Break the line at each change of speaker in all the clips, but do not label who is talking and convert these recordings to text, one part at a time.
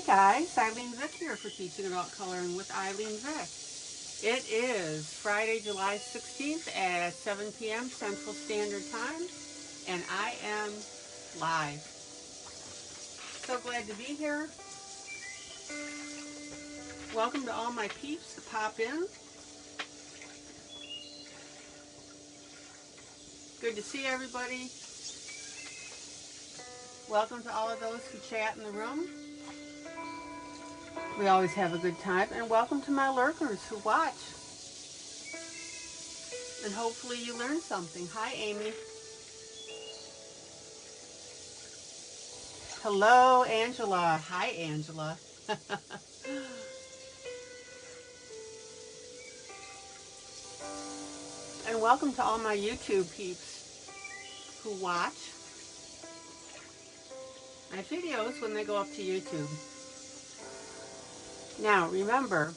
guys, ILene Vick here for Teaching Adult Coloring with ILene Vick. It is Friday, July 16th at 7 p.m. Central Standard Time, and I am live. So glad to be here. Welcome to all my peeps that pop in. Good to see everybody. Welcome to all of those who chat in the room. We always have a good time. And welcome to my lurkers who watch. And hopefully you learn something. Hi, Amy. Hello, Angela. Hi, Angela. And welcome to all my YouTube peeps who watch my videos when they go up to YouTube. Now, remember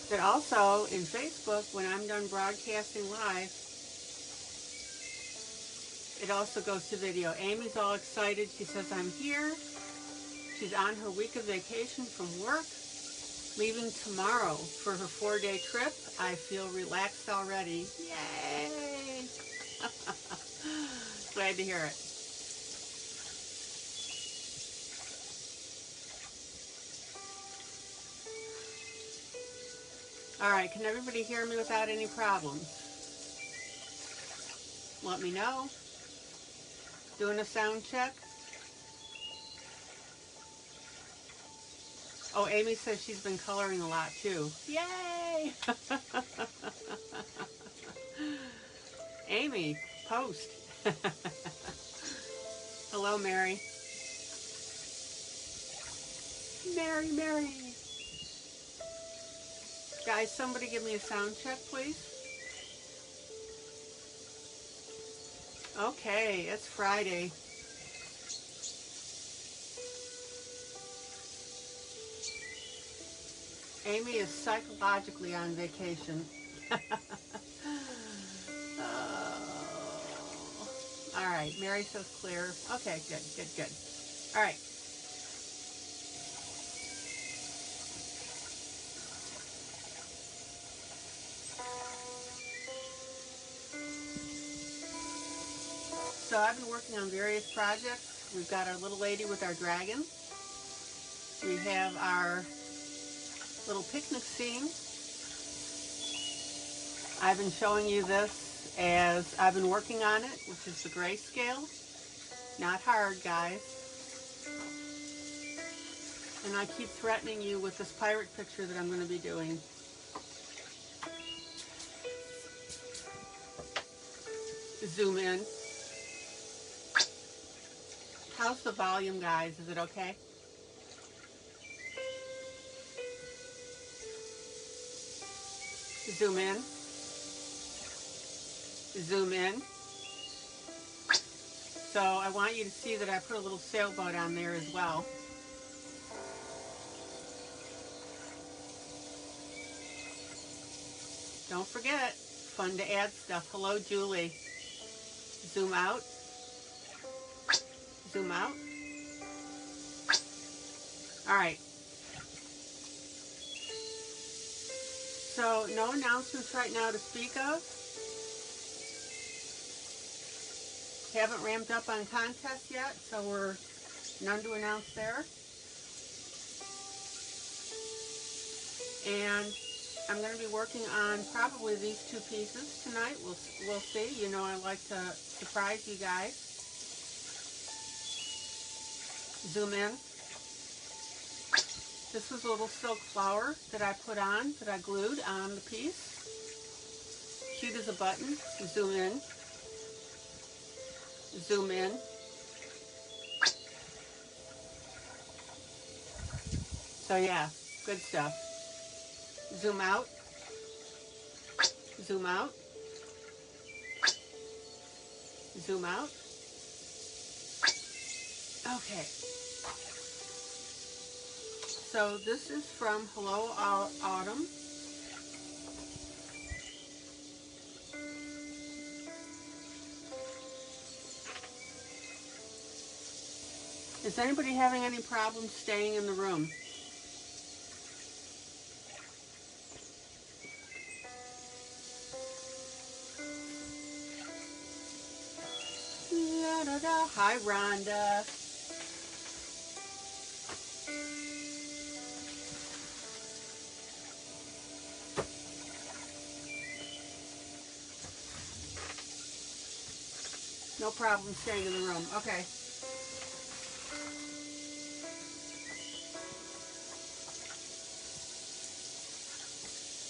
that also in Facebook, when I'm done broadcasting live, it also goes to video. Amy's all excited. She says, I'm here. She's on her week of vacation from work, leaving tomorrow for her 4-day trip. I feel relaxed already. Yay! Glad to hear it. All right, can everybody hear me without any problems? Let me know. Doing a sound check. Oh, Amy says she's been coloring a lot too. Yay! Amy, post. Hello, Mary. Mary. Guys, somebody give me a sound check, please. Okay, it's Friday. Amy is psychologically on vacation. Oh. All right, Mary says clear. Okay, good. All right. So I've been working on various projects. We've got our little lady with our dragon. We have our little picnic scene. I've been showing you this as I've been working on it, which is the grayscale. Not hard, guys. And I keep threatening you with this pirate picture that I'm going to be doing. Zoom in. How's the volume, guys? Is it okay? Zoom in. Zoom in. So I want you to see that I put a little sailboat on there as well. Don't forget, fun to add stuff. Hello, Julie. Zoom out. Zoom out. All right. So no announcements right now to speak of. Haven't ramped up on contests yet, so we're none to announce there. And I'm going to be working on probably these two pieces tonight. We'll see. You know I like to surprise you guys. Zoom in. This was a little silk flower that I put on, that I glued on the piece. Cute as a button. Zoom in. Zoom in. So yeah, good stuff. Zoom out. Zoom out. Zoom out. Okay. So this is from Hello Autumn. Is anybody having any problems staying in the room? Da-da-da. Hi, Rhonda. No problem staying in the room. Okay.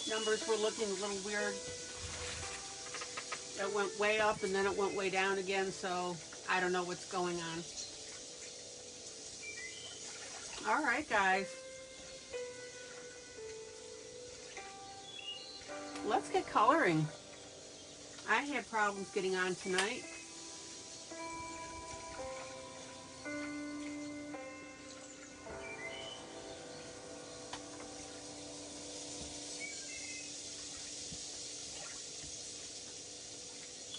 Numbers were looking a little weird. It went way up and then it went way down again, so I don't know what's going on. All right, guys. Let's get coloring. I had problems getting on tonight.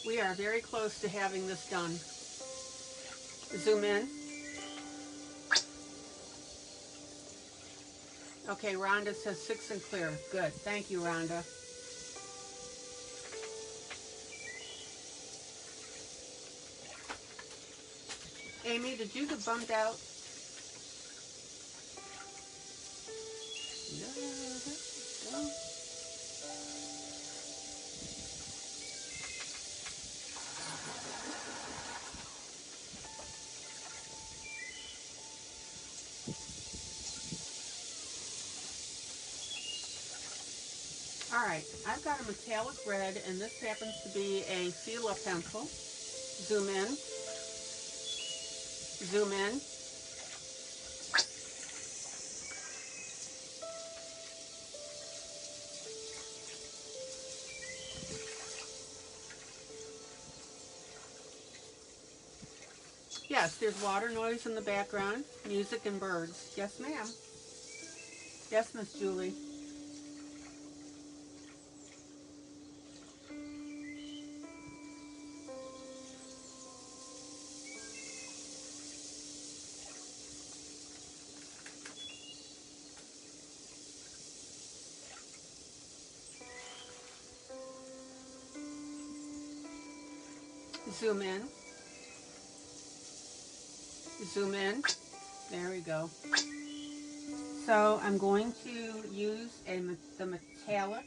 We are very close to having this done. Zoom in. Okay, Rhonda says 6 and clear. Good. Thank you, Rhonda. Amy, did you get bumped out? No. All right, I've got a metallic red, and this happens to be a Fila pencil. Zoom in. Zoom in. Yes, there's water noise in the background, music and birds. Yes, ma'am. Yes, Miss Julie. Zoom in. Zoom in. There we go. So I'm going to use the metallic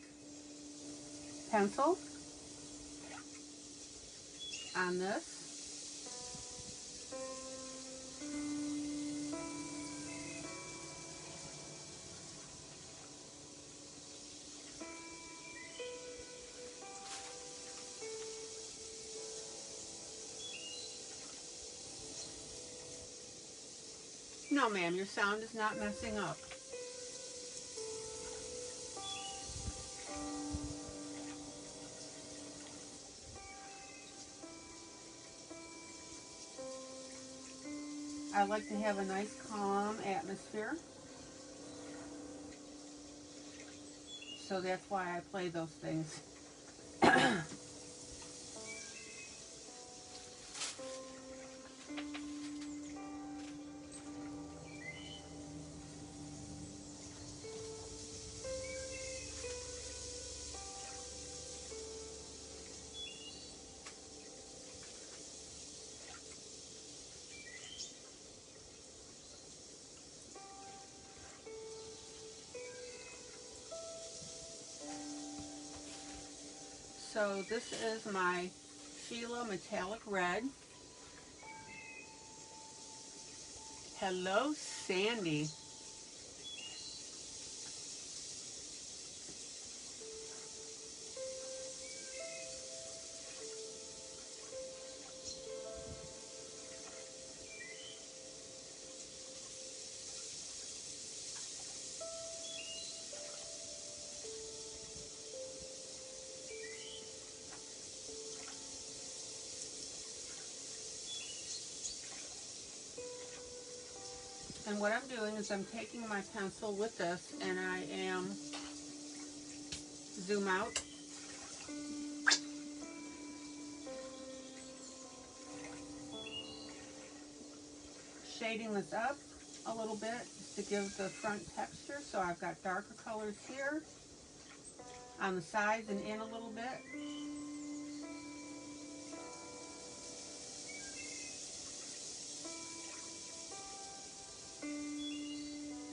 pencil on this. No, ma'am, your sound is not messing up. I like to have a nice calm atmosphere. So that's why I play those things. So this is my Fila metallic red. Hello, Sandy. And what I'm doing is I'm taking my pencil with this and I am zoom out. shading this up a little bit just to give the front texture. So I've got darker colors here on the sides and in a little bit.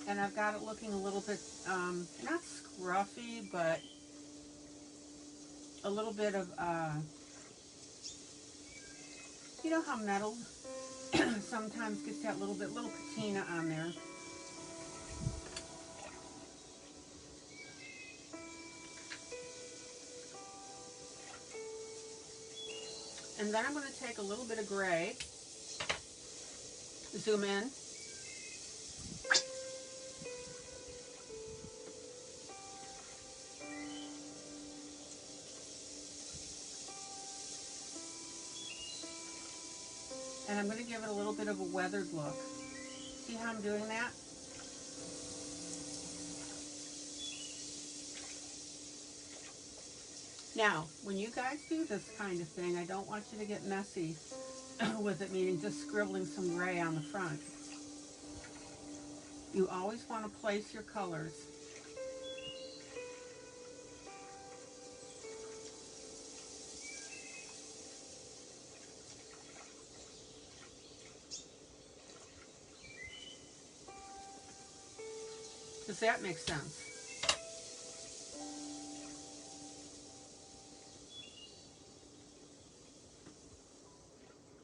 And I've got it looking a little bit, not scruffy, but a little bit of, you know how metal sometimes gets that little patina on there. And then I'm going to take a little bit of gray, zoom in, and I'm going to give it a little bit of a weathered look. See how I'm doing that? Now, when you guys do this kind of thing, I don't want you to get messy with it, meaning just scribbling some gray on the front. You always want to place your colors. Does that make sense?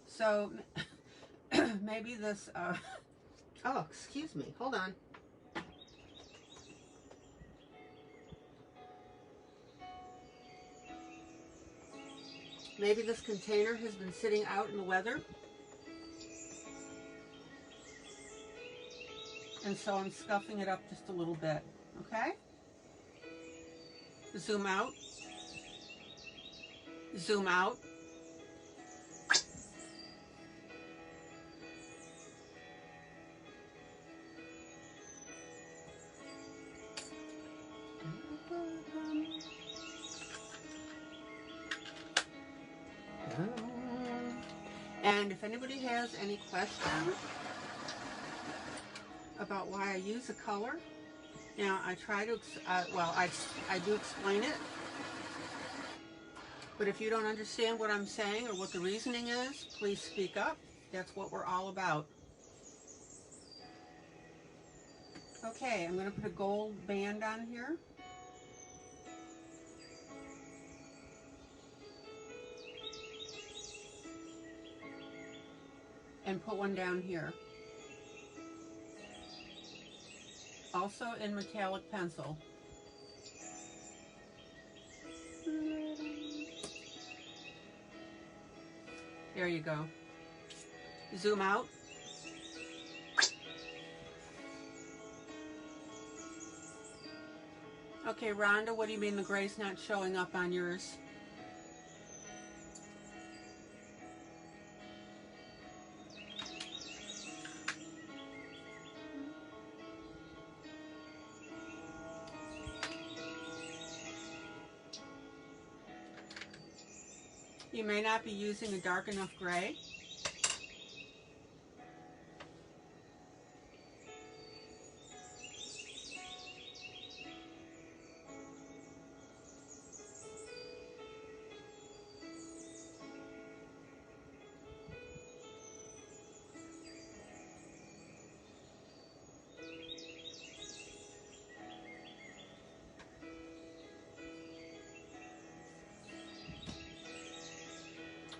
So maybe this, oh, excuse me, hold on. Maybe this container has been sitting out in the weather. And so I'm scuffing it up just a little bit, okay? Zoom out. Zoom out. And if anybody has any questions about why I use a color, now I try to, well, I do explain it, but if you don't understand what I'm saying or what the reasoning is, please speak up. That's what we're all about. Okay, I'm going to put a gold band on here. And put one down here. Also in metallic pencil. There you go. Zoom out. Okay, Rhonda, what do you mean the gray's not showing up on yours? You may not be using a dark enough gray.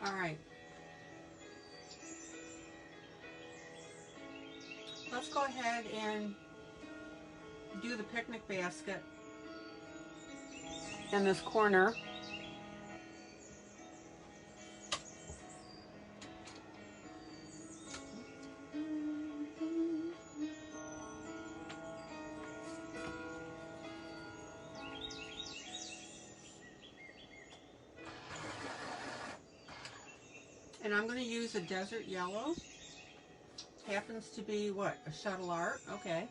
All right. Let's go ahead and do the picnic basket in this corner. And I'm going to use a desert yellow. Happens to be what? A shuttle art. Okay.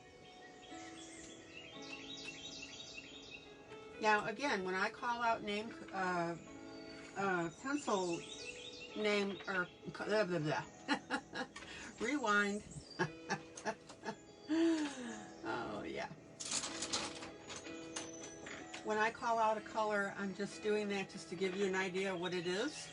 Now again, when I call out name, pencil name, or blah, blah, blah. Rewind. Oh, yeah. When I call out a color, I'm just doing that just to give you an idea of what it is.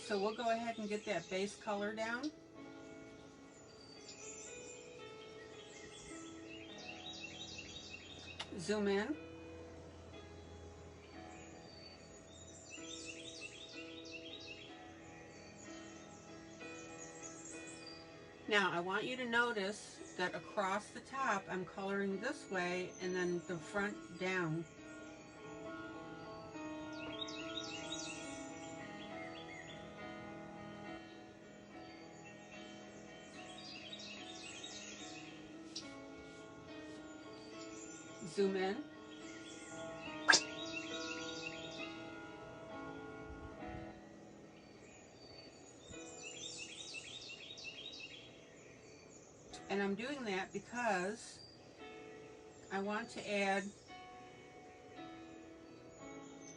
So we'll go ahead and get that base color down. Zoom in. Now I want you to notice that across the top I'm coloring this way and then the front down. Zoom in. And I'm doing that because I want to add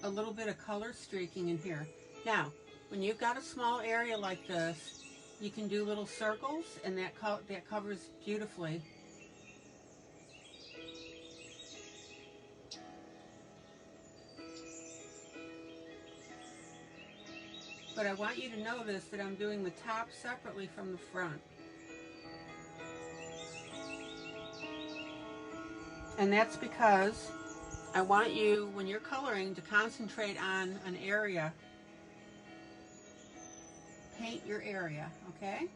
a little bit of color streaking in here. Now, when you've got a small area like this, you can do little circles, and that covers beautifully. But I want you to notice that I'm doing the top separately from the front. And that's because I want you, when you're coloring, to concentrate on an area. Paint your area, okay?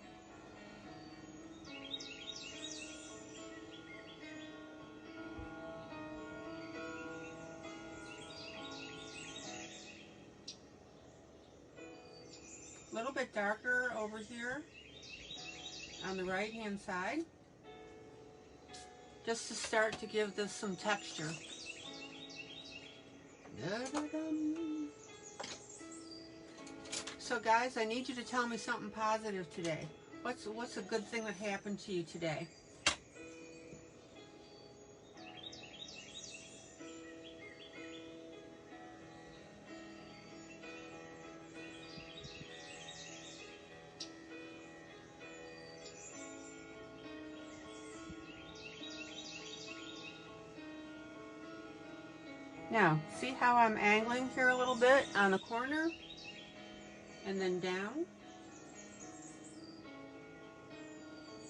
A little bit darker over here on the right hand side, just to start to give this some texture. So guys, I need you to tell me something positive today. What's a good thing that happened to you today? Now, see how I'm angling here a little bit on the corner and then down?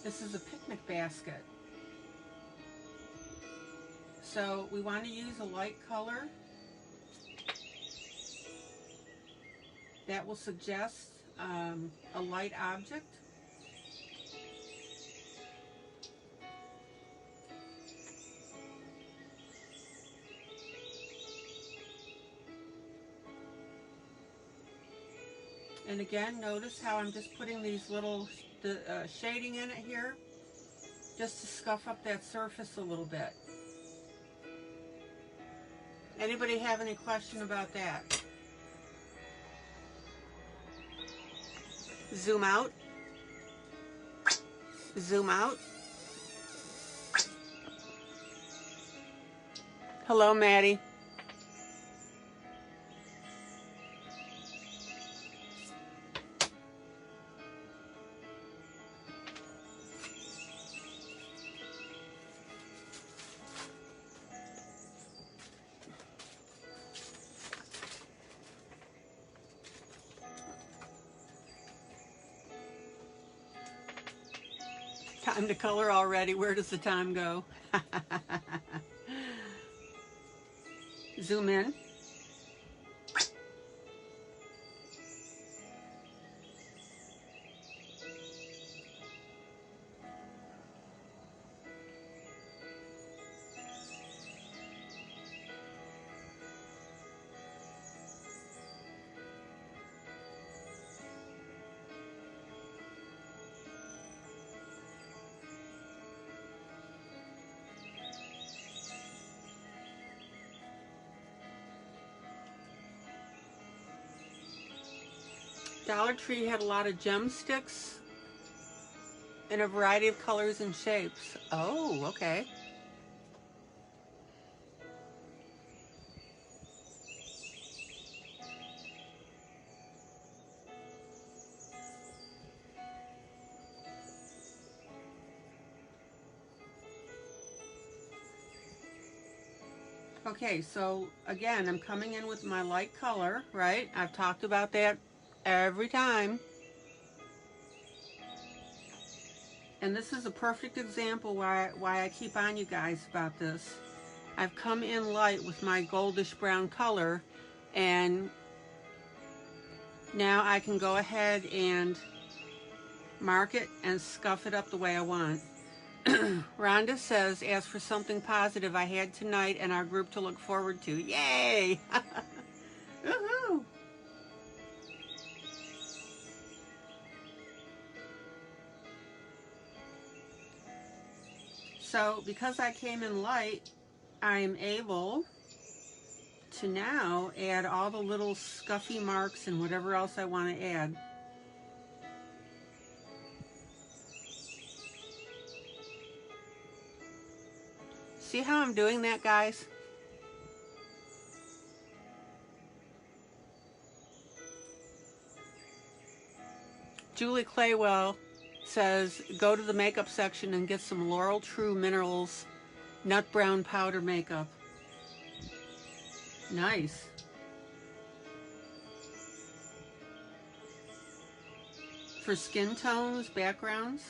This is a picnic basket. So we want to use a light color that will suggest a light object. And again, notice how I'm just putting these little shading in it here, just to scuff up that surface a little bit. Anybody have any question about that? Zoom out. Zoom out. Hello, Maddie. Time to color already. Where does the time go? Zoom in. Dollar Tree had a lot of gem sticks in a variety of colors and shapes. Oh, okay. Okay, so again, I'm coming in with my light color, right? I've talked about that every time. And this is a perfect example why I keep on you guys about this. I've come in light with my goldish brown color, and now I can go ahead and mark it and scuff it up the way I want. Rhonda says, as for something positive I had tonight and our group to look forward to. Yay! Woohoo! So because I came in light, I am able to now add all the little scuffy marks and whatever else I want to add. See how I'm doing that, guys? Julie Claywell says, go to the makeup section and get some Laurel True Minerals Nut Brown Powder Makeup. Nice. For skin tones, backgrounds.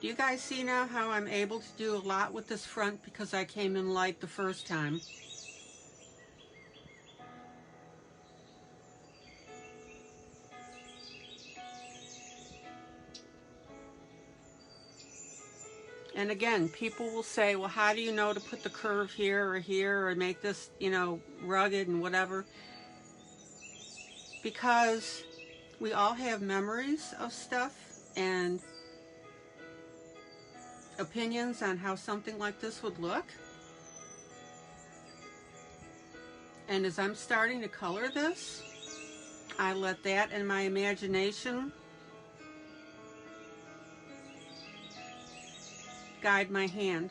Do you guys see now how I'm able to do a lot with this front because I came in light the first time? And again, people will say, well, how do you know to put the curve here or make this, you know, rugged and whatever? Because we all have memories of stuff and opinions on how something like this would look. And as I'm starting to color this, I let that and my imagination guide my hand.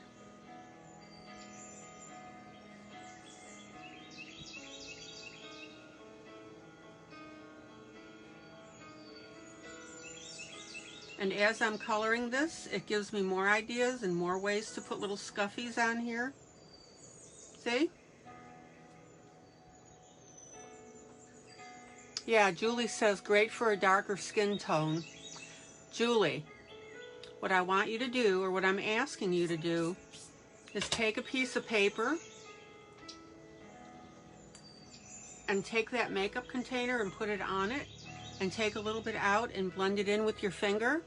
And as I'm coloring this, it gives me more ideas and more ways to put little scuffies on here. See? Yeah, Julie says, great for a darker skin tone. Julie, what I want you to do, or what I'm asking you to do, is take a piece of paper and take that makeup container and put it on it, and take a little bit out and blend it in with your finger.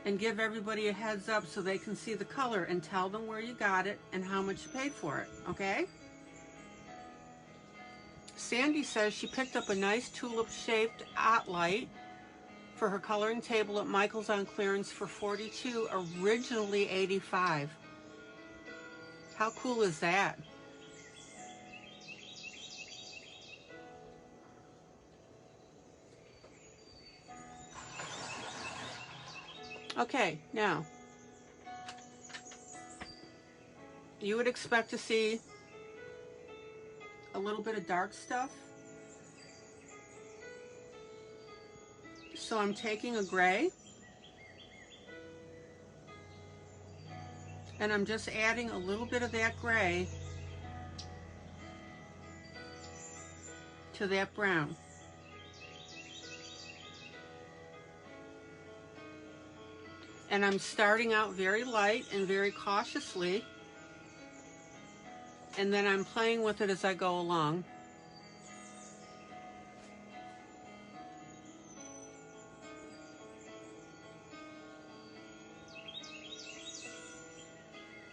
And give everybody a heads up so they can see the color, and tell them where you got it and how much you paid for it, okay? Sandy says she picked up a nice tulip-shaped light for her coloring table at Michael's on clearance for $42, originally $85. How cool is that? Okay, now, you would expect to see a little bit of dark stuff. So I'm taking a gray, and I'm just adding a little bit of that gray to that brown. And I'm starting out very light and very cautiously, and then I'm playing with it as I go along.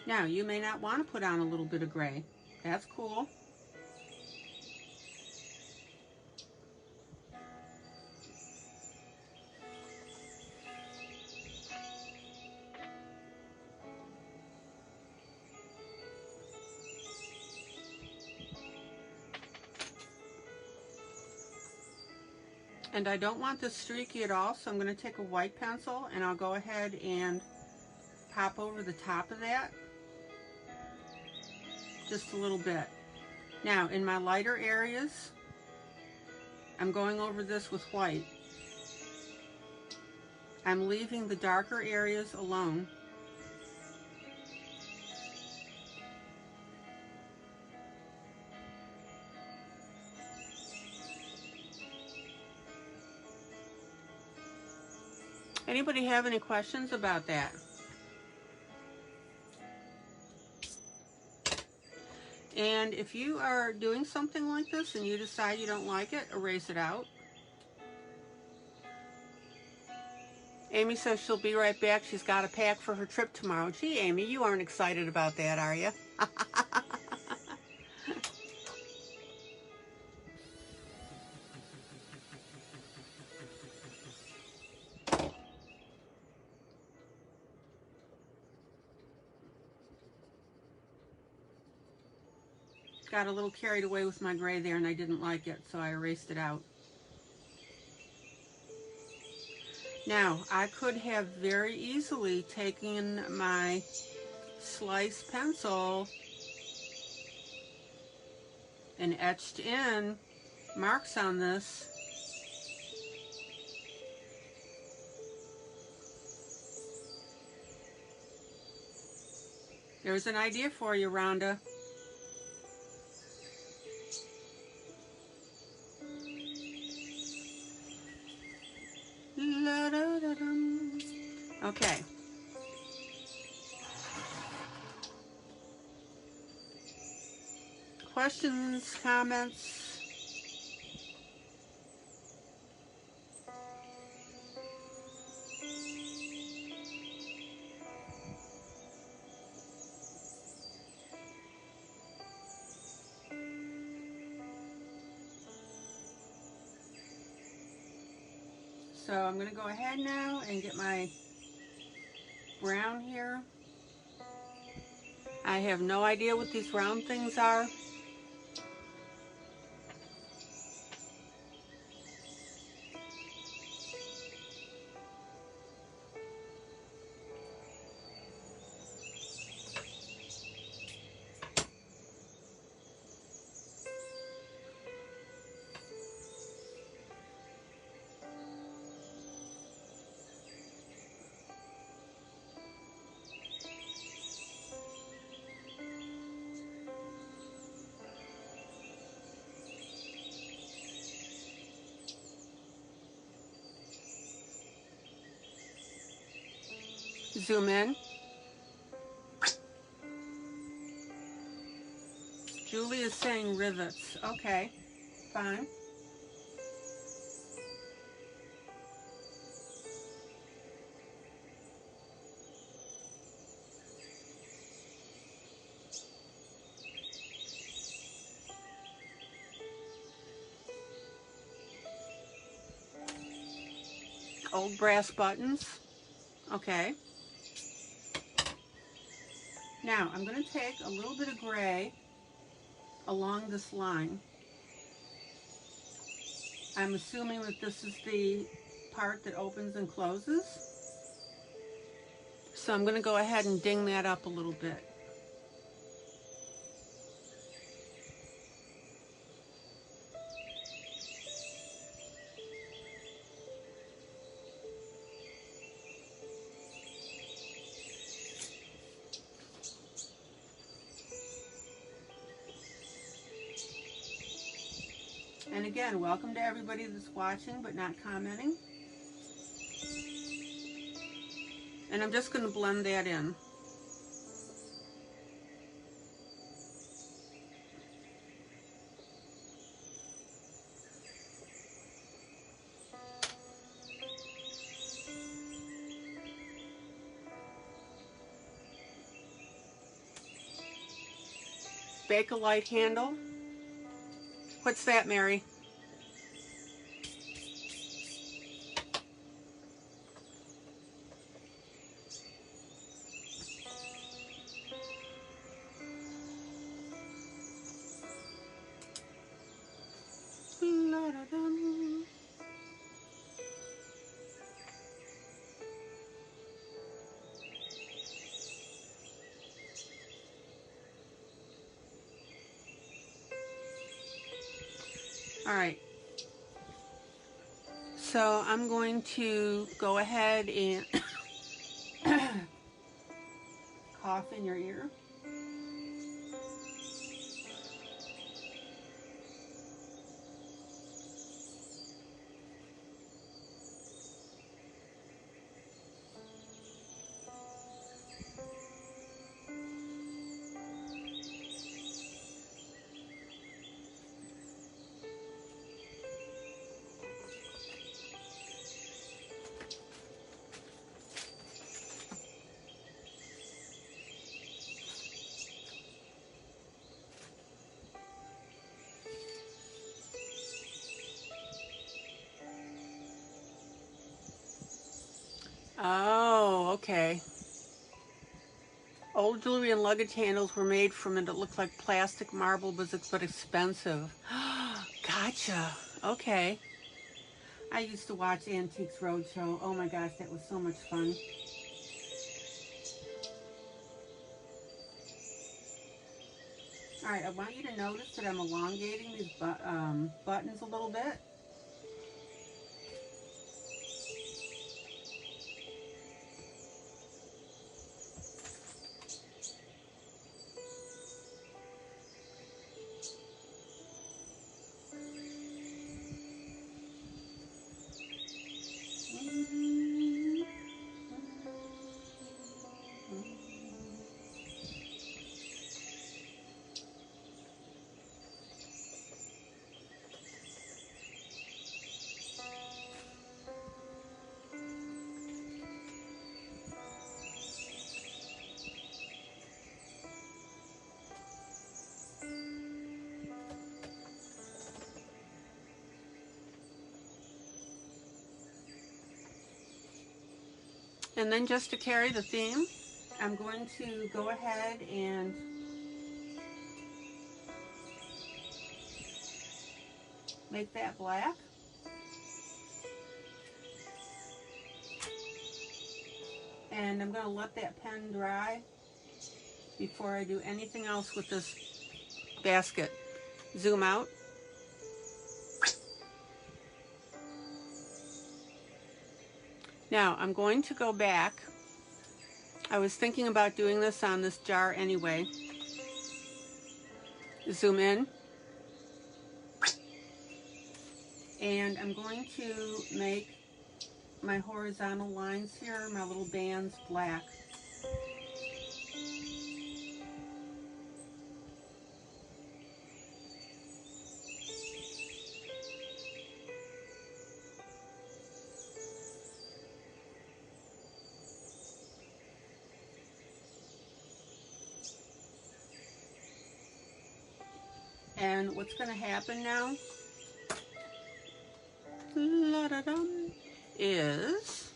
Now, you may not want to put on a little bit of gray. That's cool. And I don't want this streaky at all, so I'm going to take a white pencil and I'll go ahead and pop over the top of that just a little bit. Now, in my lighter areas, I'm going over this with white. I'm leaving the darker areas alone. Anybody have any questions about that? And if you are doing something like this and you decide you don't like it, erase it out. Amy says she'll be right back. She's got a pack for her trip tomorrow. Gee, Amy, you aren't excited about that, are you? Got a little carried away with my gray there and I didn't like it, so I erased it out. Now, I could have very easily taken my slice pencil and etched in marks on this. There's an idea for you, Rhonda. Okay. Questions, comments? So I'm going to go ahead now and get my brown here. I have no idea what these round things are. Zoom in. Julie is saying rivets. Okay, fine. Old brass buttons. Okay. Now I'm going to take a little bit of gray along this line. I'm assuming that this is the part that opens and closes. So I'm going to go ahead and ding that up a little bit. And again, welcome to everybody that's watching but not commenting. And I'm just going to blend that in. Bakelite handle. What's that, Mary? All right. So I'm going to go ahead and cough in your ear. Oh, okay. Old jewelry and luggage handles were made from it. It looked like plastic marble, but expensive. Gotcha. Okay. I used to watch Antiques Roadshow. Oh my gosh, that was so much fun. All right, I want you to notice that I'm elongating these buttons a little bit. And then just to carry the theme, I'm going to go ahead and make that black. And I'm going to let that pen dry before I do anything else with this basket. Zoom out. Now I'm going to go back. I was thinking about doing this on this jar anyway. Zoom in. And I'm going to make my horizontal lines here, my little bands, black. And what's going to happen now is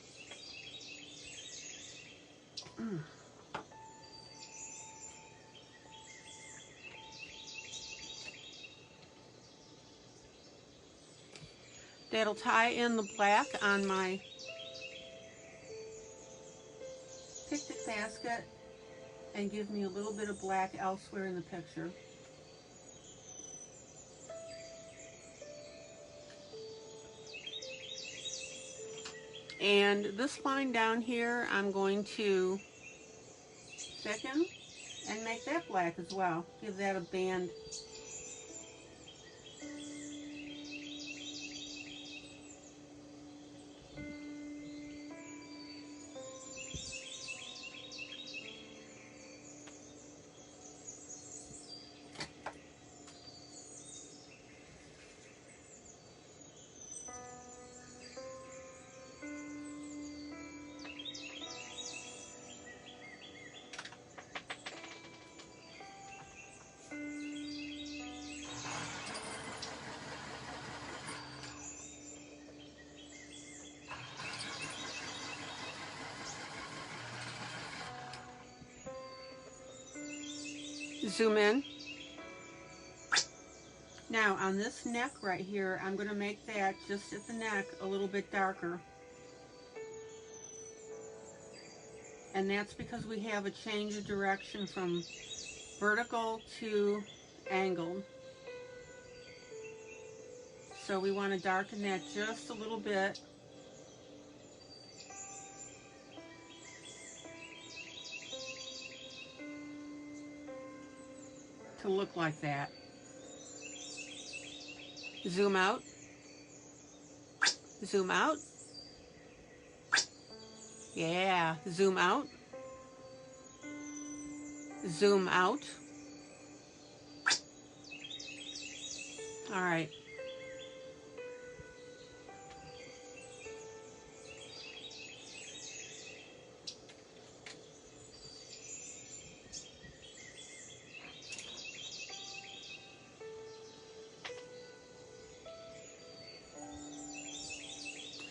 that'll tie in the black on my picnic basket and give me a little bit of black elsewhere in the picture. And this line down here, I'm going to thicken and make that black as well. Give that a band. Zoom in. Now on this neck right here, I'm going to make that just at the neck a little bit darker. And that's because we have a change of direction from vertical to angled. So we want to darken that just a little bit. To look like that. Zoom out. Zoom out. Yeah, zoom out. Zoom out. All right.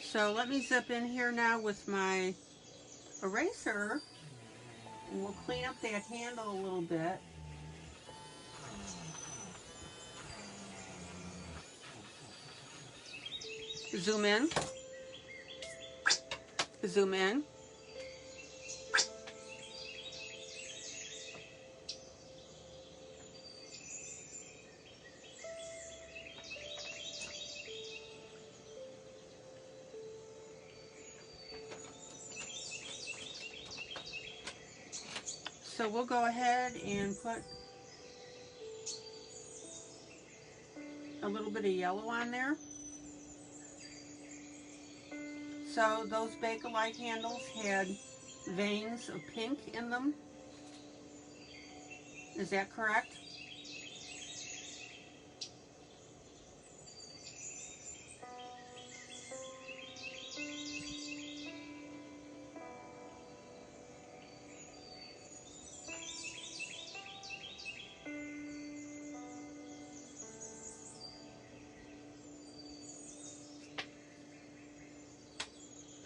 So let me zip in here now with my eraser, and we'll clean up that handle a little bit. Zoom in. Zoom in. So we'll go ahead and put a little bit of yellow on there. So those Bakelite handles had veins of pink in them. Is that correct?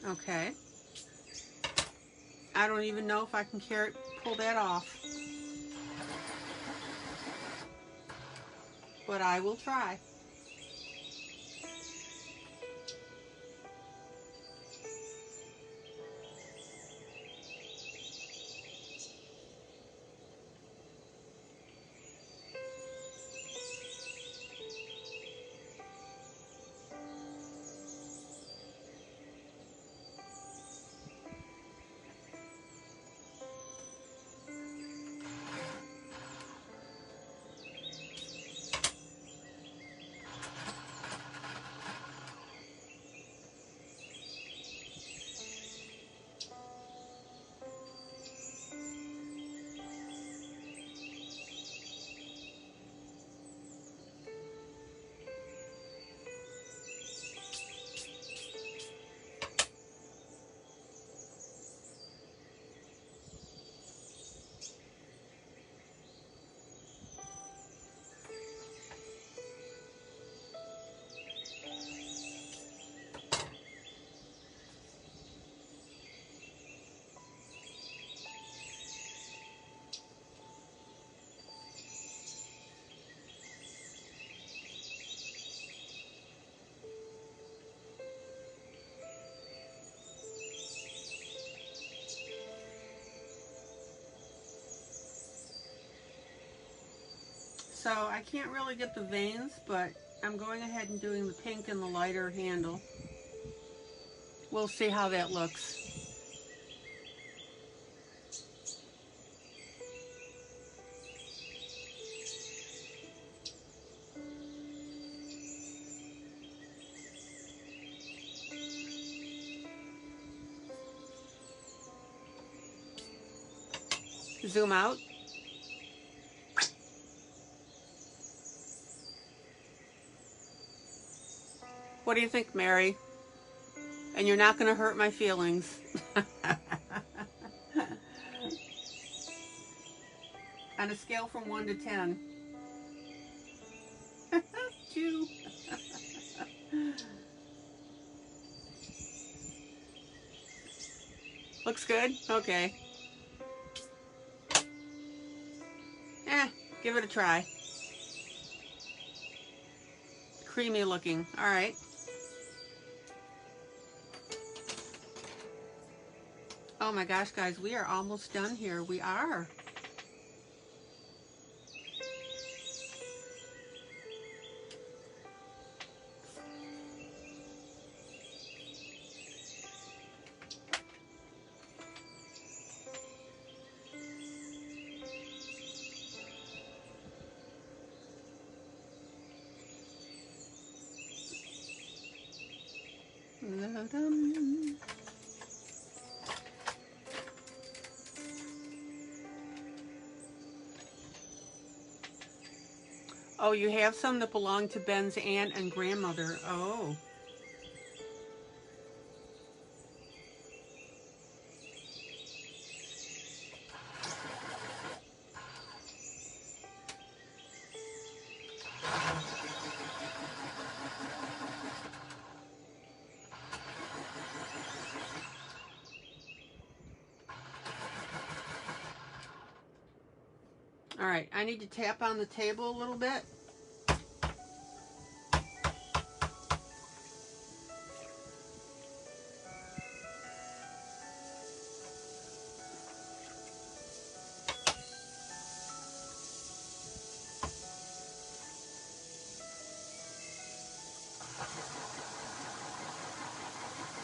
Okay. I don't even know if I can pull that off. But I will try. So I can't really get the veins, but I'm going ahead and doing the pink and the lighter handle. We'll see how that looks. Zoom out. What do you think, Mary? And you're not going to hurt my feelings. On a scale from 1 to 10. 2. Looks good? Okay. Give it a try. Creamy looking. All right. Oh my gosh, guys, we are almost done here. We are. Da-dum. Oh, you have some that belong to Ben's aunt and grandmother. Oh. All right, I need to tap on the table a little bit.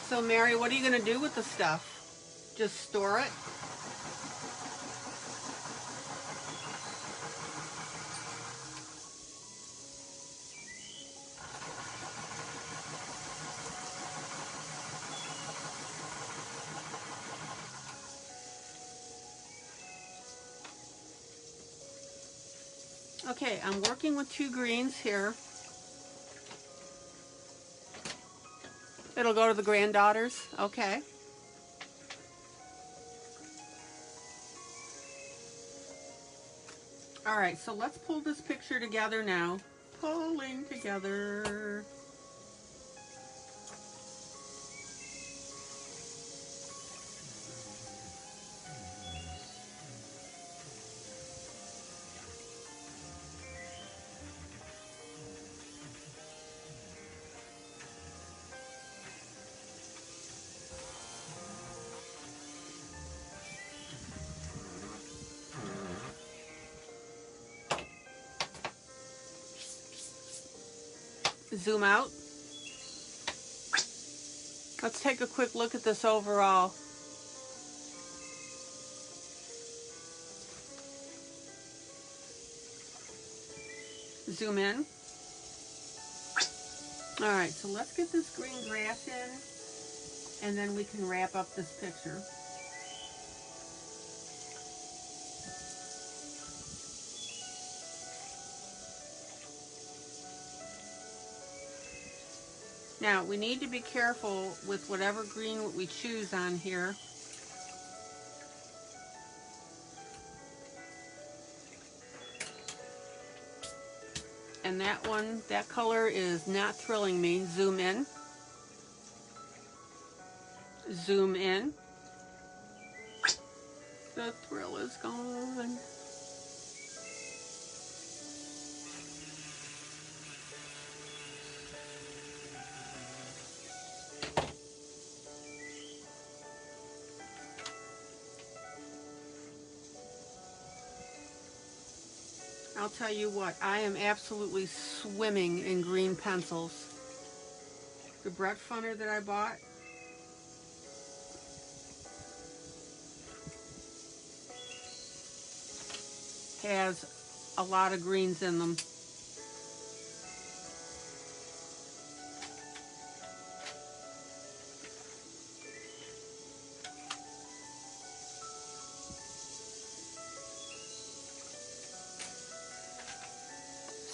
So Mary, what are you going to do with the stuff? Just store it? Okay, I'm working with 2 greens here. It'll go to the granddaughters. Okay. All right, so let's pull this picture together now. Pulling together. Zoom out. Let's take a quick look at this overall. Zoom in. All right, so let's get this green grass in, and then we can wrap up this picture. Now, we need to be careful with whatever green we choose on here. And that one, that color is not thrilling me. Zoom in. Zoom in. The thrill is gone. I'll tell you what, I am absolutely swimming in green pencils. The Brett Funner that I bought has a lot of greens in them.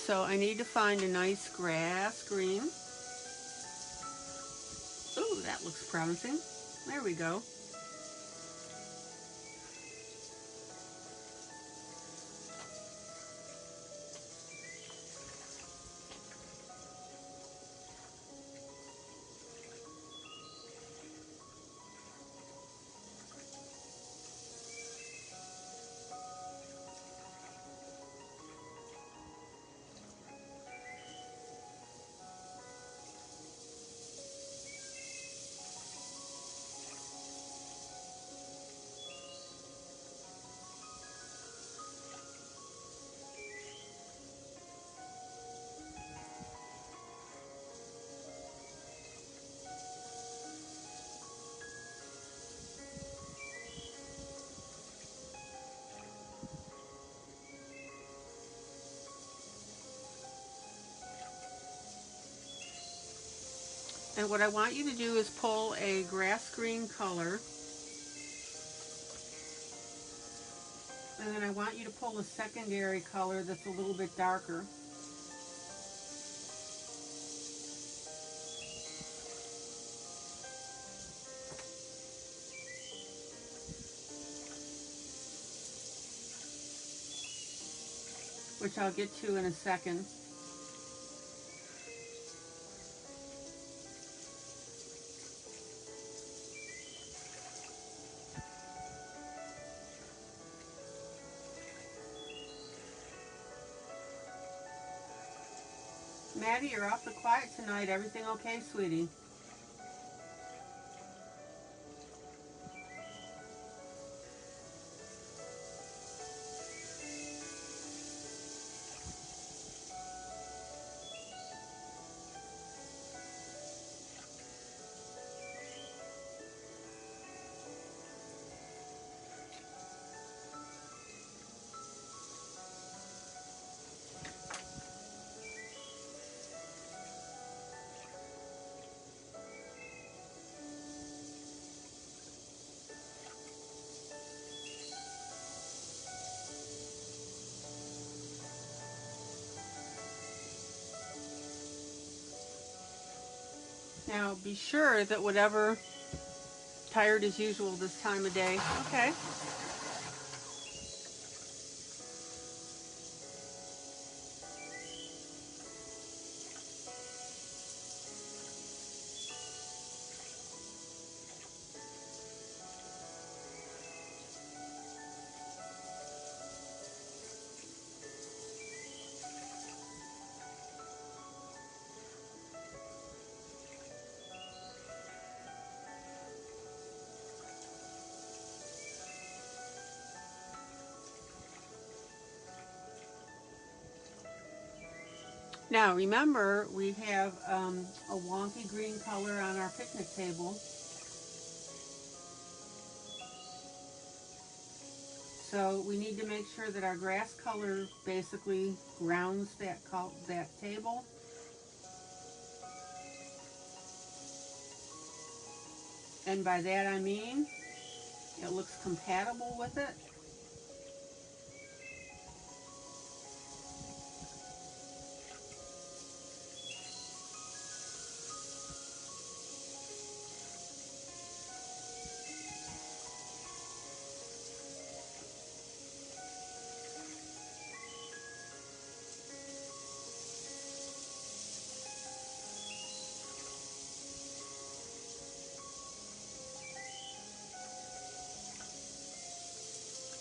So I need to find a nice grass green. Ooh, that looks promising. There we go. And what I want you to do is pull a grass green color, and then I want you to pull a secondary color that's a little bit darker. Which I'll get to in a second. Maddie, you're awfully quiet tonight. Everything okay, sweetie? Now be sure that whatever, tired as usual this time of day. Okay. Now remember, we have a wonky green color on our picnic table. So we need to make sure that our grass color basically grounds that table. And by that I mean it looks compatible with it.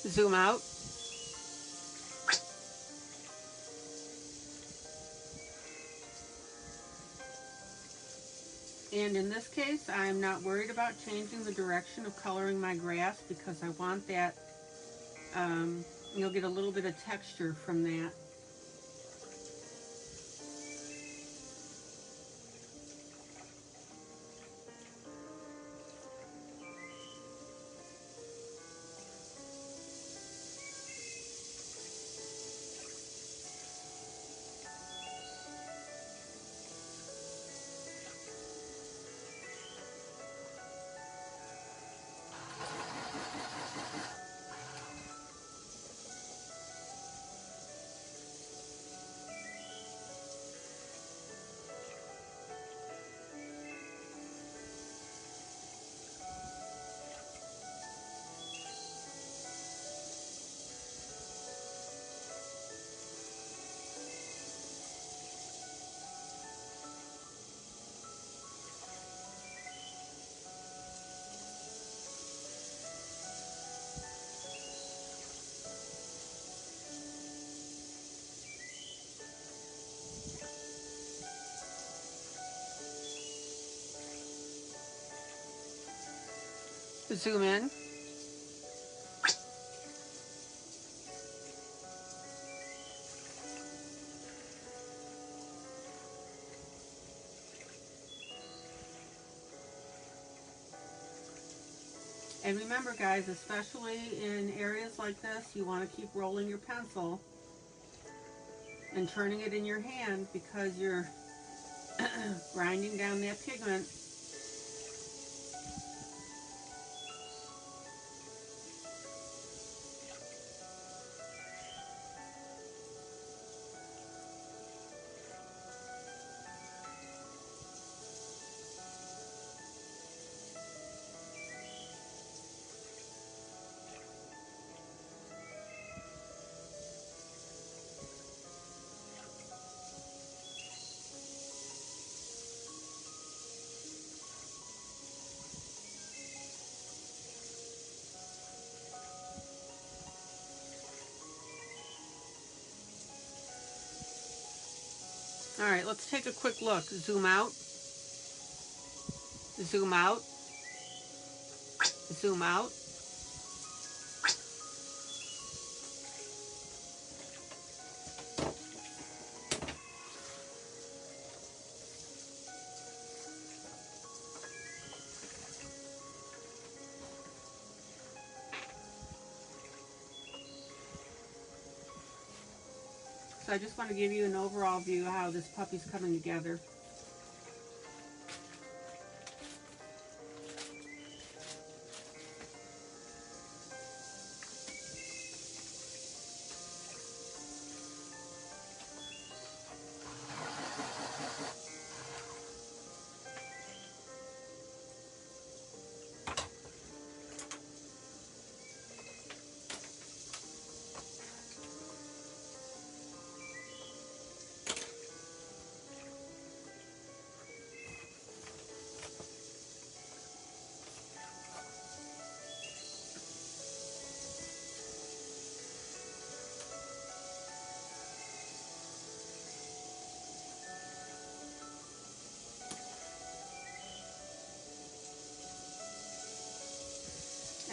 Zoom out. And in this case, I'm not worried about changing the direction of coloring my grass because I want that, you'll get a little bit of texture from that. Zoom in. And remember guys, especially in areas like this, you want to keep rolling your pencil and turning it in your hand because you're grinding down that pigment. All right, let's take a quick look. Zoom out, zoom out, zoom out. So I just want to give you an overall view of how this puppy's coming together.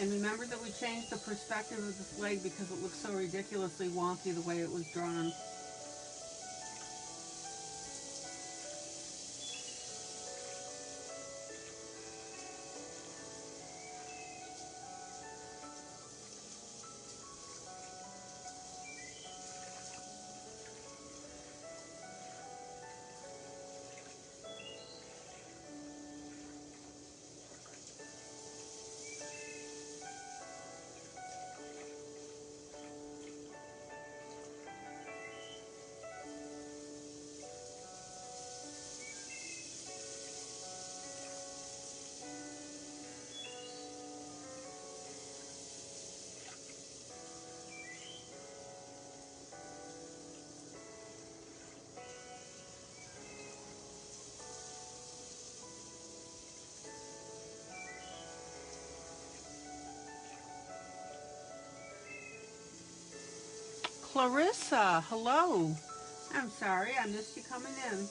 And remember that we changed the perspective of this leg because it looks so ridiculously wonky the way it was drawn. Clarissa, hello. I'm sorry, I missed you coming in.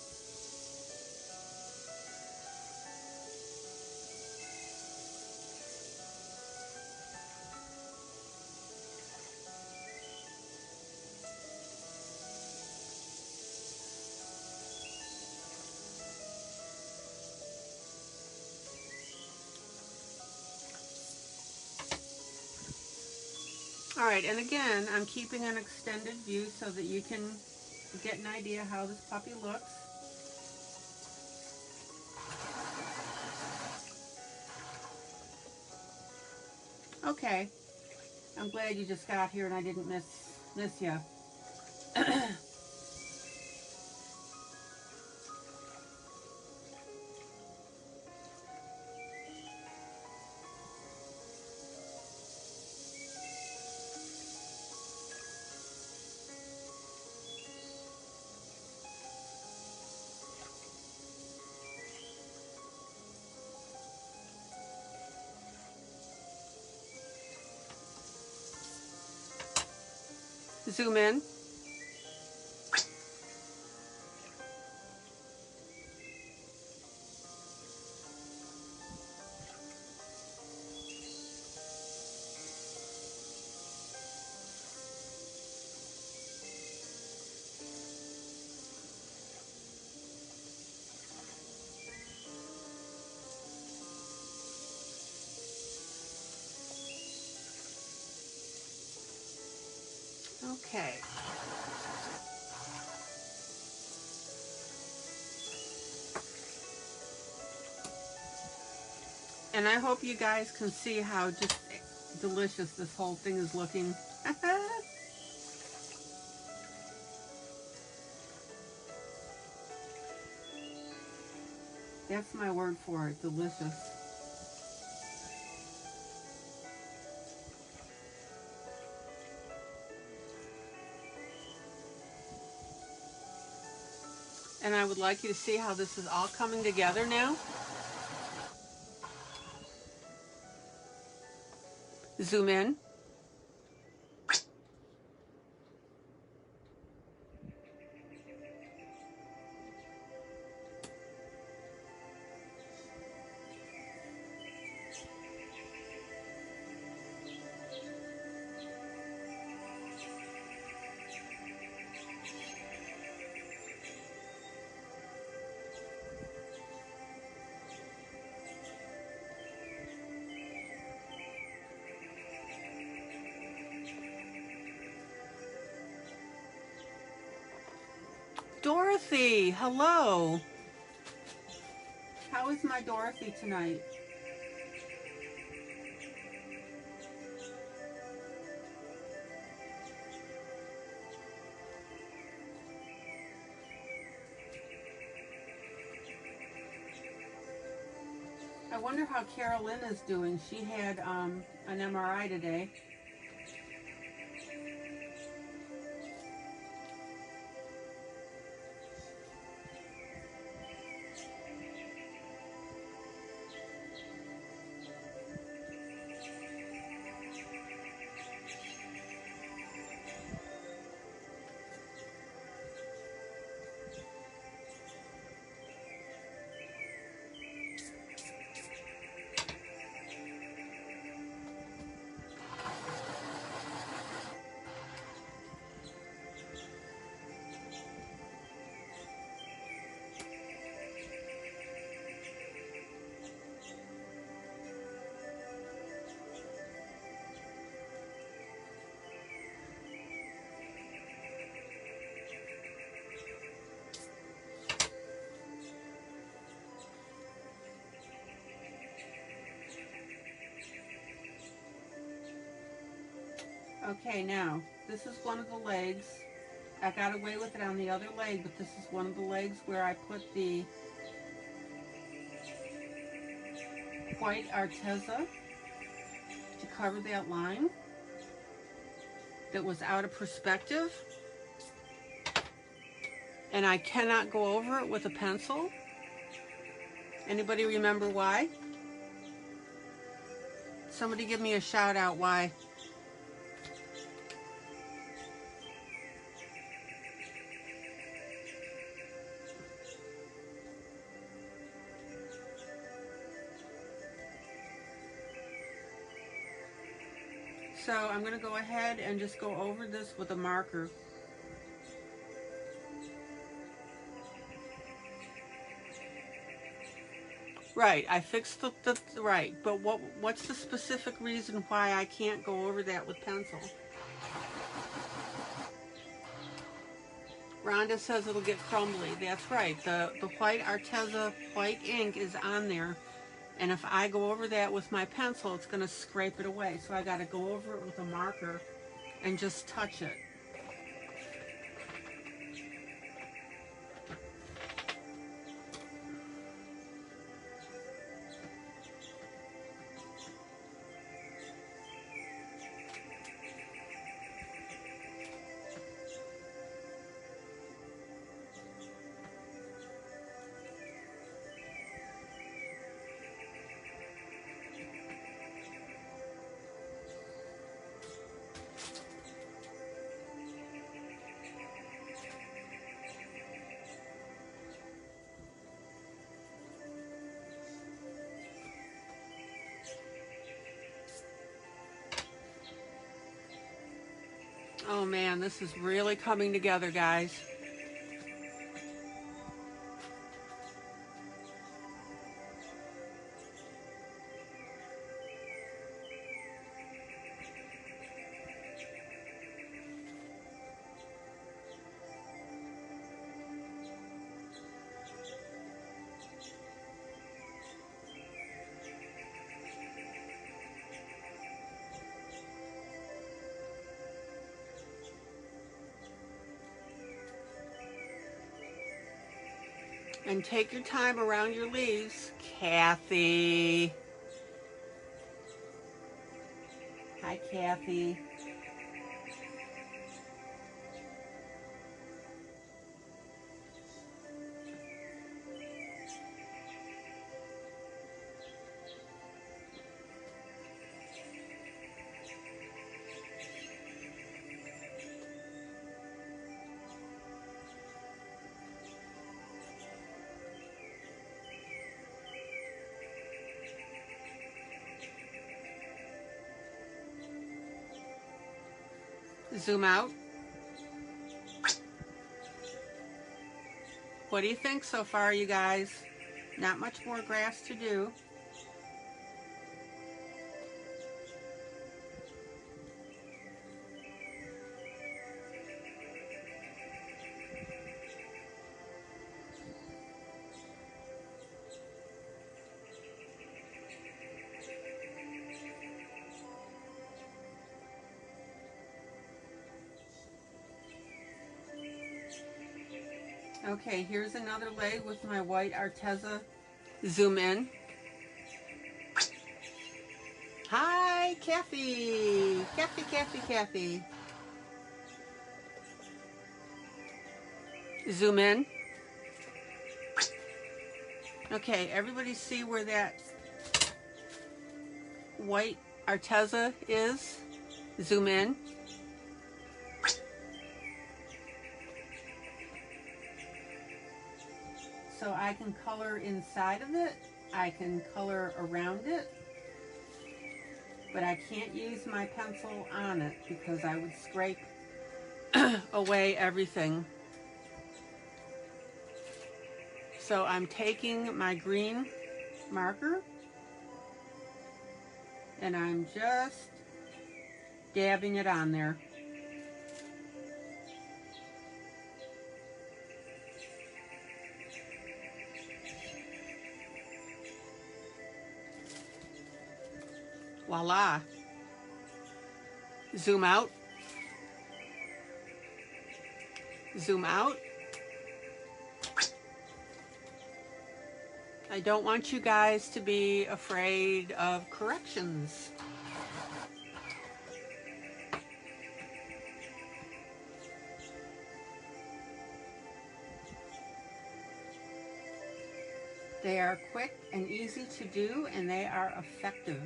All right, and again, I'm keeping an extended view so that you can get an idea how this puppy looks. Okay, I'm glad you just got here and I didn't miss you. Zoom in. Okay. And I hope you guys can see how just delicious this whole thing is looking. That's my word for it, delicious. And I would like you to see how this is all coming together now. Zoom in. Dorothy, hello. How is my Dorothy tonight? I wonder how Carolyn is doing. She had an MRI today. Okay, now, this is one of the legs. I got away with it on the other leg, but this is one of the legs where I put the white Arteza to cover that line that was out of perspective. And I cannot go over it with a pencil. Anybody remember why? Somebody give me a shout out why. So I'm going to go ahead and just go over this with a marker. Right, I fixed the right, but what's the specific reason why I can't go over that with pencil? Rhonda says it'll get crumbly. That's right, the white Arteza white ink is on there, and if I go over that with my pencil, it's going to scrape it away. So I got to go over it with a marker and just touch it. Oh man, this is really coming together, guys. And take your time around your leaves. Kathy. Hi, Kathy. Zoom out. What do you think so far, you guys? Not much more grass to do. Okay, here's another leg with my white Arteza. Zoom in. Hi, Kathy. Kathy, Kathy, Kathy. Zoom in. Okay, everybody see where that white Arteza is? Zoom in. So I can color inside of it, I can color around it, but I can't use my pencil on it because I would scrape away everything. So I'm taking my green marker and I'm just dabbing it on there. Voila. Zoom out. Zoom out. I don't want you guys to be afraid of corrections. They are quick and easy to do, and they are effective.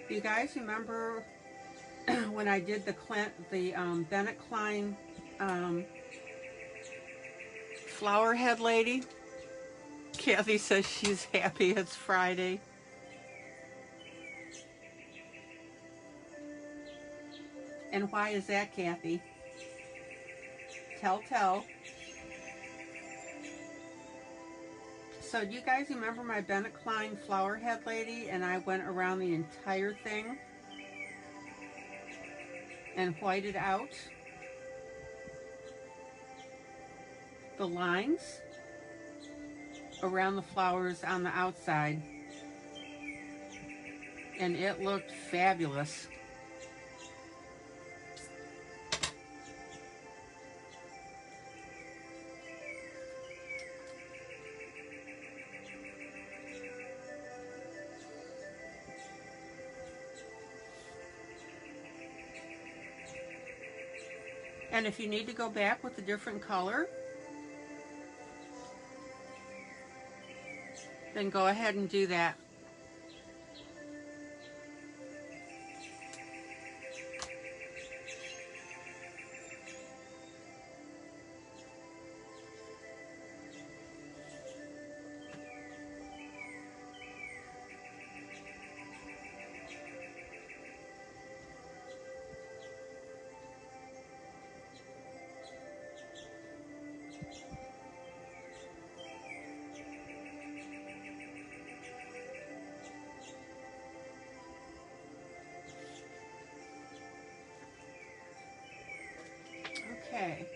You guys remember when I did the Bennett Klein flower head lady? Kathy says she's happy it's Friday. And why is that, Kathy? Tell. So do you guys remember my Bennett Klein flower head lady, and I went around the entire thing and whited out the lines around the flowers on the outside, and it looked fabulous. And if you need to go back with a different color, then go ahead and do that. Okay.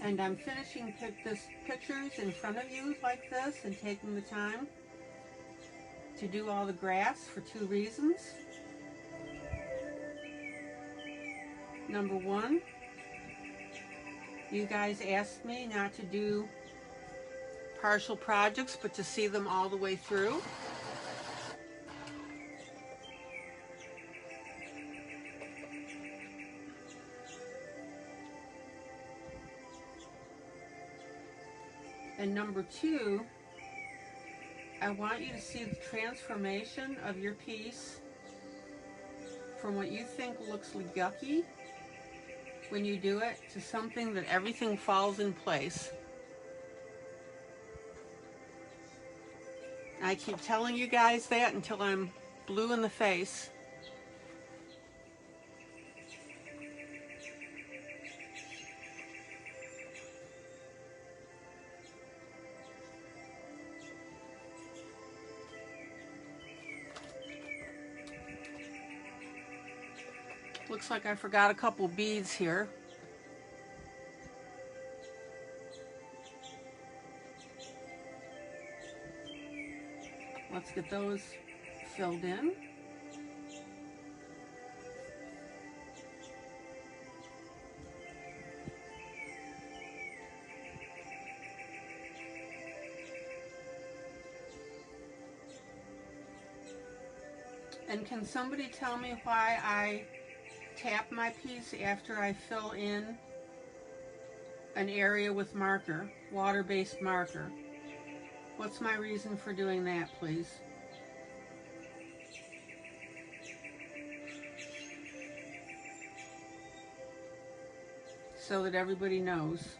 And I'm finishing this pictures in front of you like this and taking the time to do all the graphs for two reasons. Number one, you guys asked me not to do partial projects, but to see them all the way through. And number two, I want you to see the transformation of your piece from what you think looks yucky when you do it to something that everything falls in place. I keep telling you guys that until I'm blue in the face. Looks like I forgot a couple beads here. Let's get those filled in. And can somebody tell me why I tap my piece after I fill in an area with marker, water-based marker? What's my reason for doing that, please? So that everybody knows.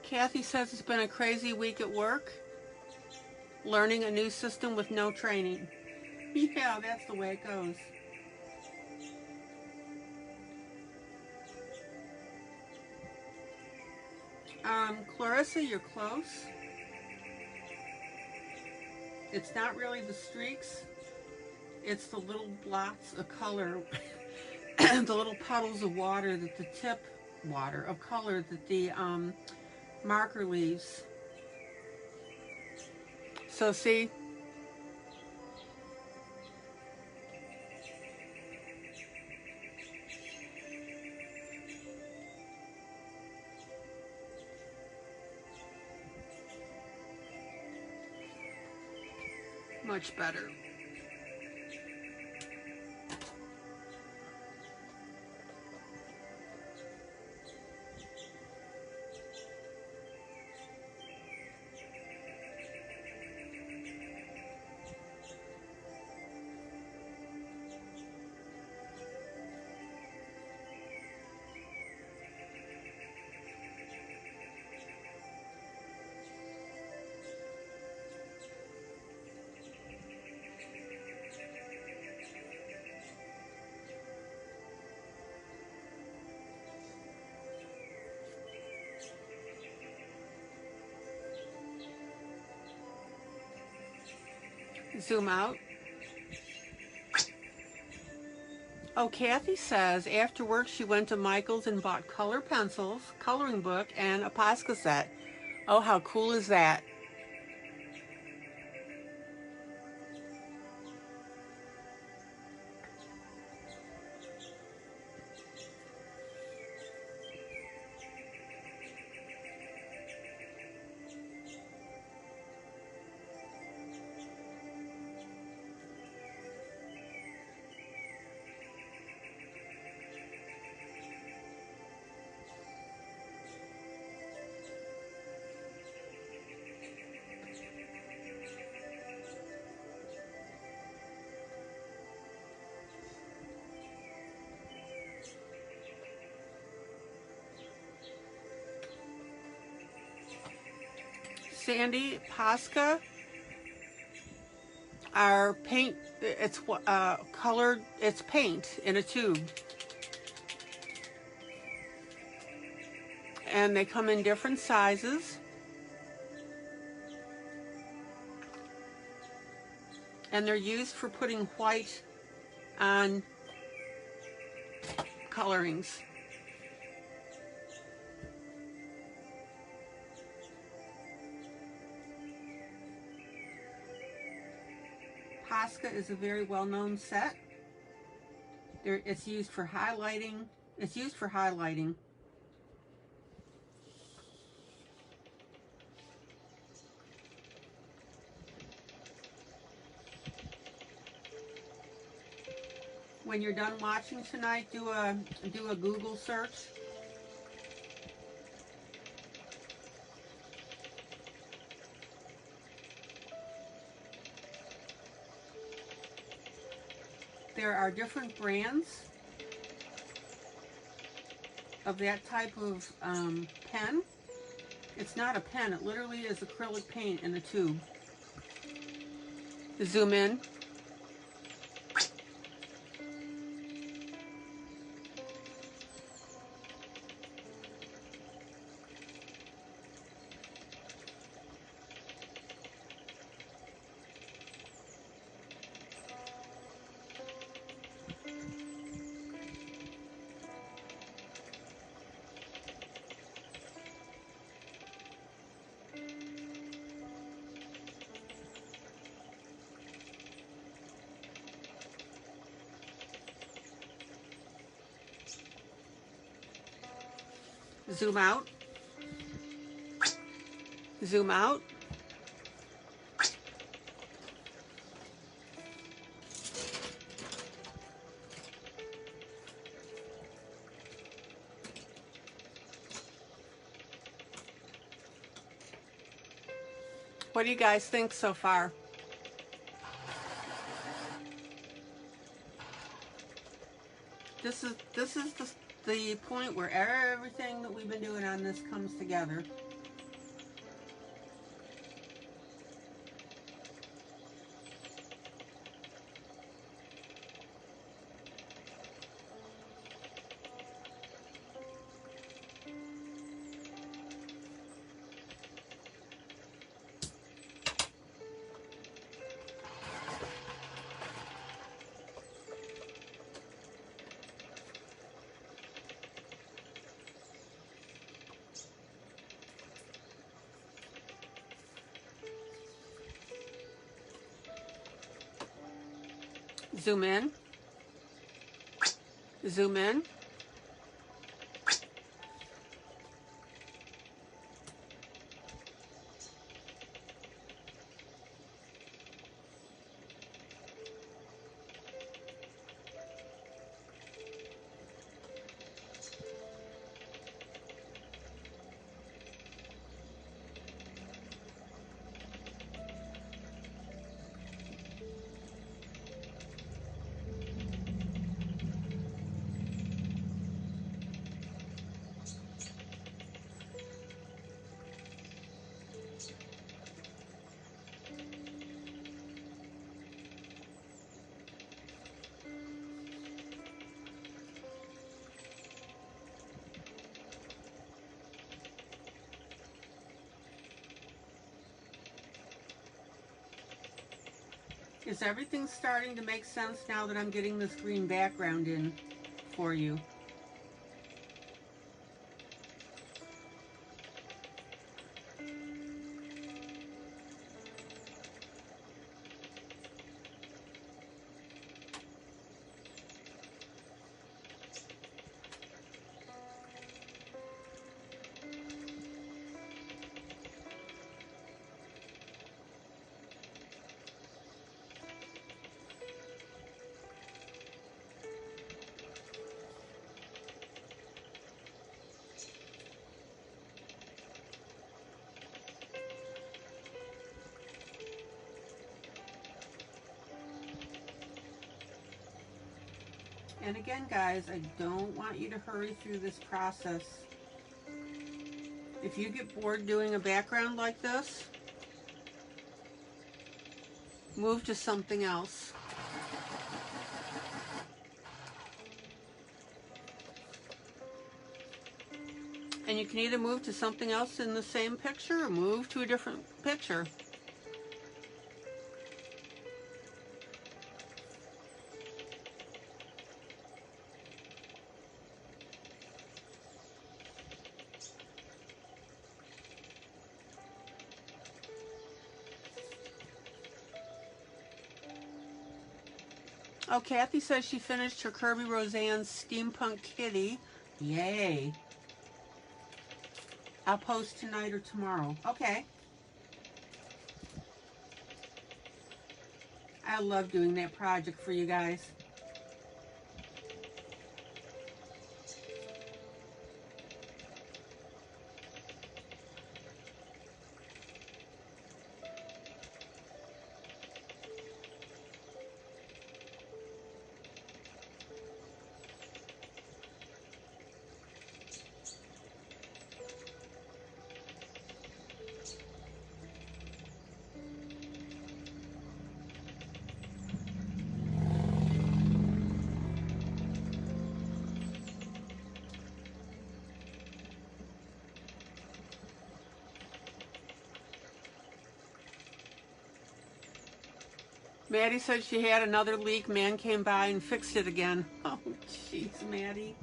Kathy says it's been a crazy week at work, learning a new system with no training. Yeah, that's the way it goes. Clarissa, you're close. It's not really the streaks, it's the little blots of color, the little puddles of water that the tip water of color that the marker leaves. So see, much better. Zoom out. Oh, Kathy says after work she went to Michael's and bought color pencils, coloring book, and a Posca set. Oh, how cool is that? Sandy, Posca are paint, it's colored, it's paint in a tube. And they come in different sizes. and they're used for putting white on colorings. Posca is a very well-known set. It's used for highlighting. It's used for highlighting. When you're done watching tonight, do a Google search. There are different brands of that type of pen. It's not a pen, it literally is acrylic paint in a tube. Zoom in. Zoom out. Zoom out. What do you guys think so far? This is the point where everything that we've been doing on this comes together. Zoom in. Zoom in. Is everything starting to make sense now that I'm getting this green background in for you? And again, guys, I don't want you to hurry through this process. If you get bored doing a background like this, move to something else. And you can either move to something else in the same picture or move to a different picture. Oh, Kathy says she finished her Kirby Roseanne's Steampunk Kitty. Yay. I'll post tonight or tomorrow. Okay. I love doing that project for you guys. Maddie said she had another leak. Man came by and fixed it again. Oh, jeez, Maddie.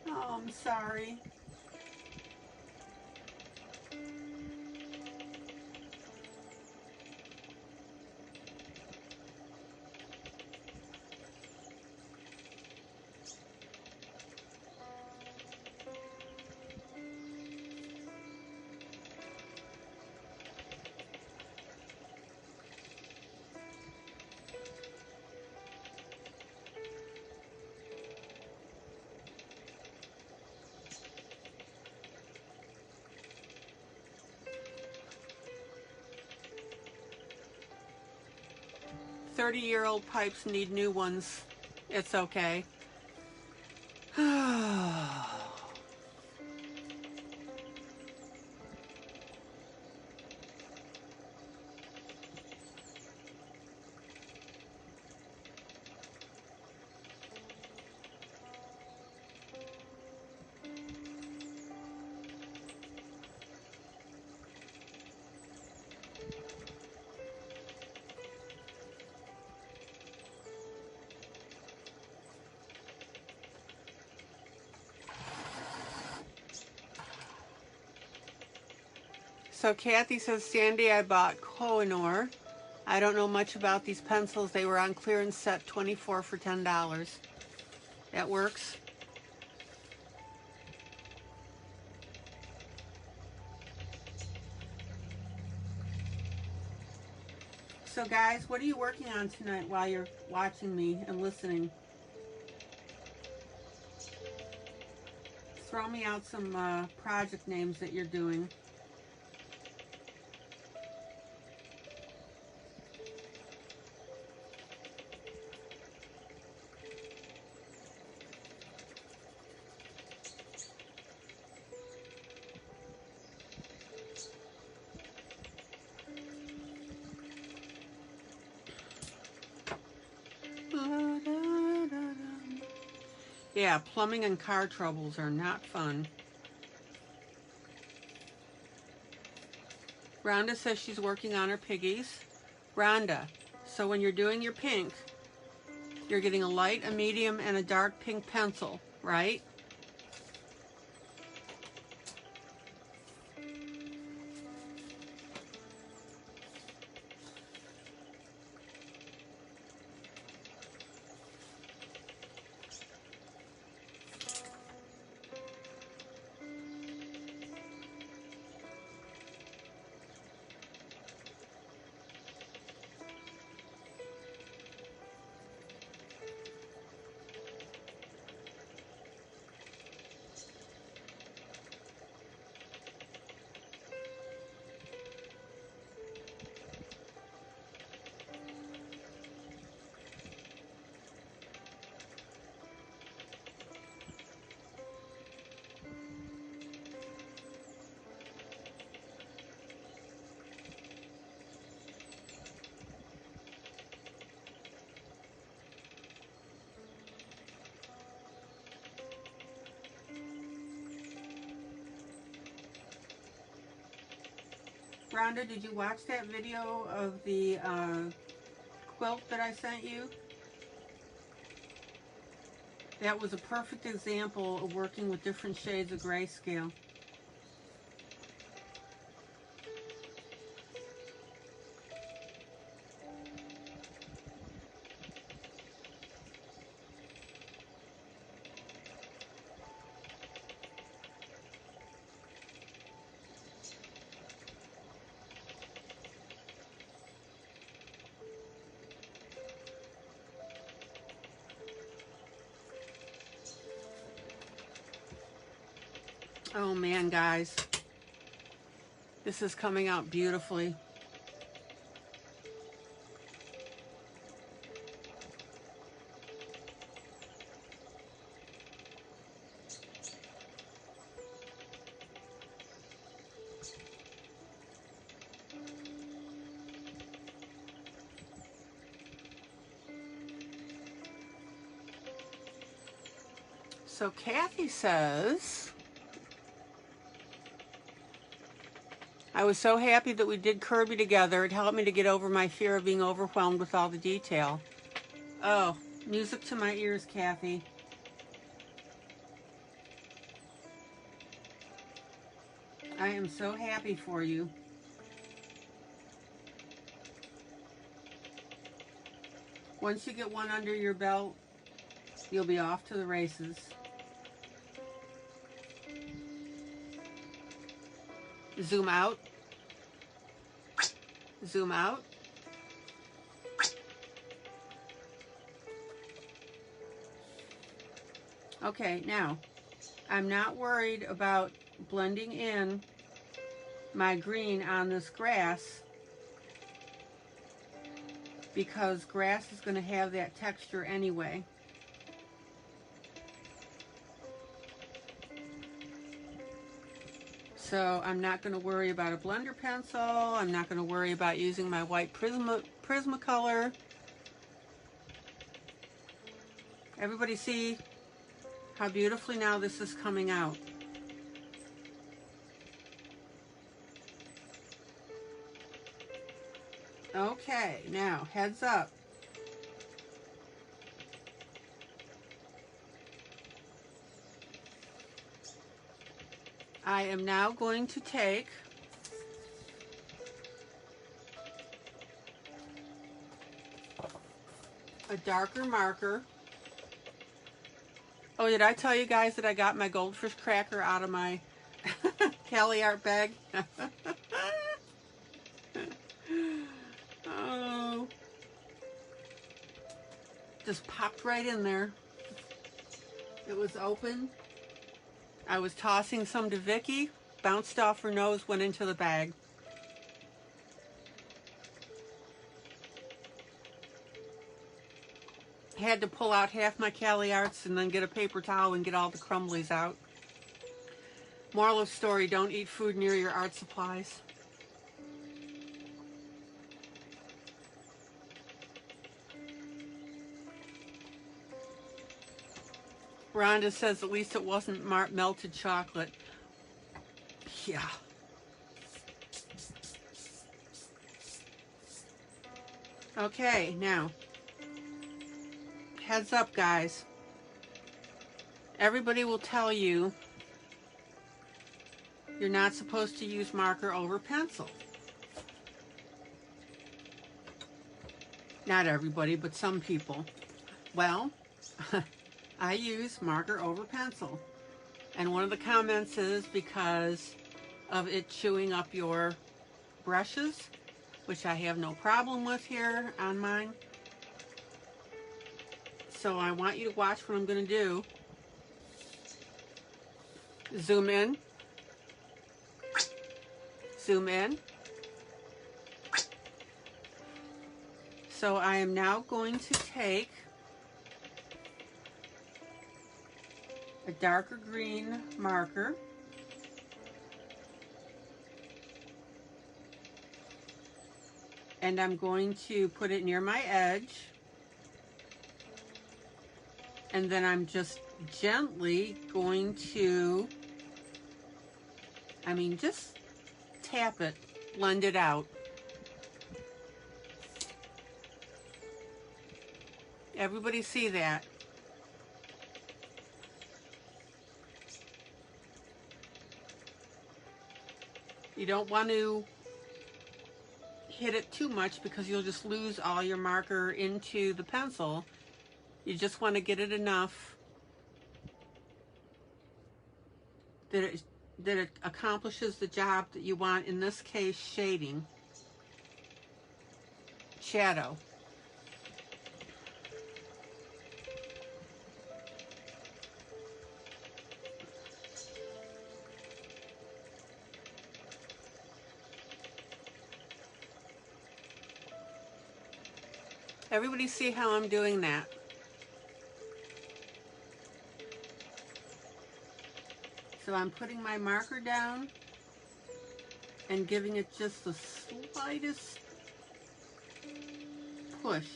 Oh, I'm sorry. "30-year-old pipes need new ones. It's okay." So Kathy says, "Sandy, I bought Kohinoor. I don't know much about these pencils. They were on clearance set 24 for $10. That works." So guys, what are you working on tonight while you're watching me and listening? Throw me out some project names that you're doing. Yeah, plumbing and car troubles are not fun. Rhonda says she's working on her piggies. Rhonda, so when you're doing your pink, you're getting a light, a medium, and a dark pink pencil, right? Rhonda, did you watch that video of the quilt that I sent you? That was a perfect example of working with different shades of grayscale. Oh man, guys, this is coming out beautifully. So Kathy says, I was so happy that we did Kirby together. It helped me to get over my fear of being overwhelmed with all the detail. Oh, music to my ears, Kathy. I am so happy for you. Once you get one under your belt, you'll be off to the races. Zoom out. Zoom out. Okay, now, I'm not worried about blending in my green on this grass because grass is going to have that texture anyway. So I'm not going to worry about a blender pencil. I'm not going to worry about using my white Prismacolor. Everybody see how beautifully now this is coming out? Okay, now heads up. I am now going to take a darker marker. Oh, did I tell you guys that I got my goldfish cracker out of my Cali Art bag? Oh, just popped right in there. It was open. I was tossing some to Vicky, bounced off her nose, went into the bag. Had to pull out half my Cali Arts and then get a paper towel and get all the crumblies out. Moral of story, don't eat food near your art supplies. Rhonda says at least it wasn't melted chocolate. Yeah. Okay, now, heads up, guys. Everybody will tell you you're not supposed to use marker over pencil. Not everybody, but some people. Well, I use marker over pencil. And one of the comments is because of it chewing up your brushes, which I have no problem with here on mine. So I want you to watch what I'm going to do. Zoom in. Zoom in. So I am now going to take a darker green marker and I'm going to put it near my edge, and then I'm just gently going to, just tap it, blend it out. Everybody see that? You don't want to hit it too much because you'll just lose all your marker into the pencil. You just want to get it enough that it accomplishes the job that you want, in this case, shading. Shadow. Everybody see how I'm doing that? So I'm putting my marker down and giving it just the slightest push.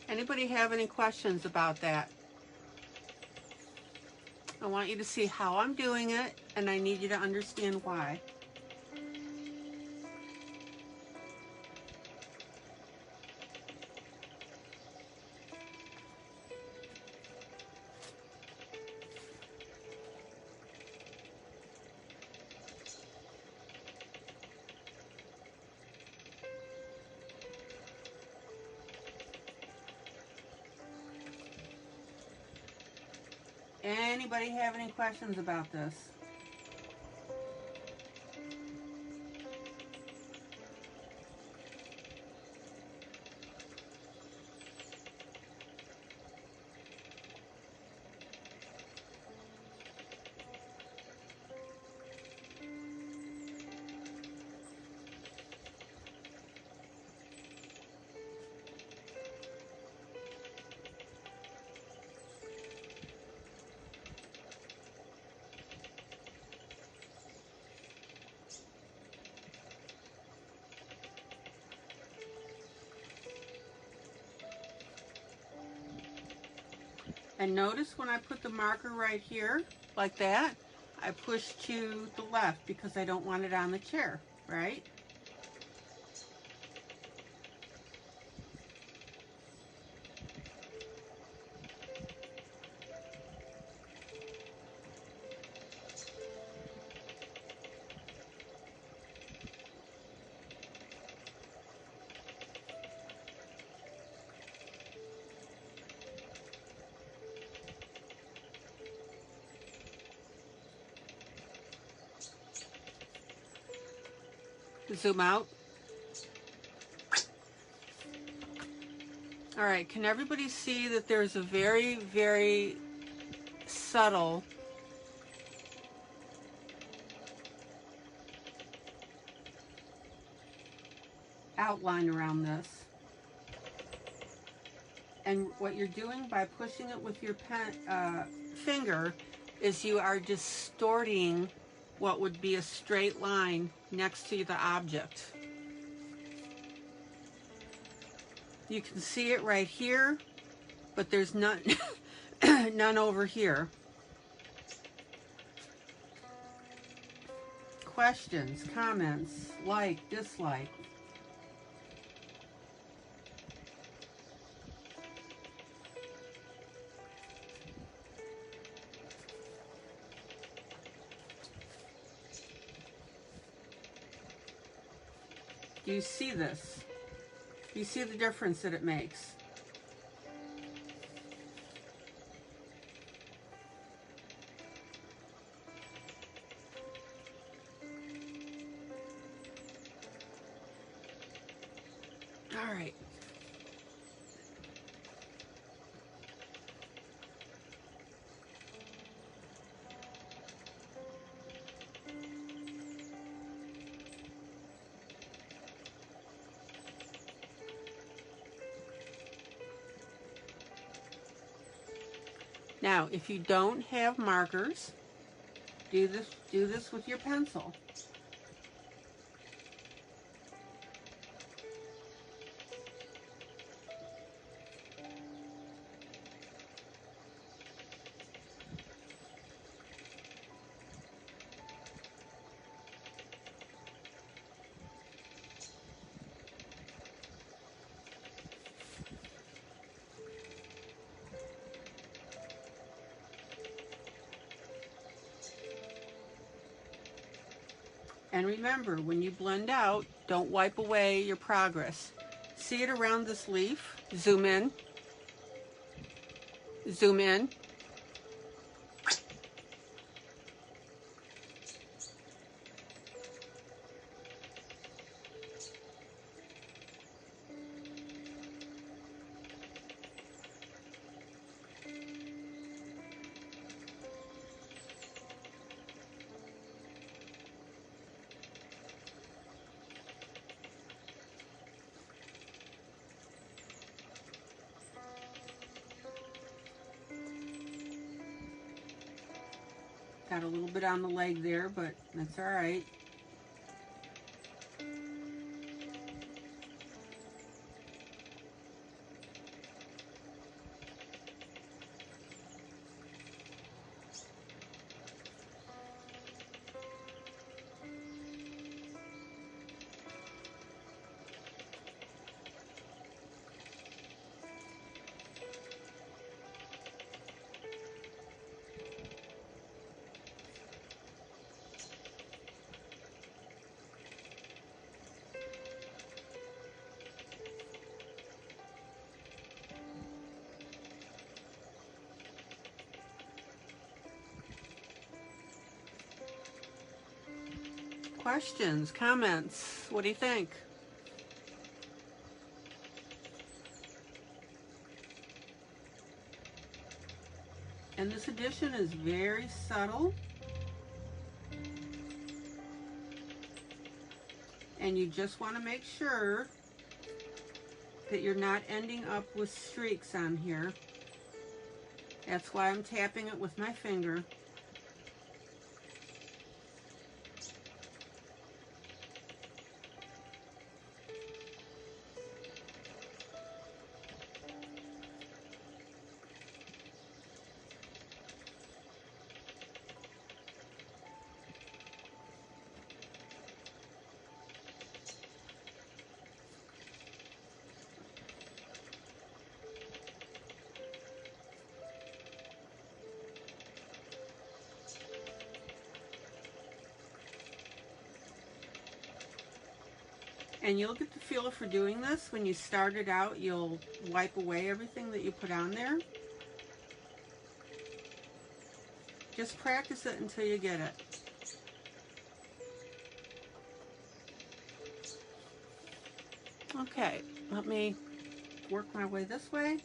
Anybody have any questions about that? I want you to see how I'm doing it, and I need you to understand why. Anybody have any questions about this? And notice when I put the marker right here, like that, I push to the left because I don't want it on the chair, right? Zoom out. All right, can everybody see that there's a very, very subtle outline around this? And what you're doing by pushing it with your finger is you are distorting what would be a straight line next to the object. You can see it right here, but there's none, none over here. Questions, comments, like, dislike? Do you see this? Do you see the difference that it makes? All right. Now, if you don't have markers, do this with your pencil. And remember, when you blend out, don't wipe away your progress. See it around this leaf? Zoom in. Zoom in. Got a little bit on the leg there, but that's all right. Questions, comments, what do you think? And this edition is very subtle. And you just want to make sure that you're not ending up with streaks on here. That's why I'm tapping it with my finger. And you'll get the feel for doing this. When you start it out, you'll wipe away everything that you put on there. Just practice it until you get it. Okay, let me work my way this way.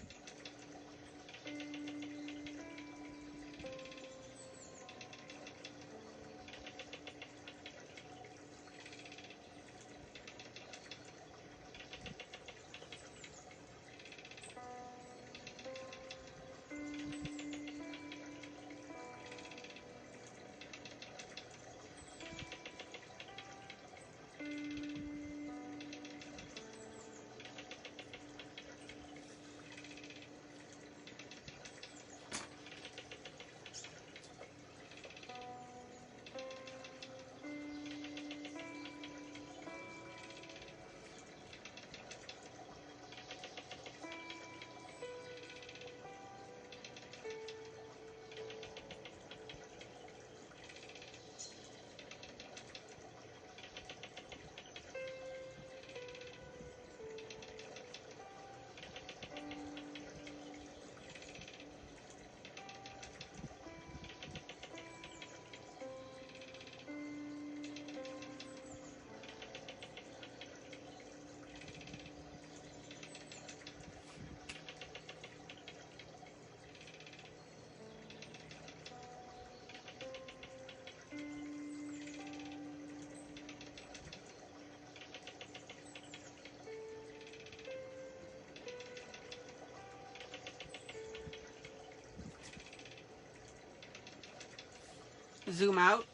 Zoom out.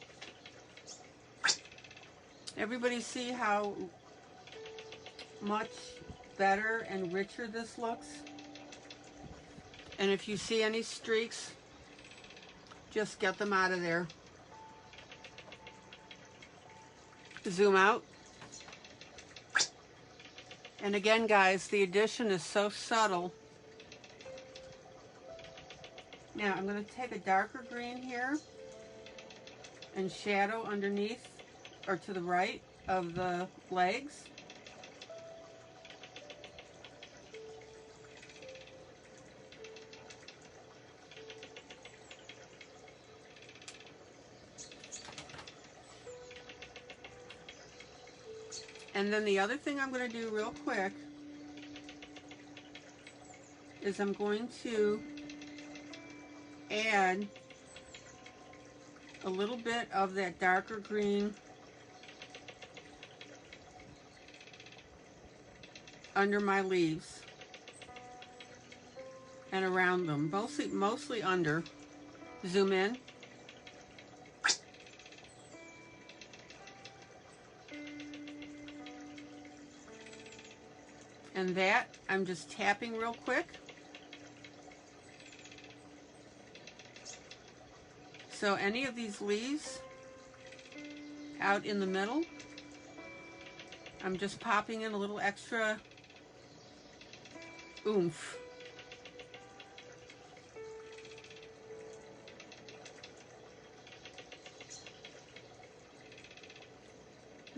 Everybody see how much better and richer this looks? And if you see any streaks, just get them out of there. Zoom out. And again, guys, the addition is so subtle. Now I'm going to take a darker green here and shadow underneath or to the right of the legs. And then the other thing I'm going to do real quick is I'm going to add a little bit of that darker green under my leaves and around them, mostly under. Zoom in. And that, I'm just tapping real quick. So any of these leaves out in the middle, I'm just popping in a little extra oomph.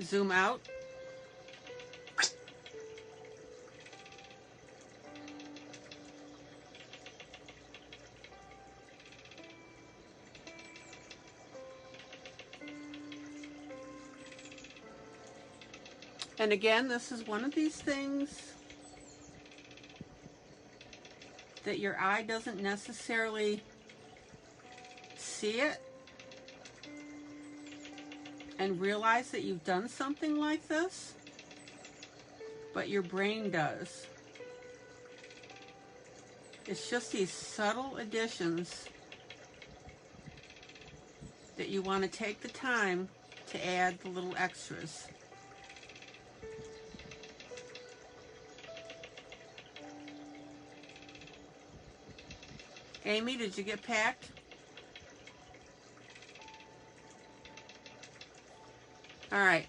Zoom out. And again, this is one of these things that your eye doesn't necessarily see it and realize that you've done something like this, but your brain does. It's just these subtle additions that you want to take the time to add the little extras. Amy, did you get packed? All right.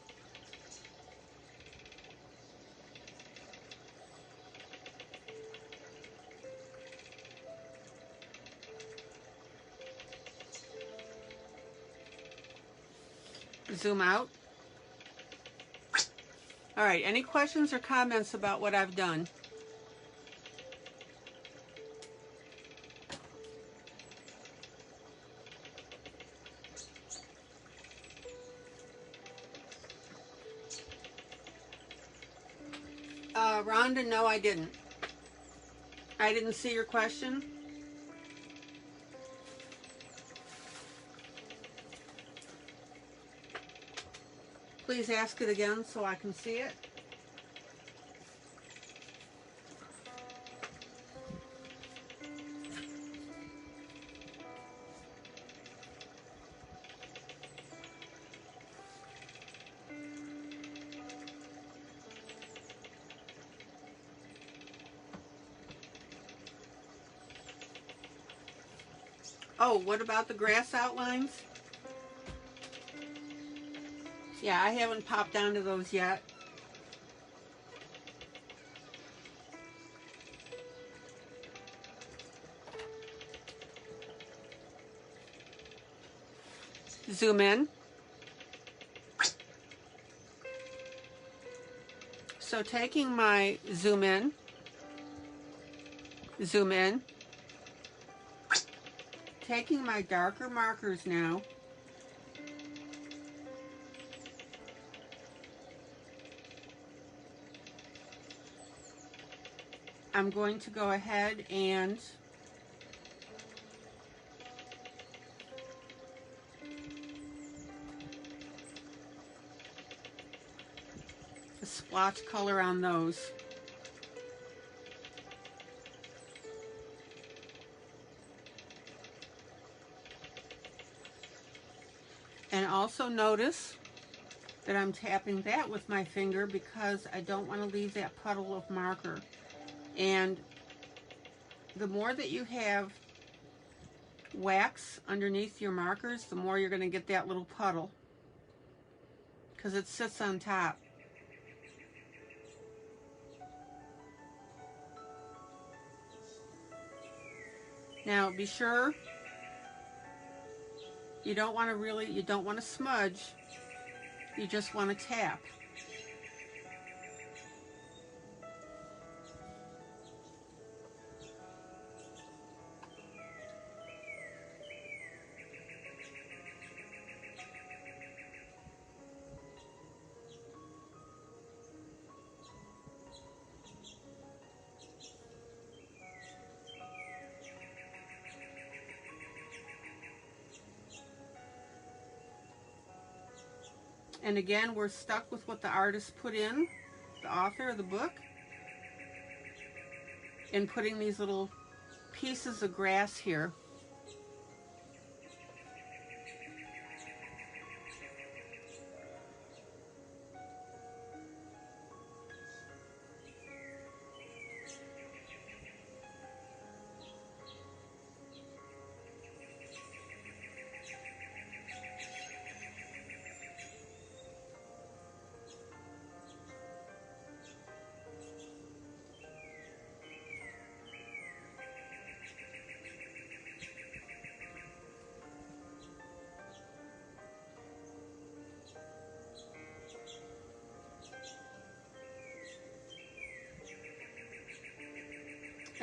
Zoom out. All right, any questions or comments about what I've done? Rhonda, no, I didn't. I didn't see your question. Please ask it again so I can see it. Oh, what about the grass outlines? Yeah, I haven't popped onto those yet. Zoom in. So taking my zoom in, taking my darker markers now, I'm going to go ahead and splotch color on those. And also notice that I'm tapping that with my finger because I don't want to leave that puddle of marker. And the more that you have wax underneath your markers, the more you're going to get that little puddle because it sits on top. Now be sure you don't want to smudge, you just want to tap. And again, we're stuck with what the artist put in, the author of the book, in putting these little pieces of grass here.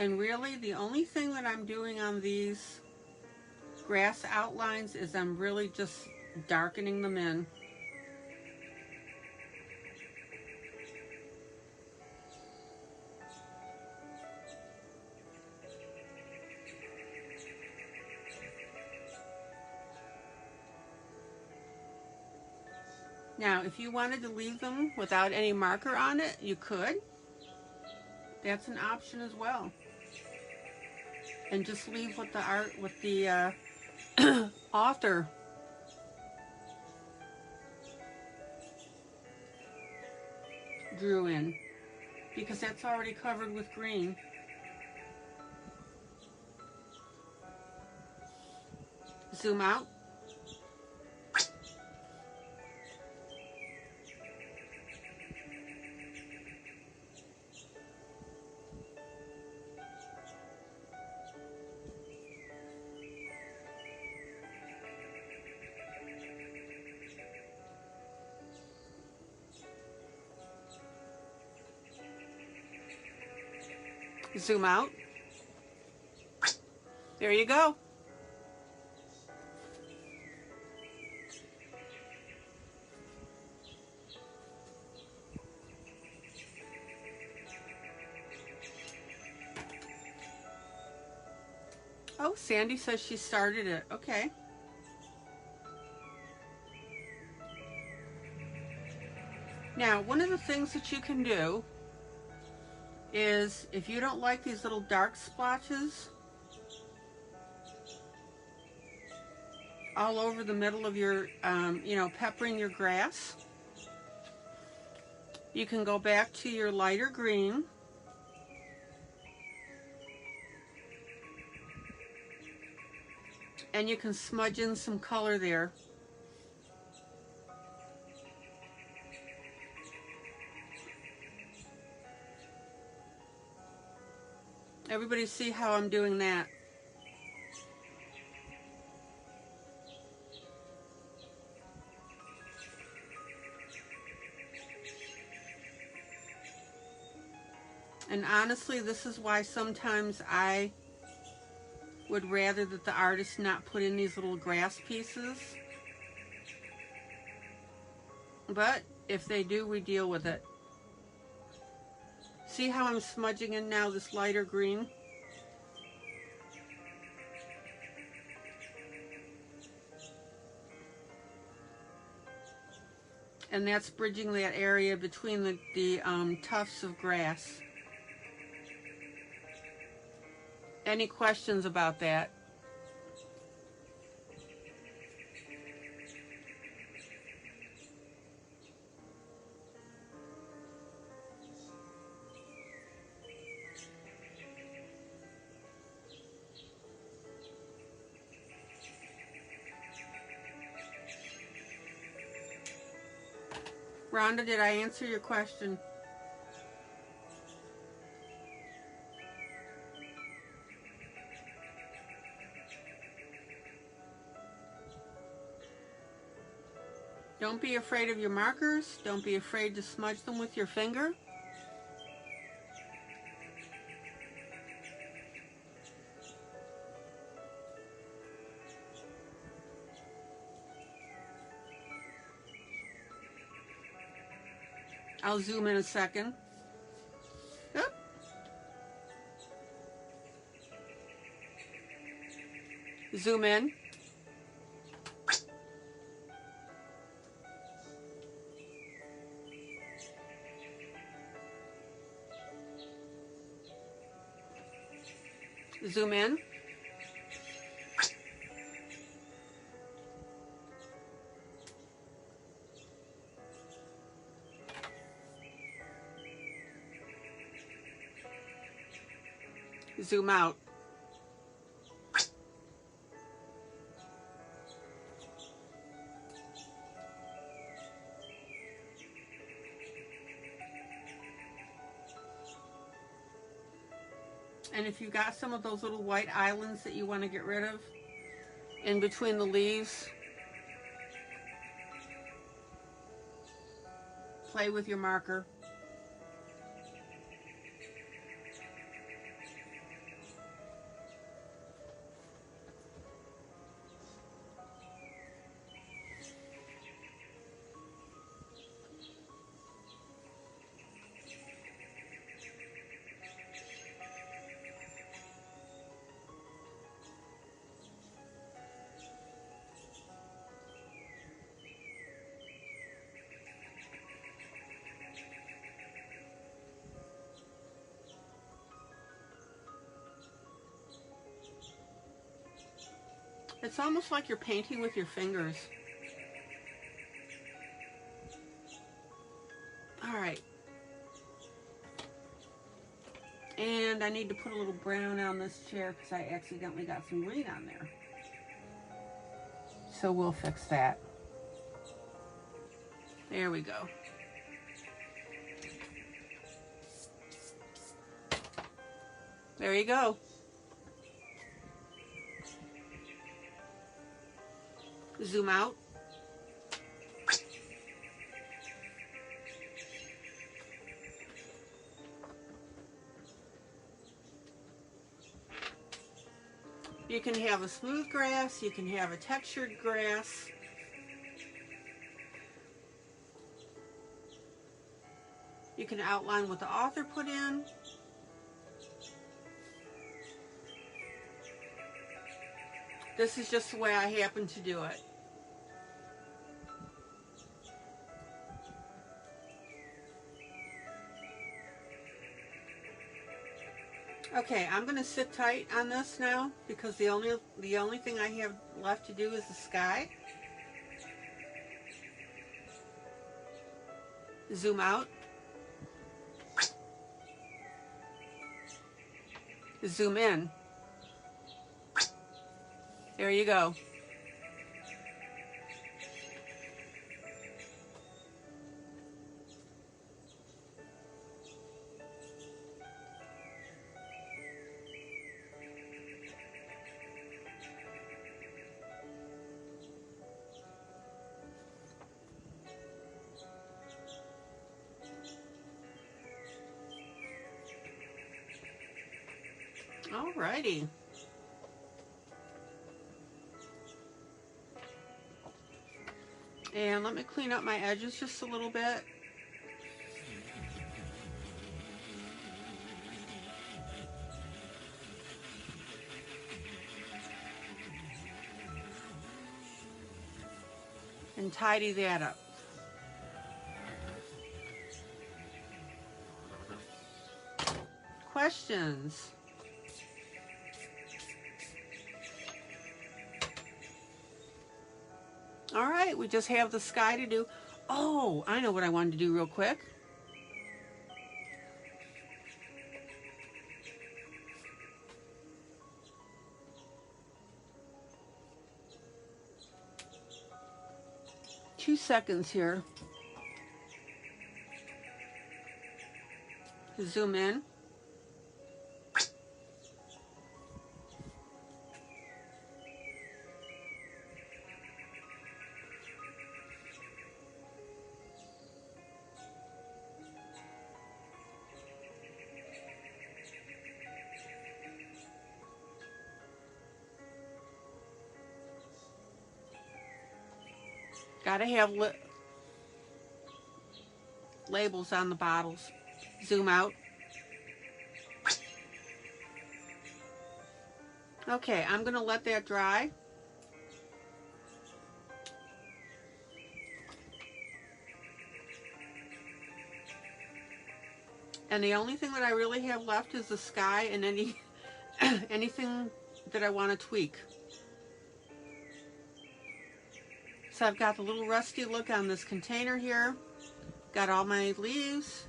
And really, the only thing that I'm doing on these grass outlines is I'm really just darkening them in. Now, if you wanted to leave them without any marker on it, you could. That's an option as well. And just leave what the author drew in, because that's already covered with green. Zoom out. Zoom out. There you go. Oh, Sandy says she started it. Okay. Now, one of the things that you can do is, if you don't like these little dark splotches all over the middle of your, peppering your grass, you can go back to your lighter green and you can smudge in some color there. Everybody see how I'm doing that? And honestly, this is why sometimes I would rather that the artist not put in these little grass pieces. But if they do, we deal with it. See how I'm smudging in now this lighter green? And that's bridging that area between the tufts of grass. Any questions about that? Rhonda, did I answer your question? Don't be afraid of your markers. Don't be afraid to smudge them with your finger. I'll zoom in a second. Oop. Zoom in. Zoom in. Zoom out. And if you've got some of those little white islands that you want to get rid of in between the leaves, play with your marker. It's almost like you're painting with your fingers. All right. And I need to put a little brown on this chair because I accidentally got some green on there. So we'll fix that. There we go. There you go. Zoom out. You can have a smooth grass, you can have a textured grass. You can outline what the author put in. This is just the way I happen to do it. Okay, I'm going to sit tight on this now because the only thing I have left to do is the sky. Zoom out. Zoom in. There you go. Alrighty. And let me clean up my edges just a little bit. And tidy that up. Questions? All right, we just have the sky to do. Oh, I know what I wanted to do real quick. Two seconds here. Zoom in. Gotta have labels on the bottles. Zoom out. Okay, I'm gonna let that dry. And the only thing that I really have left is the sky and anything that I want to tweak. So I've got the little rusty look on this container here. Got all my leaves.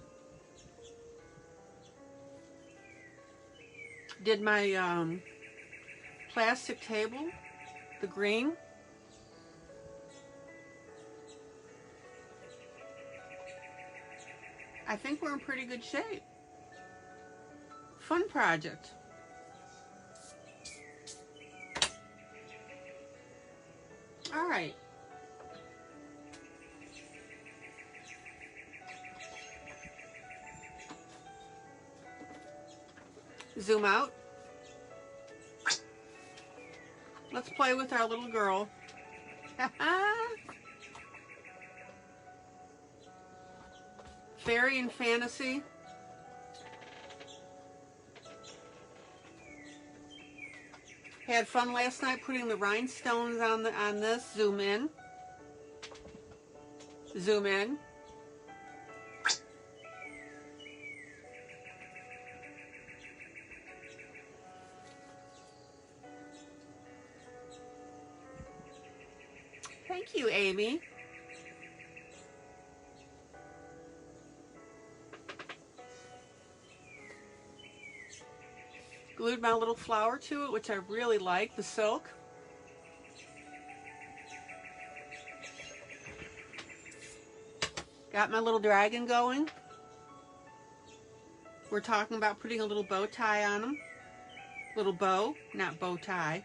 Did my plastic table, the green. I think we're in pretty good shape. Fun project. All right. Zoom out. Let's play with our little girl. Fairy and fantasy. Had fun last night putting the rhinestones on this. Zoom in. Zoom in. Thank you, Amy. Glued my little flower to it, which I really like, the silk. Got my little dragon going. We're talking about putting a little bow tie on him. Little bow, not bow tie.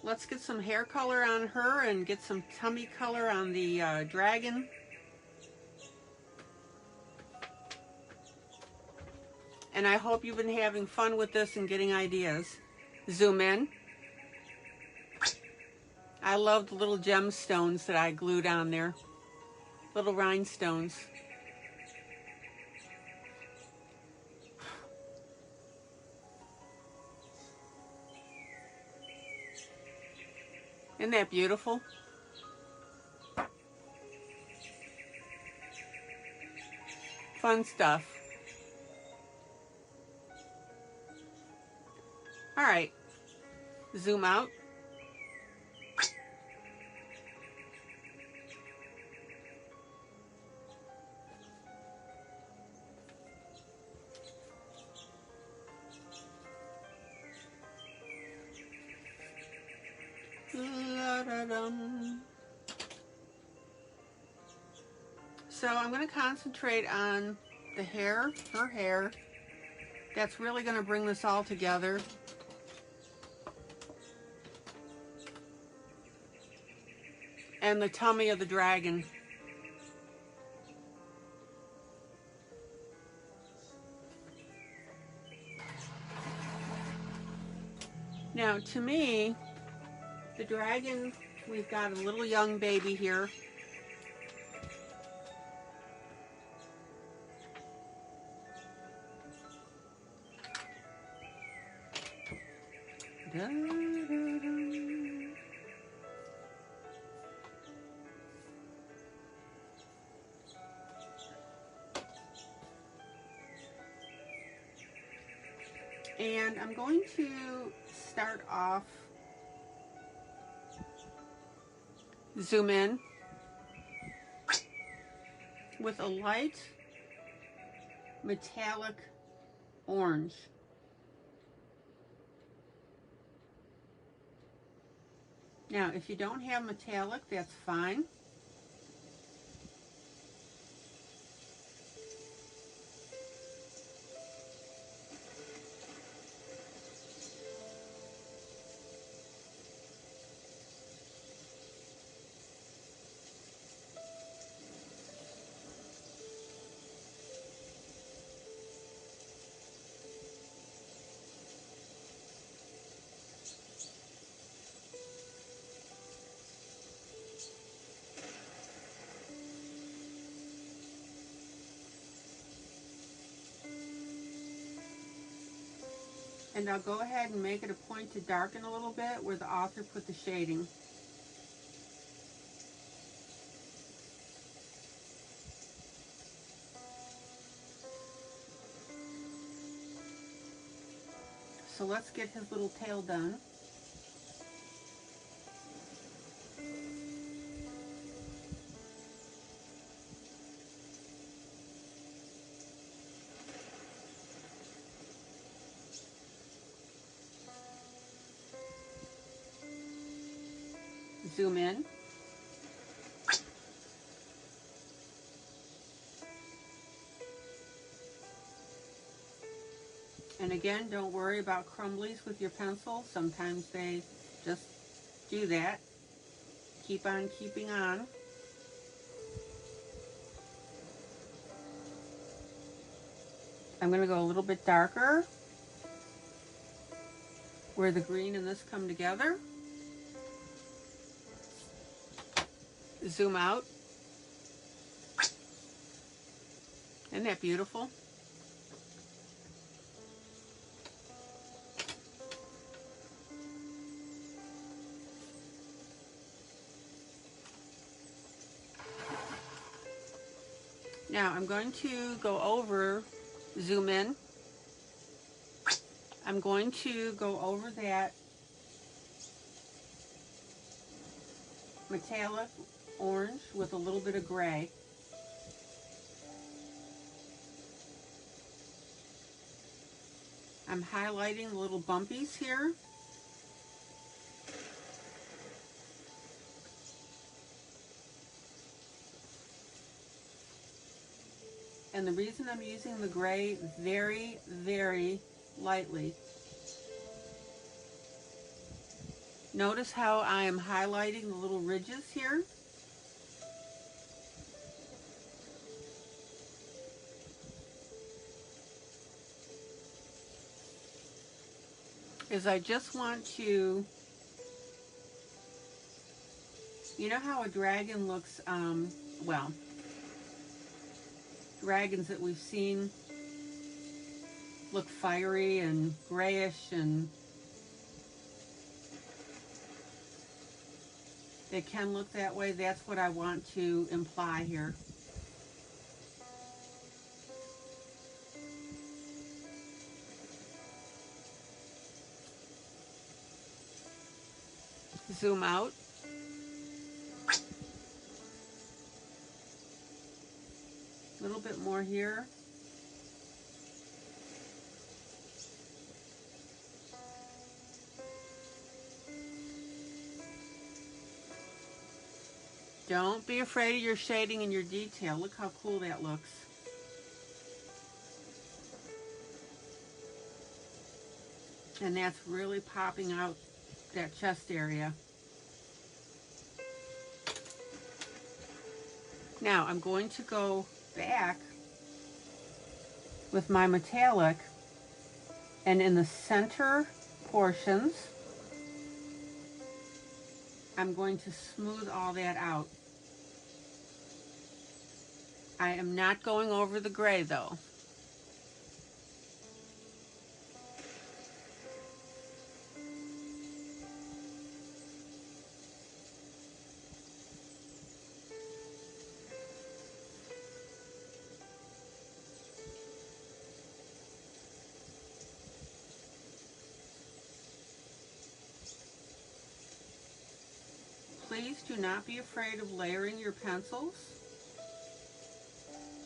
Let's get some hair color on her and get some tummy color on the dragon. And I hope you've been having fun with this and getting ideas. Zoom in. I love the little gemstones that I glued on there. Little rhinestones. Isn't that beautiful? Fun stuff. All right, zoom out. So I'm going to concentrate on the hair, her hair. That's really going to bring this all together. And the tummy of the dragon. Now, to me, the dragon, we've got a little young baby here. Da, da, da. And I'm going to start off, zoom in, with a light metallic orange. Now, if you don't have metallic, that's fine. And I'll go ahead and make it a point to darken a little bit where the author put the shading. So let's get his little tail done. Zoom in. And again, don't worry about crumblies with your pencil. Sometimes they just do that. Keep on keeping on. I'm going to go a little bit darker where the green and this come together. Zoom out. Isn't that beautiful? Now I'm going to go over, zoom in. I'm going to go over that metallic orange with a little bit of gray. I'm highlighting the little bumpies here. And the reason I'm using the gray very, very lightly. Notice how I am highlighting the little ridges here. Is I just want to, you know how a dragon looks, well, dragons that we've seen look fiery and grayish, and they can look that way. That's what I want to imply here. Zoom out. A little bit more here. Don't be afraid of your shading and your detail. Look how cool that looks. And that's really popping out that chest area. Now I'm going to go back with my metallic, and in the center portions, I'm going to smooth all that out. I am not going over the gray though. Please do not be afraid of layering your pencils.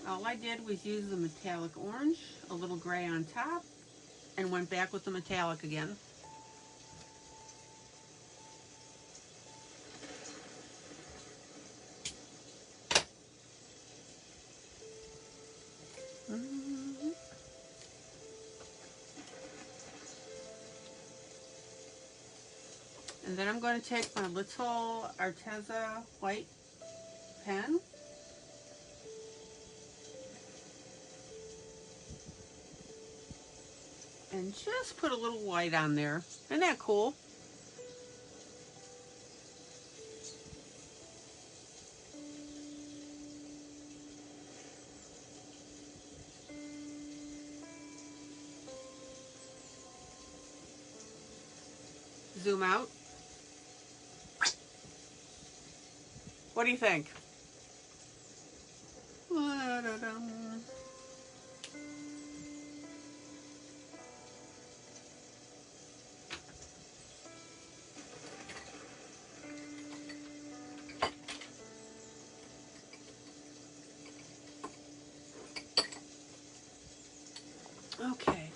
All I did was use the metallic orange, a little gray on top, and went back with the metallic again. And then I'm going to take my little Arteza white pen and just put a little white on there. Isn't that cool? Zoom out. What do you think? Okay.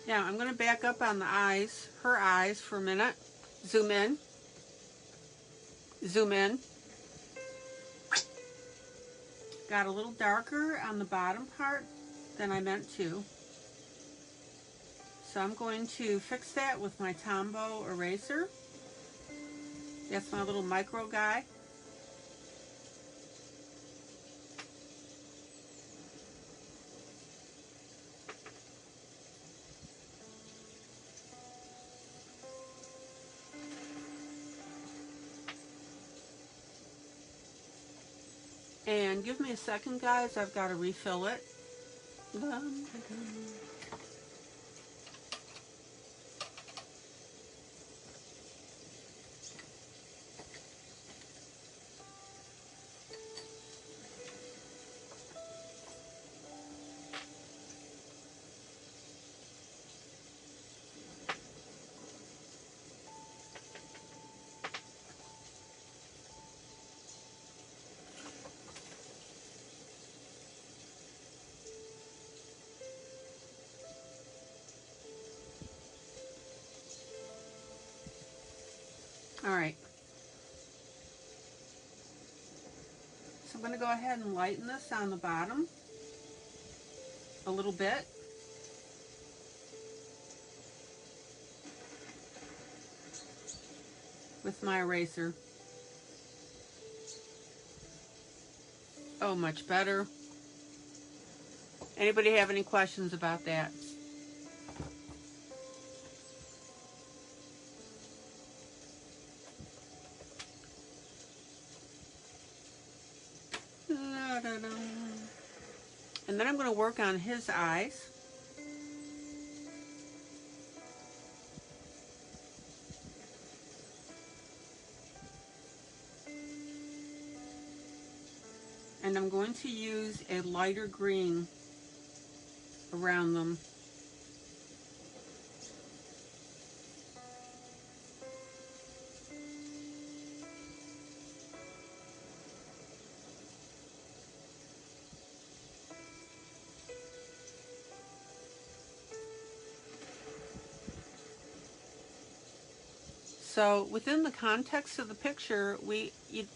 Now I'm going to back up on the eyes, her eyes for a minute. Zoom in. Zoom in. Got a little darker on the bottom part than I meant to. So I'm going to fix that with my Tombow eraser. That's my little micro guy. And give me a second, guys. I've got to refill it. All right. So I'm going to go ahead and lighten this on the bottom a little bit. With my eraser. Oh, much better. Anybody have any questions about that? And then I'm going to work on his eyes. And I'm going to use a lighter green around them. So within the context of the picture, you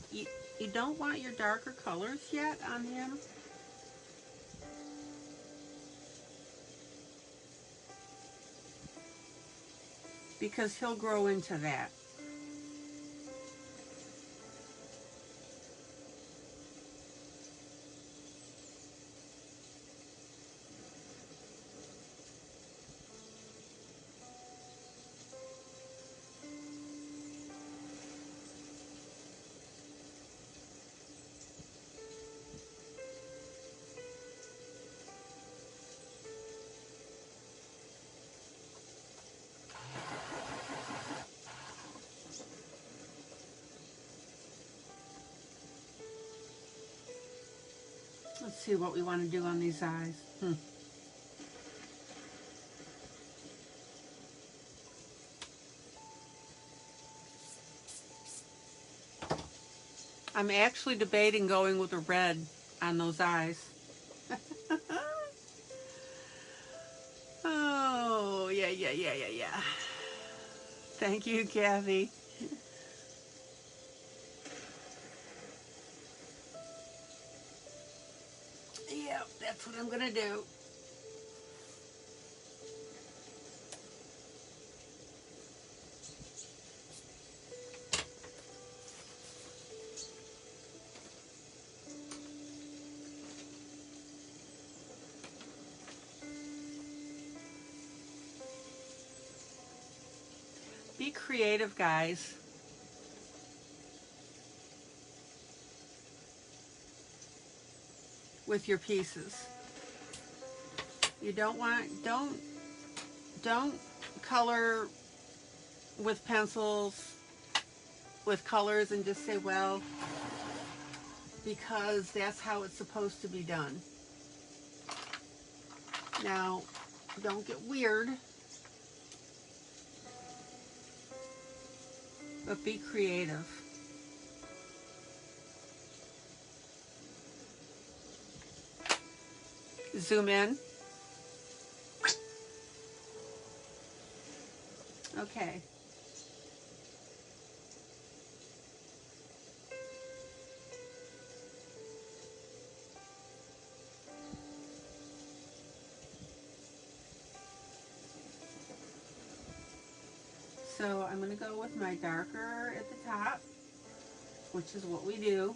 don't want your darker colors yet on him. Because he'll grow into that. Let's see what we want to do on these eyes. I'm actually debating going with a red on those eyes. Oh, yeah. Thank you, Kathy. Yep, that's what I'm gonna do. Be creative, guys. With your pieces. You don't color with pencils, with colors and just say, well, because that's how it's supposed to be done. Now, don't get weird. but be creative. Zoom in. Okay. So I'm going to go with my darker at the top, which is what we do.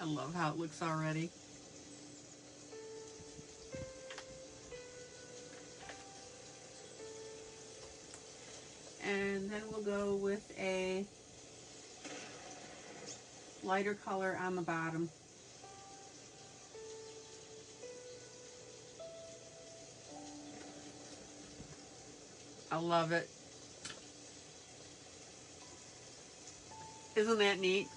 I love how it looks already. And then we'll go with a lighter color on the bottom. I love it. Isn't that neat?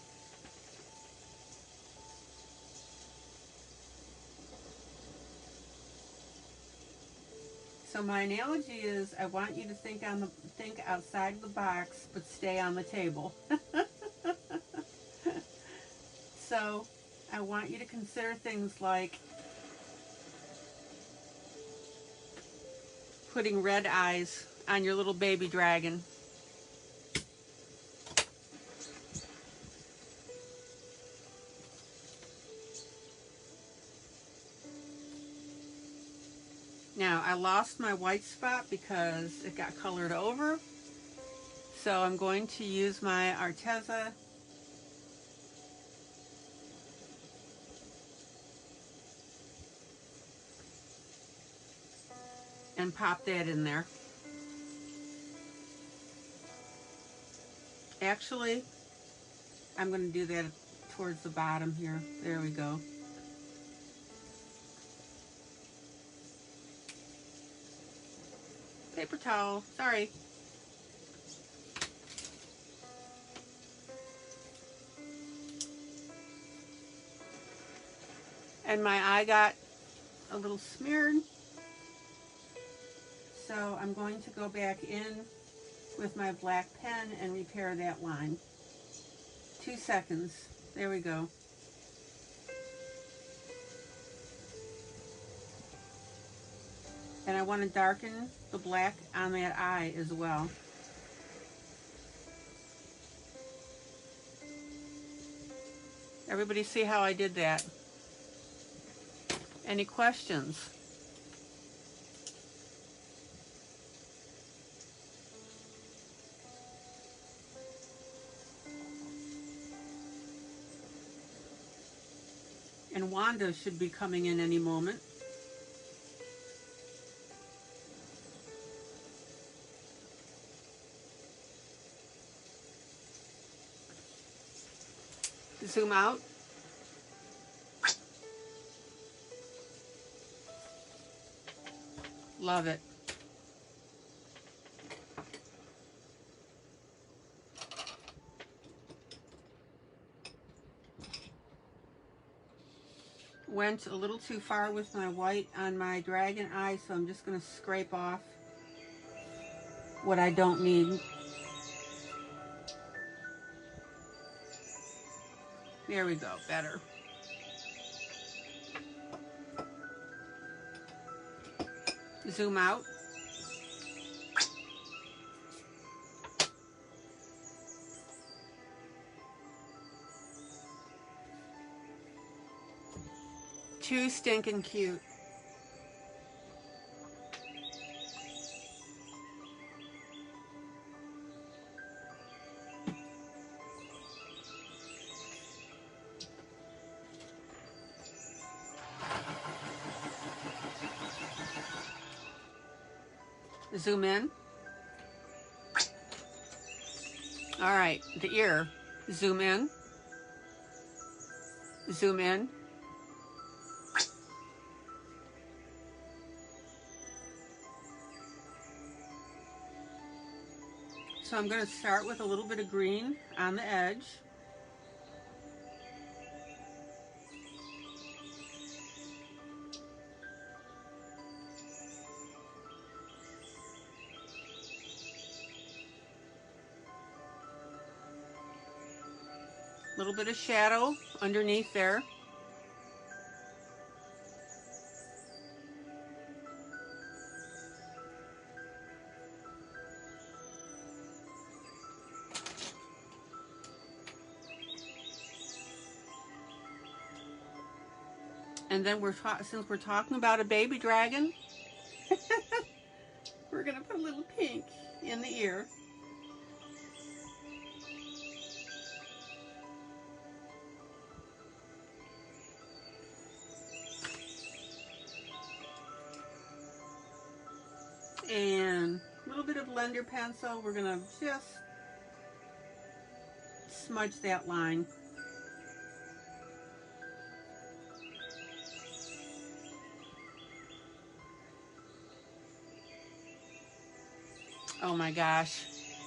So my analogy is, I want you to think outside the box, but stay on the table. So I want you to consider things like putting red eyes on your little baby dragon. Now, I lost my white spot because it got colored over. So I'm going to use my Arteza and pop that in there. Actually, I'm going to do that towards the bottom here. There we go. Paper towel, sorry. And my eye got a little smeared. So I'm going to go back in with my black pen and repair that line. 2 seconds. There we go. And I want to darken the black on that eye as well. Everybody see how I did that? Any questions? And Wanda should be coming in any moment. Zoom out. Love it. Went a little too far with my white on my dragon eye, so I'm just going to scrape off what I don't need. There we go, better. Zoom out. Too stinking cute. Zoom in. All right, the ear. Zoom in. Zoom in. So I'm going to start with a little bit of green on the edge. little bit of shadow underneath there. And then since we're talking about a baby dragon, we're gonna put a little pink in the ear. And a little bit of blender pencil. We're gonna just smudge that line. Oh my gosh,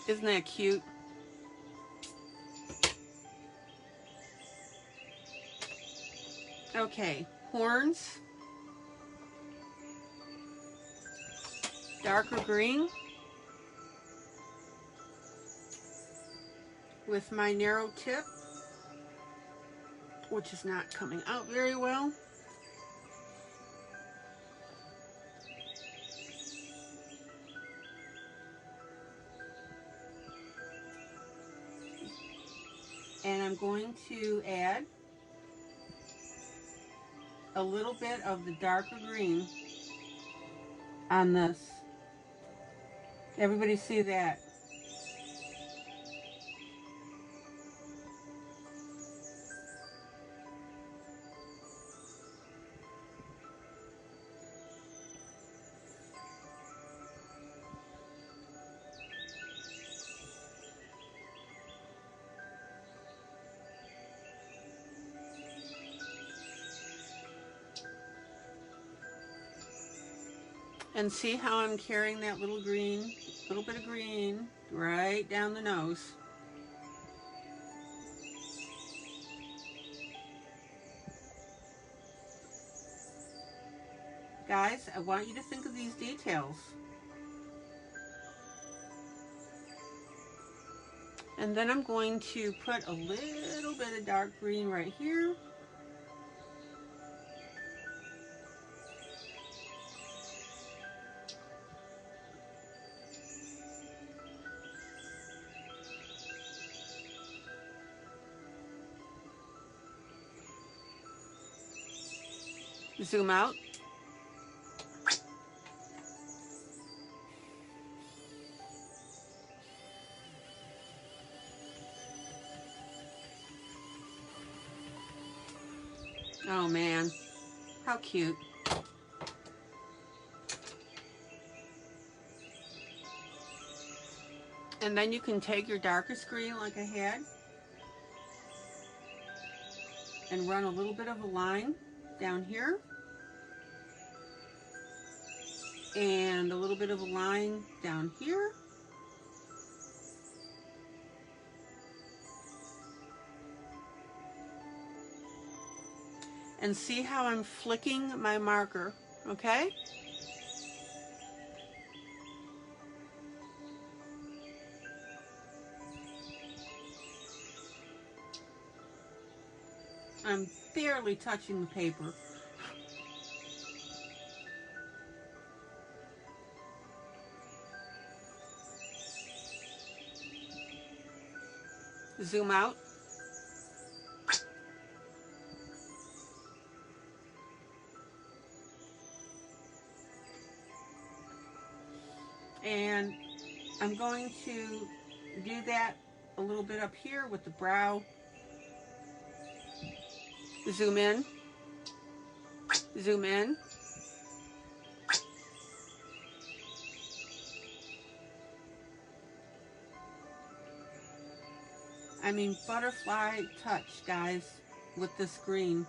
isn't that cute? Okay, horns, darker green with my narrow tip, which is not coming out very well. And I'm going to add a little bit of the darker green on this. Everybody see that? And see how I'm carrying that little bit of green right down the nose. Guys, I want you to think of these details. And then I'm going to put a little bit of dark green right here. Zoom out. Oh man, how cute. And then you can take your darkest green like I had and run a little bit of a line down here and a little bit of a line down here. And see how I'm flicking my marker, okay? I'm barely touching the paper. Zoom out. And I'm going to do that a little bit up here with the brow. Zoom in. Zoom in. I mean, butterfly touch, guys, with this green.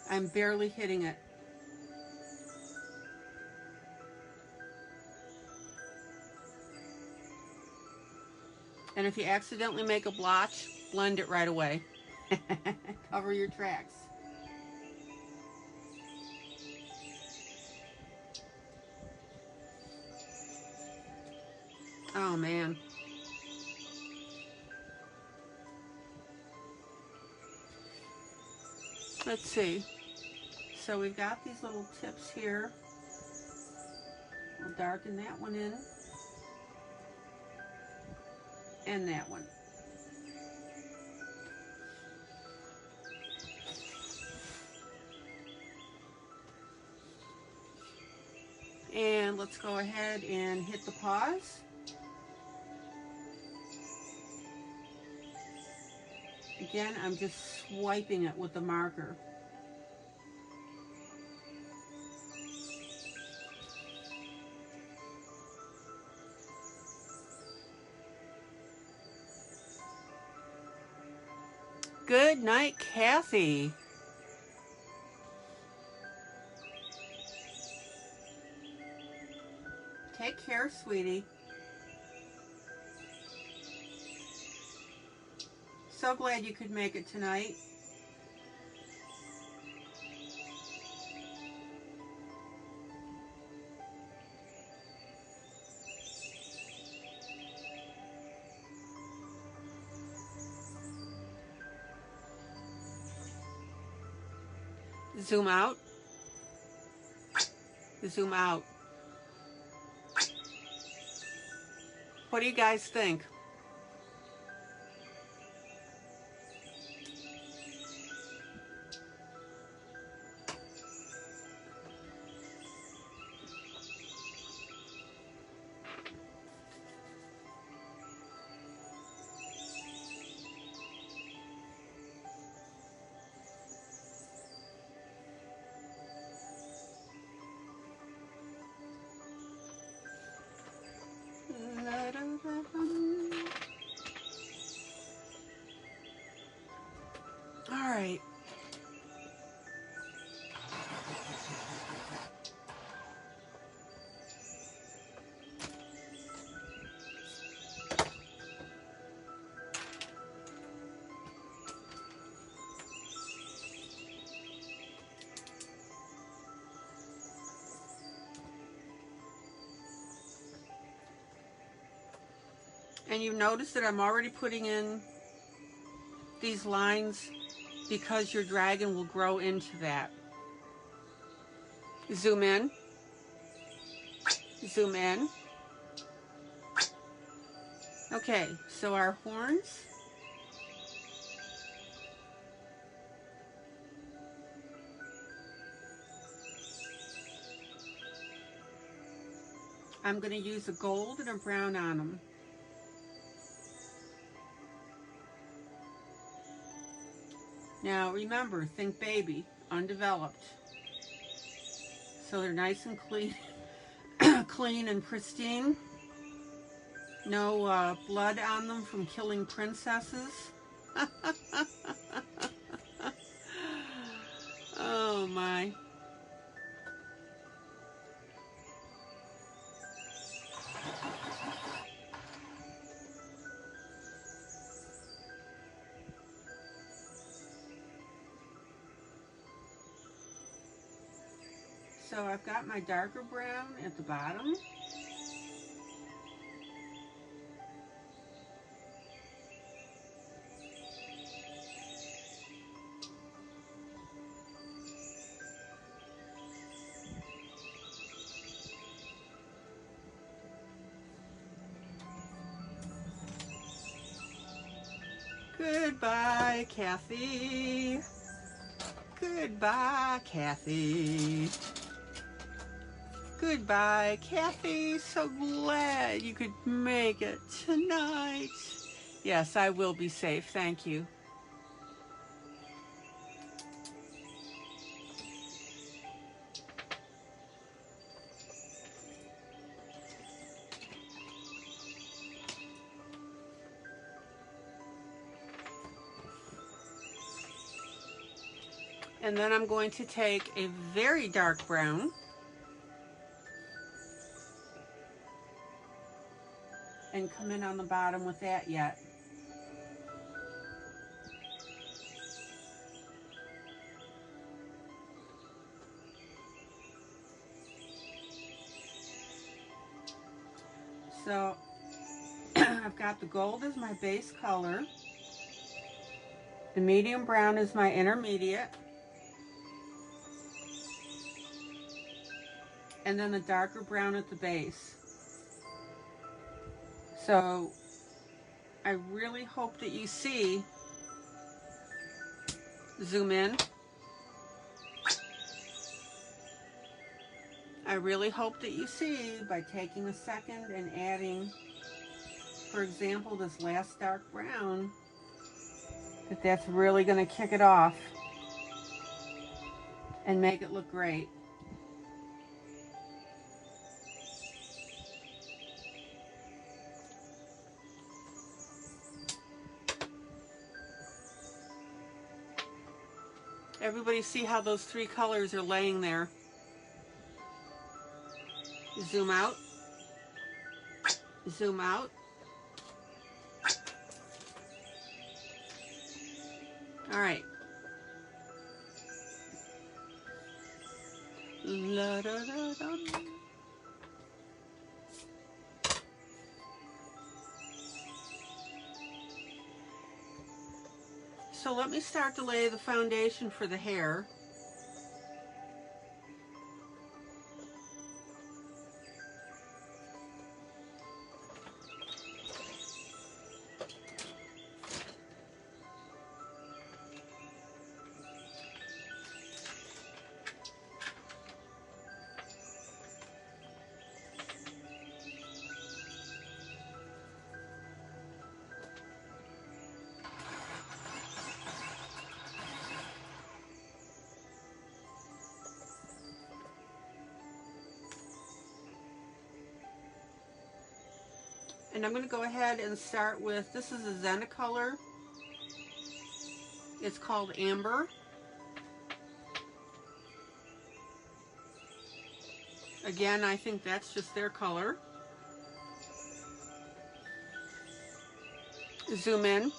I'm barely hitting it. And if you accidentally make a blotch, blend it right away. Cover your tracks. Oh man. let's see. So we've got these little tips here. We'll darken that one in. And that one. And let's go ahead and hit the pause. Again, I'm just swiping it with the marker. Good night, Kathy. Take care, sweetie. So glad you could make it tonight. Zoom out. Zoom out. What do you guys think? All right. And you notice that I'm already putting in these lines because your dragon will grow into that. Zoom in. Zoom in. Okay, so our horns. I'm going to use a gold and a brown on them. Now remember, think baby, undeveloped. So they're nice and clean, clean and pristine. No blood on them from killing princesses. Oh my. So I've got my darker brown at the bottom. Goodbye, Kathy. Goodbye, Kathy. Goodbye, Kathy. So glad you could make it tonight. Yes, I will be safe. Thank you. And then I'm going to take a very dark brown and come in on the bottom with that yet. So I've got the gold as my base color. The medium brown is my intermediate. and then a darker brown at the base. So I really hope that you see, zoom in. I really hope that you see by taking a second and adding, for example, this last dark brown, that that's really going to kick it off and make it look great. Everybody see how those three colors are laying there? Zoom out, zoom out. All right. La, da, da, da. So let me start to lay the foundation for the hair. And I'm going to go ahead and start with, this is a Zenna color. It's called Amber. Again, I think that's just their color. Zoom in.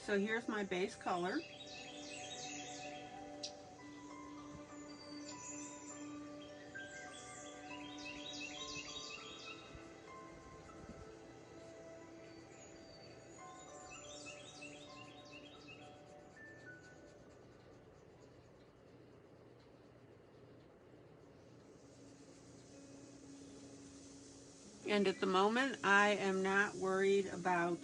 So here's my base color. And at the moment, I am not worried about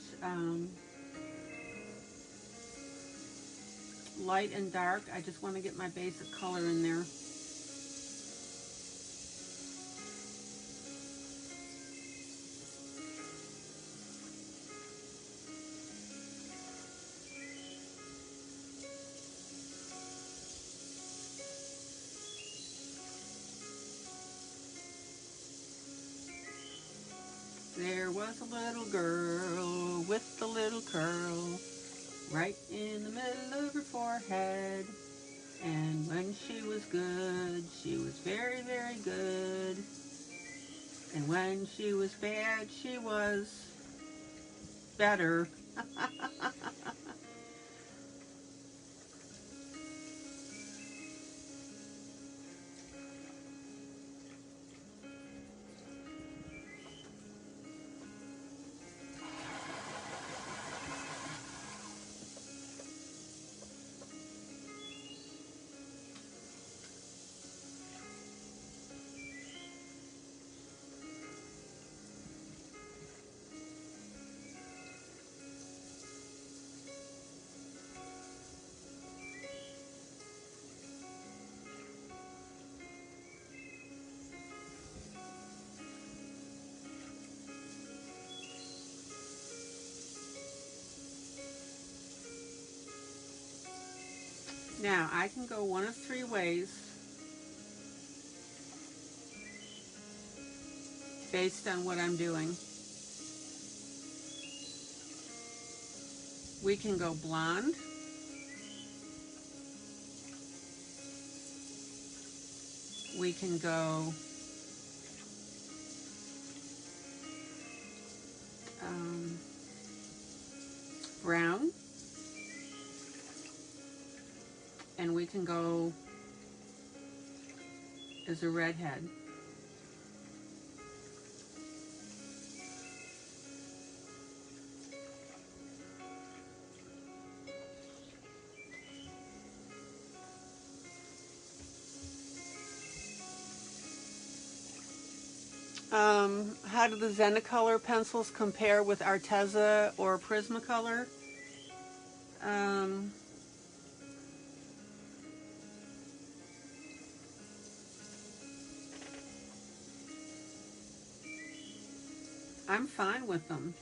light and dark. I just want to get my basic color in there. There was a little girl with a little curl right in the middle of her forehead. And when she was good, she was very, very good. And when she was bad, she was better. Now, I can go one of three ways based on what I'm doing. We can go blonde. We can go brown. And we can go as a redhead. How do the Zenicolor pencils compare with Arteza or Prismacolor? I'm fine with them.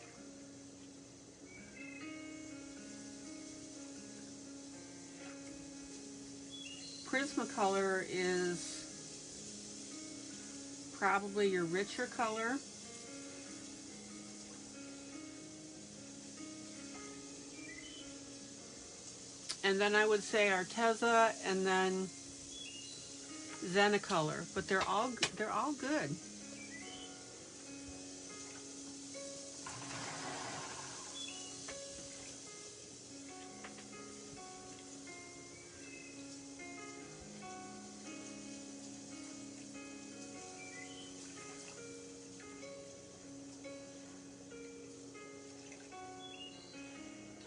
Prismacolor is probably your richer color. And then I would say Arteza and then Zenicolor, but they're all good.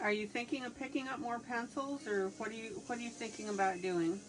Are you thinking of picking up more pencils, or what are you thinking about doing?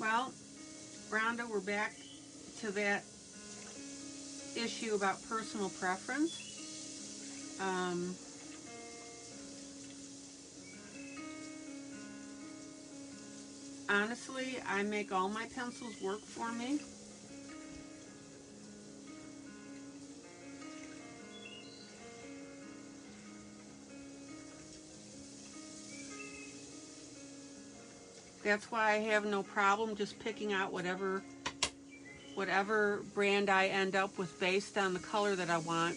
Well, Rhonda, we're back to that issue about personal preference. Honestly, I make all my pencils work for me. That's why I have no problem just picking out whatever brand I end up with based on the color that I want.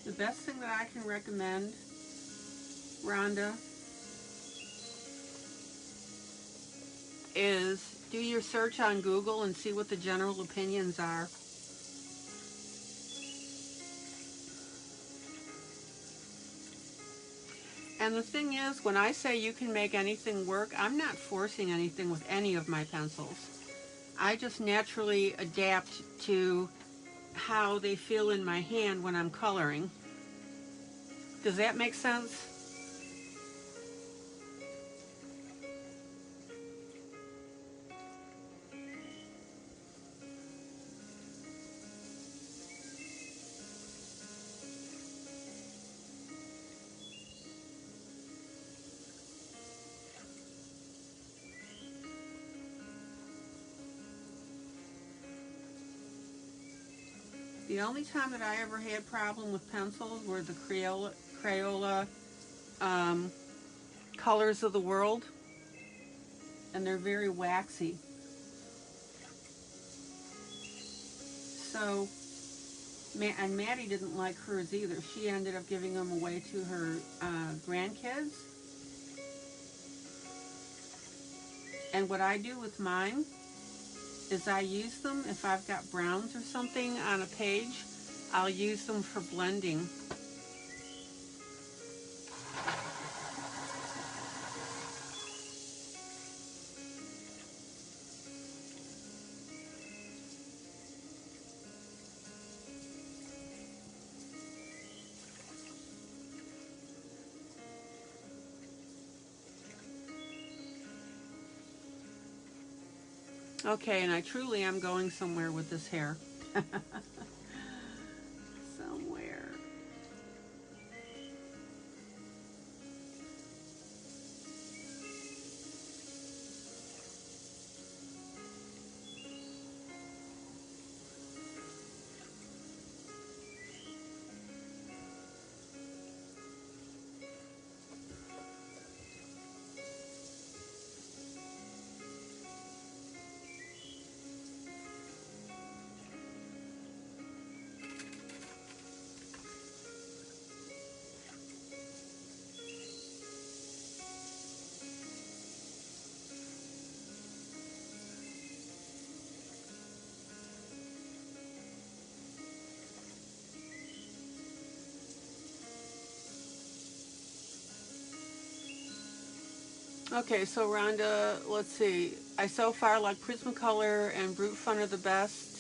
The best thing that I can recommend, Rhonda, is do your search on Google and see what the general opinions are. And the thing is, when I say you can make anything work, I'm not forcing anything with any of my pencils. I just naturally adapt to how they feel in my hand when I'm coloring. Does that make sense? The only time that I ever had problem with pencils were the Crayola Colors of the World, and they're very waxy. So, and Maddie didn't like hers either. She ended up giving them away to her grandkids. And what I do with mine is I use them, if I've got browns or something on a page, I'll use them for blending. Okay, and I truly am going somewhere with this hair. Somewhere. Okay, so Rhonda, let's see. I so far like Prismacolor and Brute Fun are the best.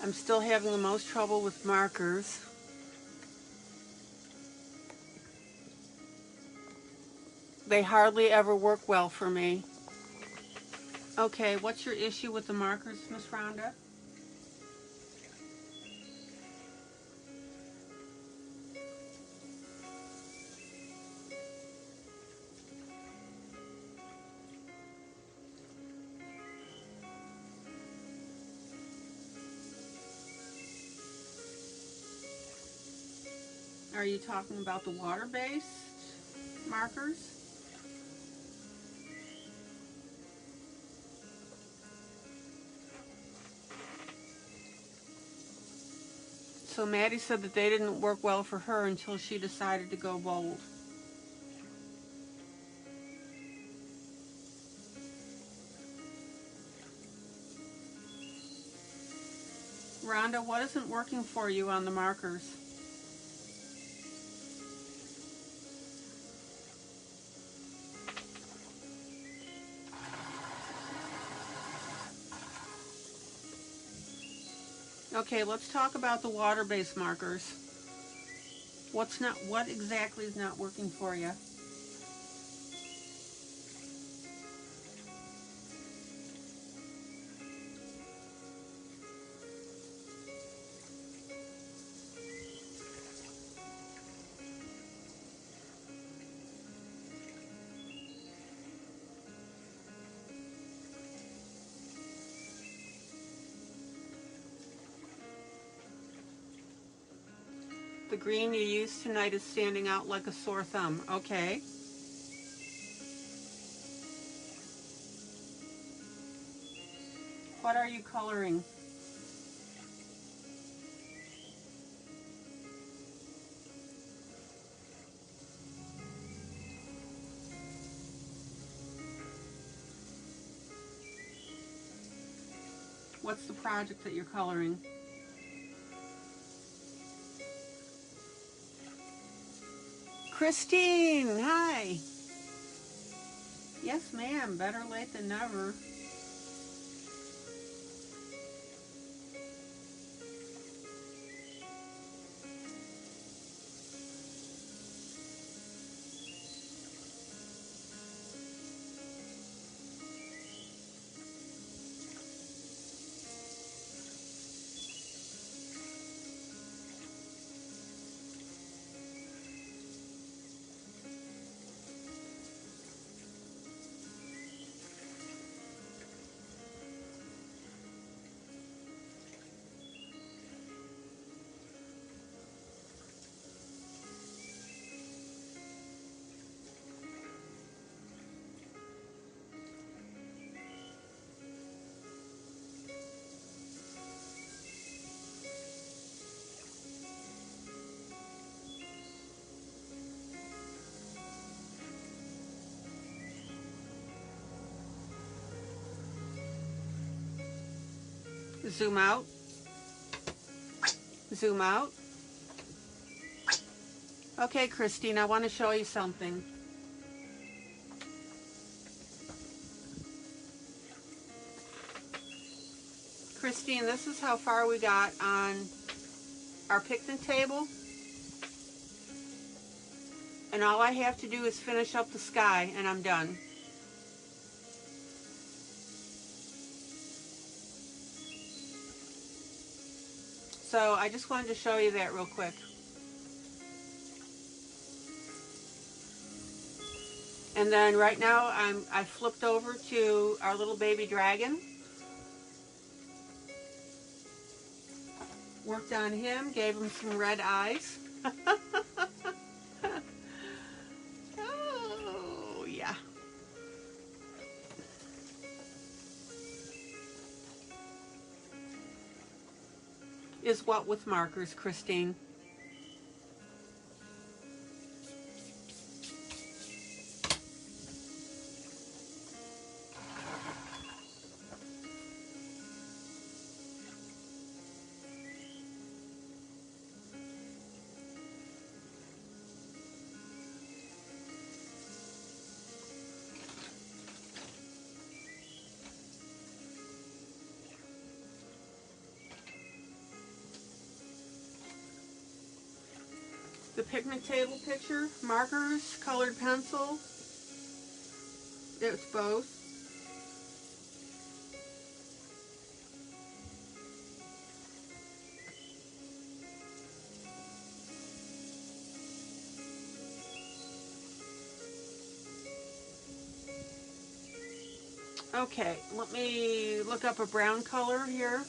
I'm still having the most trouble with markers. They hardly ever work well for me. Okay, what's your issue with the markers, Miss Rhonda? Are you talking about the water-based markers? So Maddie said that they didn't work well for her until she decided to go bold. Rhonda, what isn't working for you on the markers? Okay, let's talk about the water-based markers. What exactly is not working for you? The green you used tonight is standing out like a sore thumb. Okay. What are you coloring? What's the project that you're coloring? Christine, hi. Yes, ma'am. Better late than never. Zoom out. Zoom out. Okay, Christine, I want to show you something. Christine, this is how far we got on our picnic table. And all I have to do is finish up the sky and I'm done. So I just wanted to show you that real quick. And then right now I flipped over to our little baby dragon. Worked on him, gave him some red eyes. Oh, yeah. Is what with markers, Christine? The picnic table picture, markers, colored pencil, it's both. Okay, let me look up a brown color here.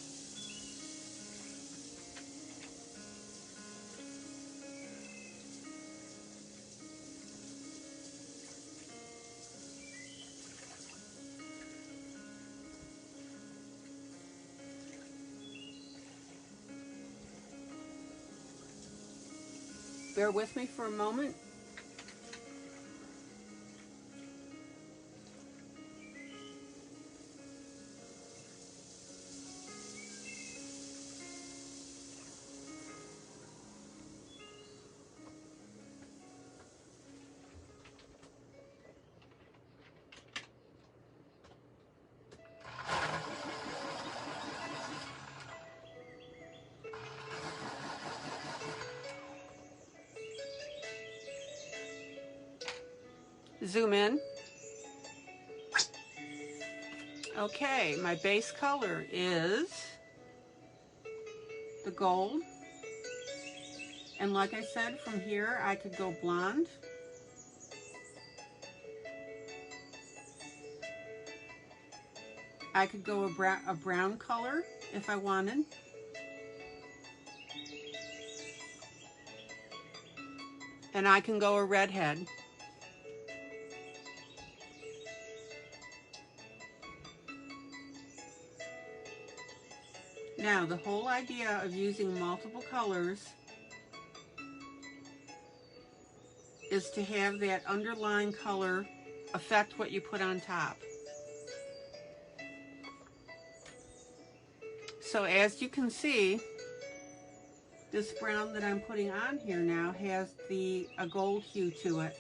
Bear with me for a moment. Zoom in. Okay, my base color is the gold. And like I said, from here I could go blonde. I could go a brown color if I wanted. And I can go a redhead. Now, the whole idea of using multiple colors is to have that underlying color affect what you put on top. So as you can see, this brown that I'm putting on here now has a gold hue to it.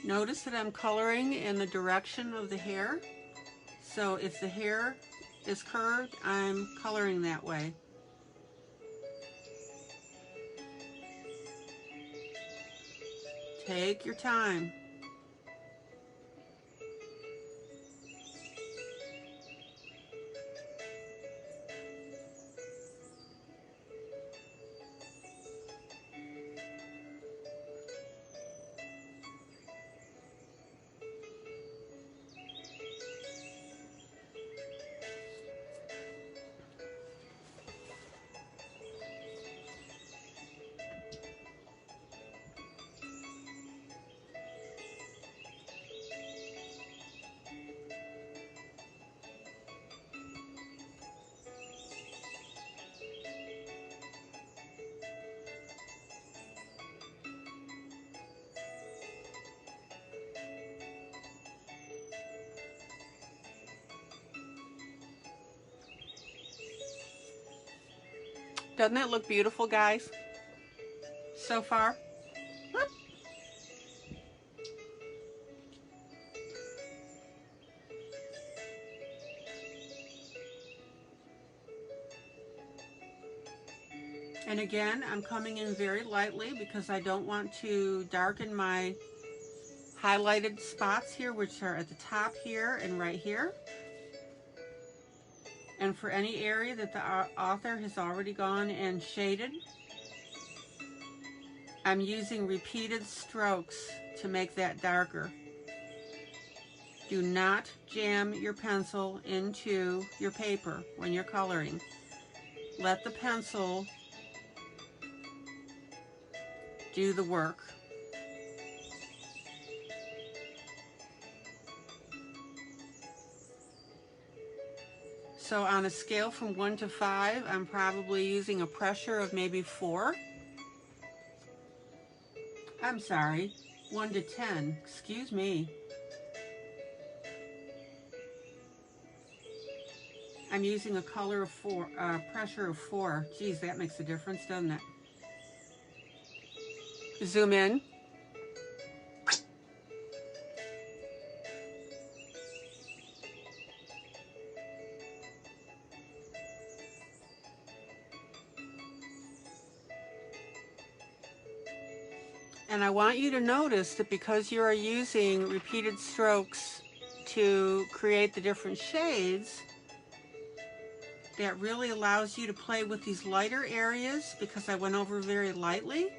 Notice that I'm coloring in the direction of the hair. So if the hair is curved, I'm coloring that way. Take your time. Doesn't that look beautiful, guys? So far? Whoop. And again, I'm coming in very lightly because I don't want to darken my highlighted spots here, which are at the top here and right here. And for any area that the author has already gone and shaded, I'm using repeated strokes to make that darker. Do not jam your pencil into your paper when you're coloring. Let the pencil do the work. So on a scale from 1 to 5, I'm probably using a pressure of maybe 4. I'm sorry, 1 to 10, excuse me. I'm using a color of 4, pressure of 4. Geez, that makes a difference, doesn't it? Zoom in. And I want you to notice that because you are using repeated strokes to create the different shades, that really allows you to play with these lighter areas because I went over very lightly.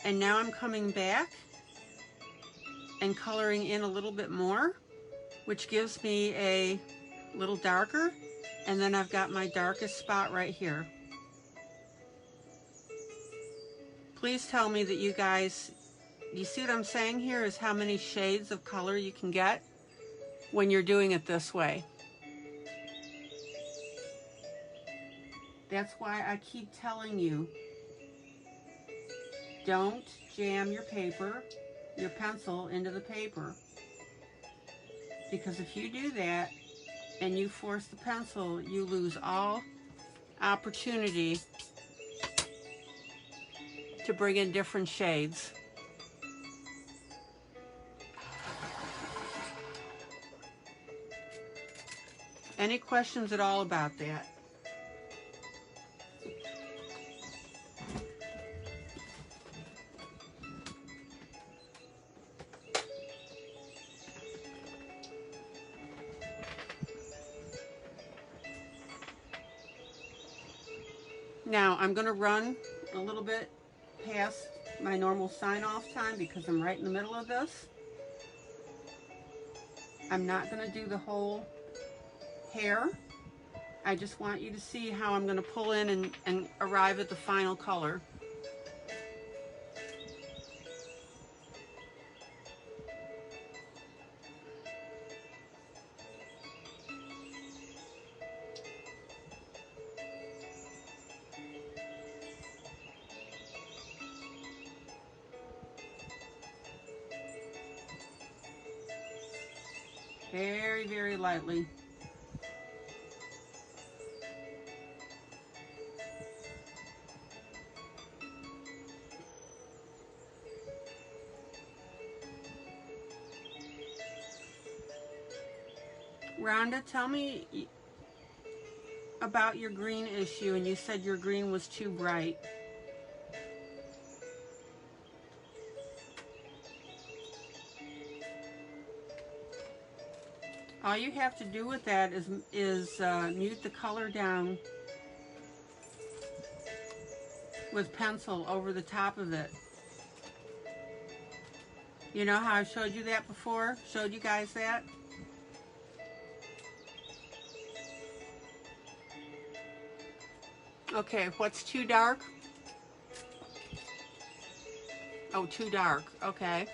And now I'm coming back and coloring in a little bit more, which gives me a little darker. And then I've got my darkest spot right here. Please tell me that you guys, you see what I'm saying here is how many shades of color you can get when you're doing it this way. That's why I keep telling you, don't jam your paper, your pencil into the paper. Because if you do that and you force the pencil, you lose all opportunity to bring in different shades. Any questions at all about that? Now I'm going to run a little bit past my normal sign-off time because I'm right in the middle of this. I'm not going to do the whole hair. I just want you to see how I'm going to pull in and arrive at the final color. Very, very lightly. Rhonda, tell me about your green issue, and you said your green was too bright. All you have to do with that is mute the color down with pencil over the top of it. You know how I showed you that before? Showed you guys that? Okay, what's too dark? Oh, too dark. Okay.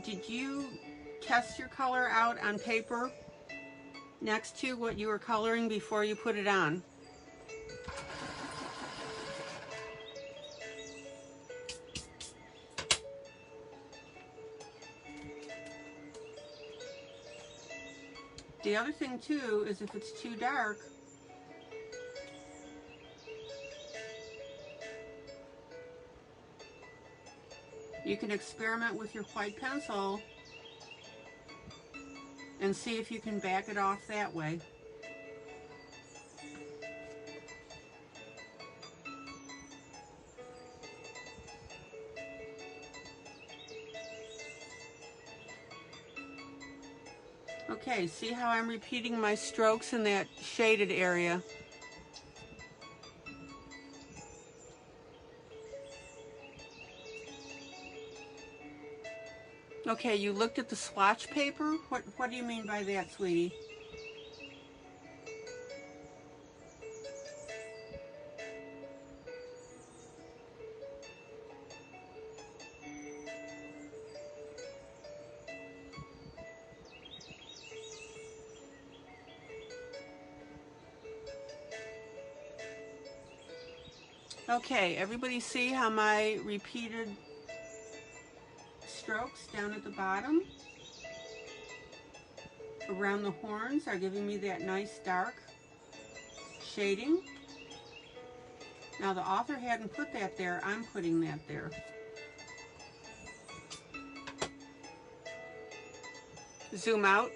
Did you test your color out on paper next to what you were coloring before you put it on? The other thing too is if it's too dark, you can experiment with your white pencil and see if you can back it off that way. Okay, see how I'm repeating my strokes in that shaded area? Okay, you looked at the swatch paper? What do you mean by that, sweetie? Okay, everybody see how my repeated strokes down at the bottom around the horns are giving me that nice dark shading? Now the author hadn't put that there, I'm putting that there. Zoom out.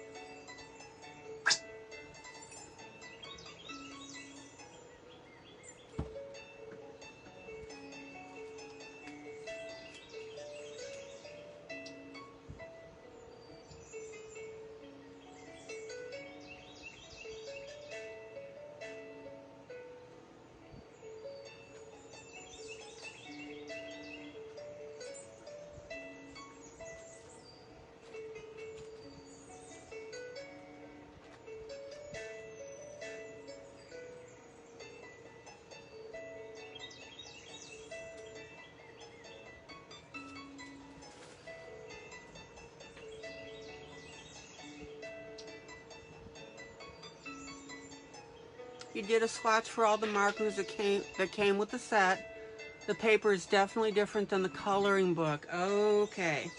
You did a swatch for all the markers that came with the set. The paper is definitely different than the coloring book. Okay.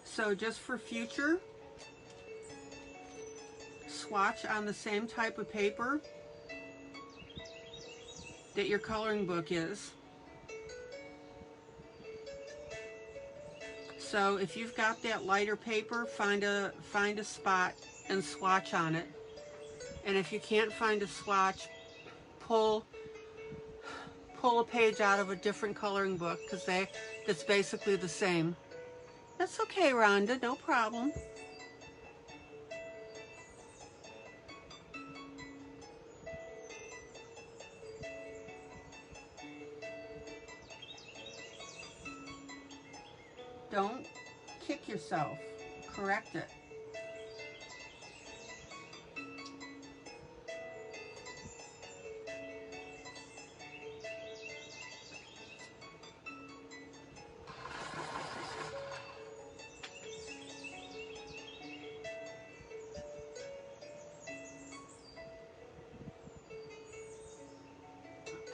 So just for future, swatch on the same type of paper that your coloring book is. So if you've got that lighter paper, find a spot and swatch on it. And if you can't find a swatch, pull a page out of a different coloring book, because that's basically the same. That's okay, Rhonda, no problem. Don't kick yourself. Correct it.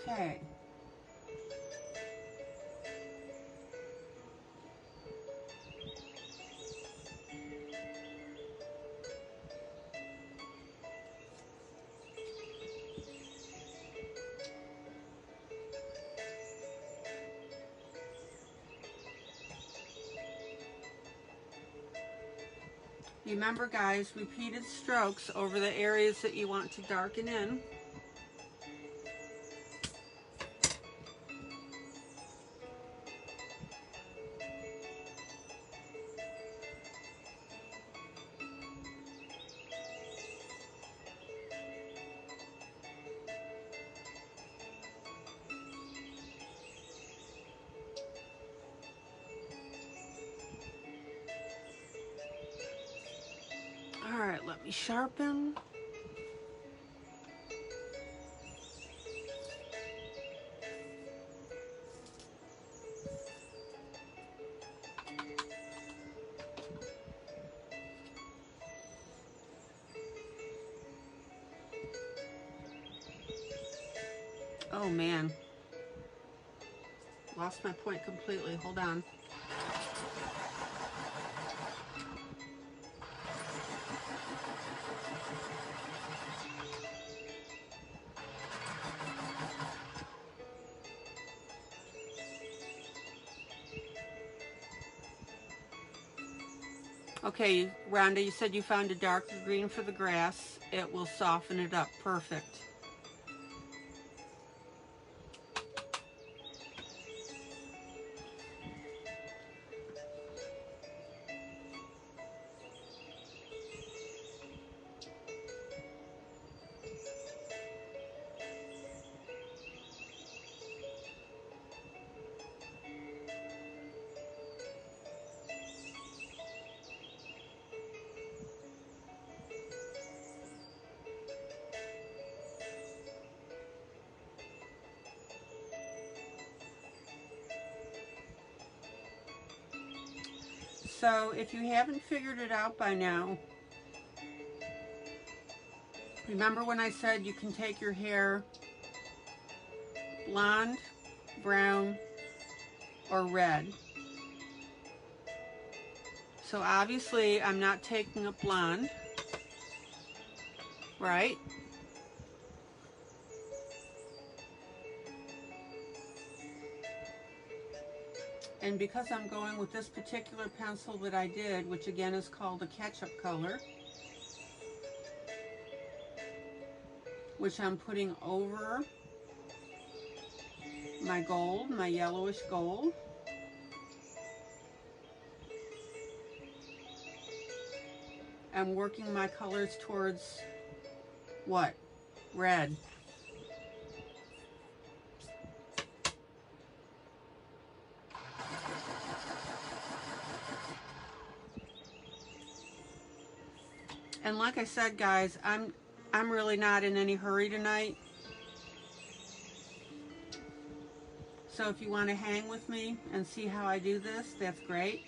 Okay. Remember, guys, repeated strokes over the areas that you want to darken in. All right, let me sharpen. Oh man, lost my point completely. Hold on. Okay, Rhonda, you said you found a darker green for the grass. It will soften it up. Perfect. So if you haven't figured it out by now, remember when I said you can take your hair blonde, brown, or red. So obviously I'm not taking a blonde, right? And because I'm going with this particular pencil that I did, which again is called a ketchup color, which I'm putting over my gold, my yellowish gold. I'm working my colors towards what? Red. And like I said, guys, I'm really not in any hurry tonight. So if you want to hang with me and see how I do this, that's great.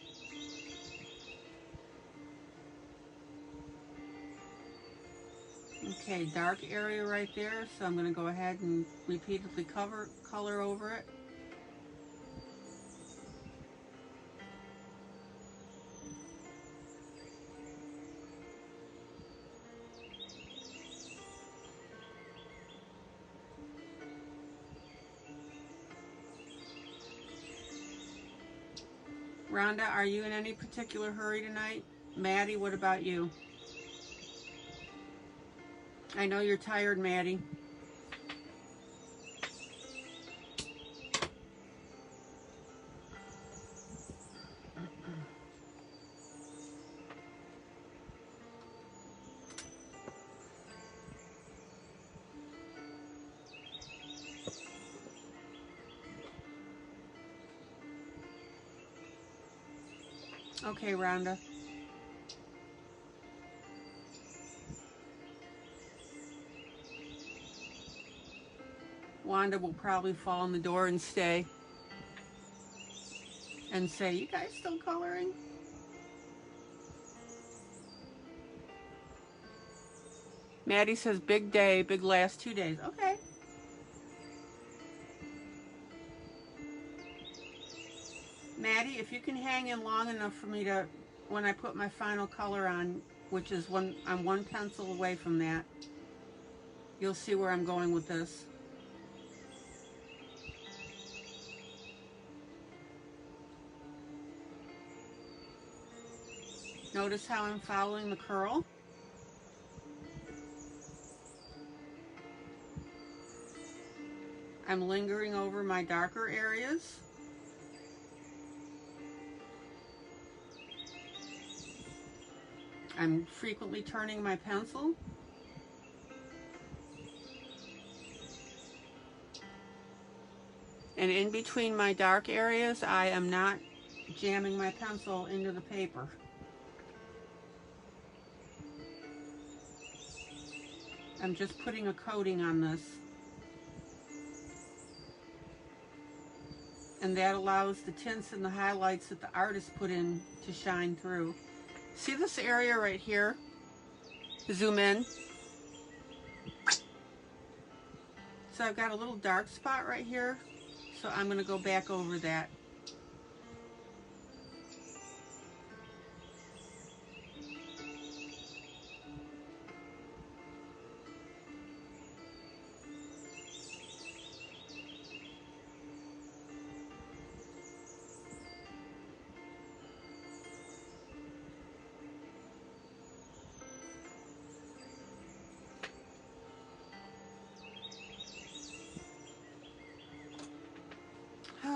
Okay, dark area right there, so I'm going to go ahead and repeatedly color over it. Rhonda, are you in any particular hurry tonight? Maddie, what about you? I know you're tired, Maddie. Okay, Rhonda. Wanda will probably fall in the door and stay and say, you guys still coloring? Maddie says, big day, big last 2 days. Okay. Maddie, if you can hang in long enough for me to, when I put my final color on, which is I'm one pencil away from that, you'll see where I'm going with this. Notice how I'm following the curl. I'm lingering over my darker areas. I'm frequently turning my pencil. And in between my dark areas, I am not jamming my pencil into the paper. I'm just putting a coating on this. And that allows the tints and the highlights that the artist put in to shine through. See this area right here? Zoom in. So I've got a little dark spot right here. So I'm going to go back over that.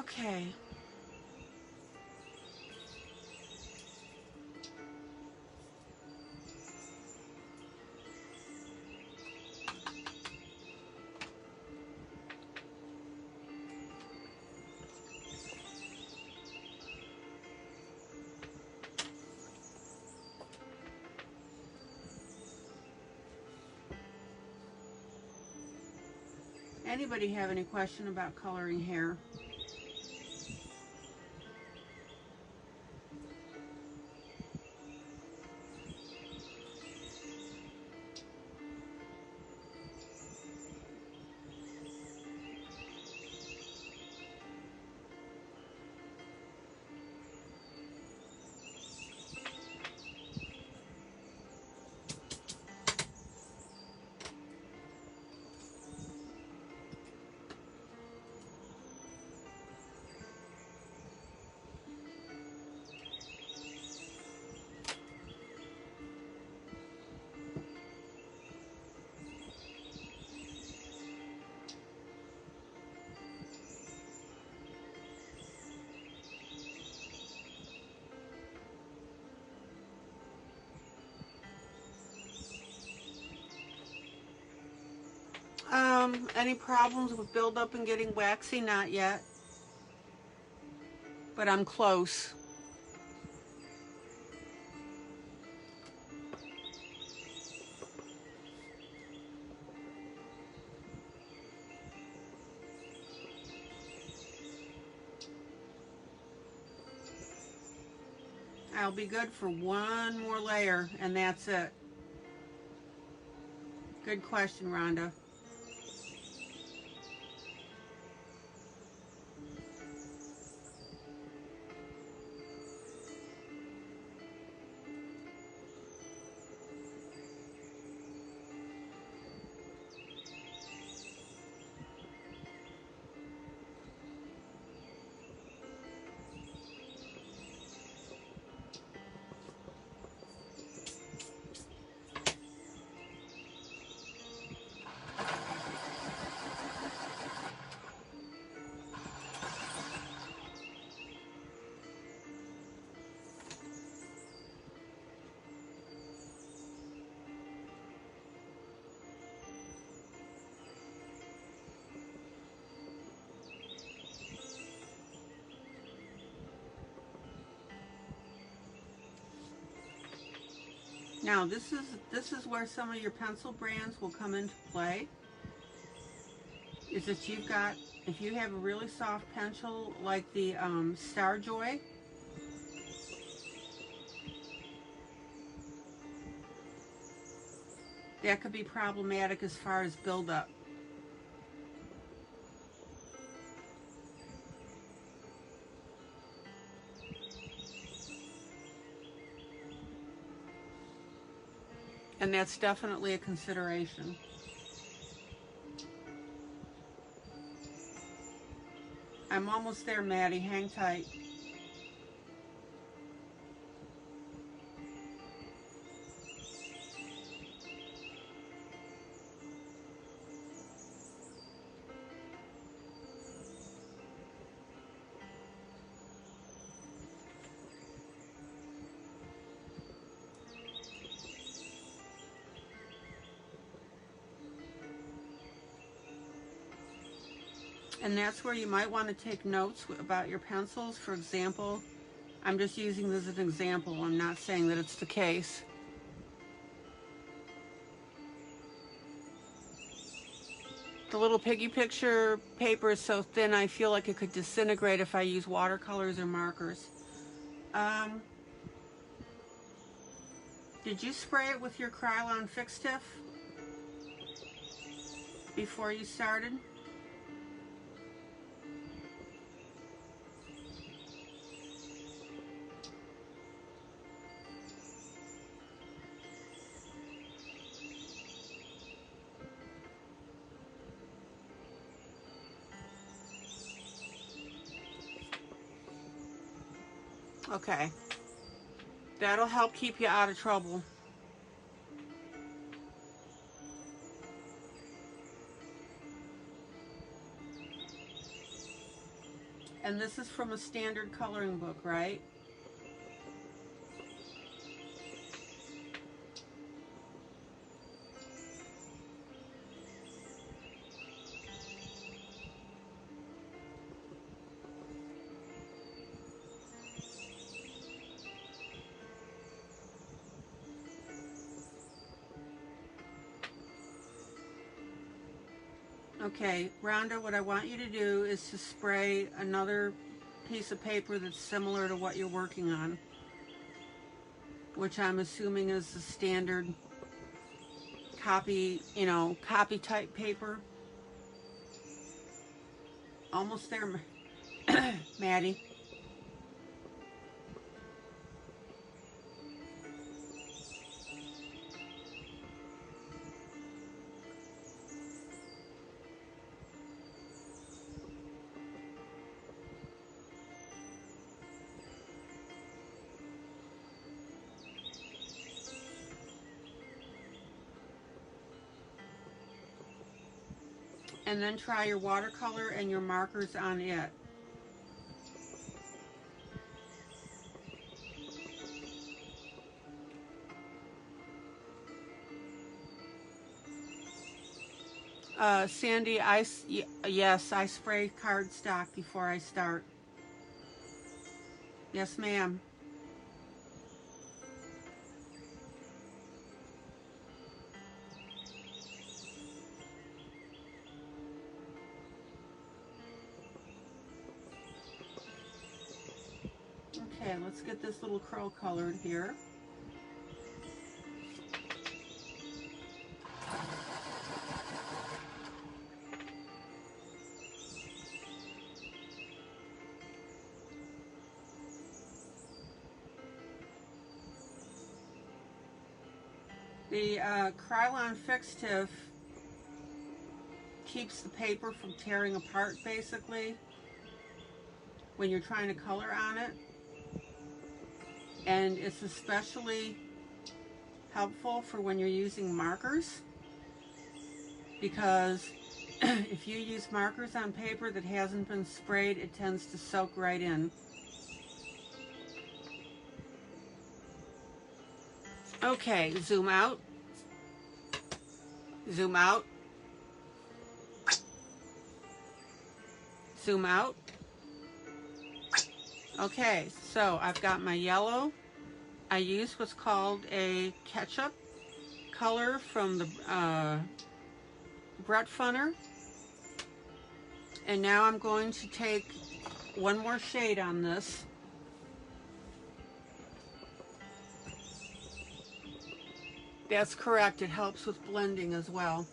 Okay. Anybody have any question about coloring hair? Any problems with buildup and getting waxy? Not yet, but I'm close. I'll be good for one more layer, and that's it. Good question, Rhonda. Now this is where some of your pencil brands will come into play. Is that if you have a really soft pencil like the Starjoy, that could be problematic as far as buildup. And that's definitely a consideration. I'm almost there, Maddie. Hang tight. And that's where you might want to take notes about your pencils. For example, I'm just using this as an example. I'm not saying that it's the case. The little piggy picture paper is so thin I feel like it could disintegrate if I use watercolors or markers. Did you spray it with your Krylon Fix Tiff before you started? Okay. That'll help keep you out of trouble. And this is from a standard coloring book, right? Okay, Rhonda, what I want you to do is to spray another piece of paper that's similar to what you're working on, which I'm assuming is the standard copy, you know, copy type paper. Almost there, Maddie. And then try your watercolor and your markers on it. Sandy, yes, I spray cardstock before I start. Yes, ma'am. Okay, let's get this little curl colored here. The Krylon fixative keeps the paper from tearing apart, basically, when you're trying to color on it. And it's especially helpful for when you're using markers, because if you use markers on paper that hasn't been sprayed, it tends to soak right in. Okay, zoom out. Zoom out. Zoom out. Okay, so I've got my yellow. I use what's called a ketchup color from the Brett Funner. And now I'm going to take one more shade on this. That's correct, it helps with blending as well.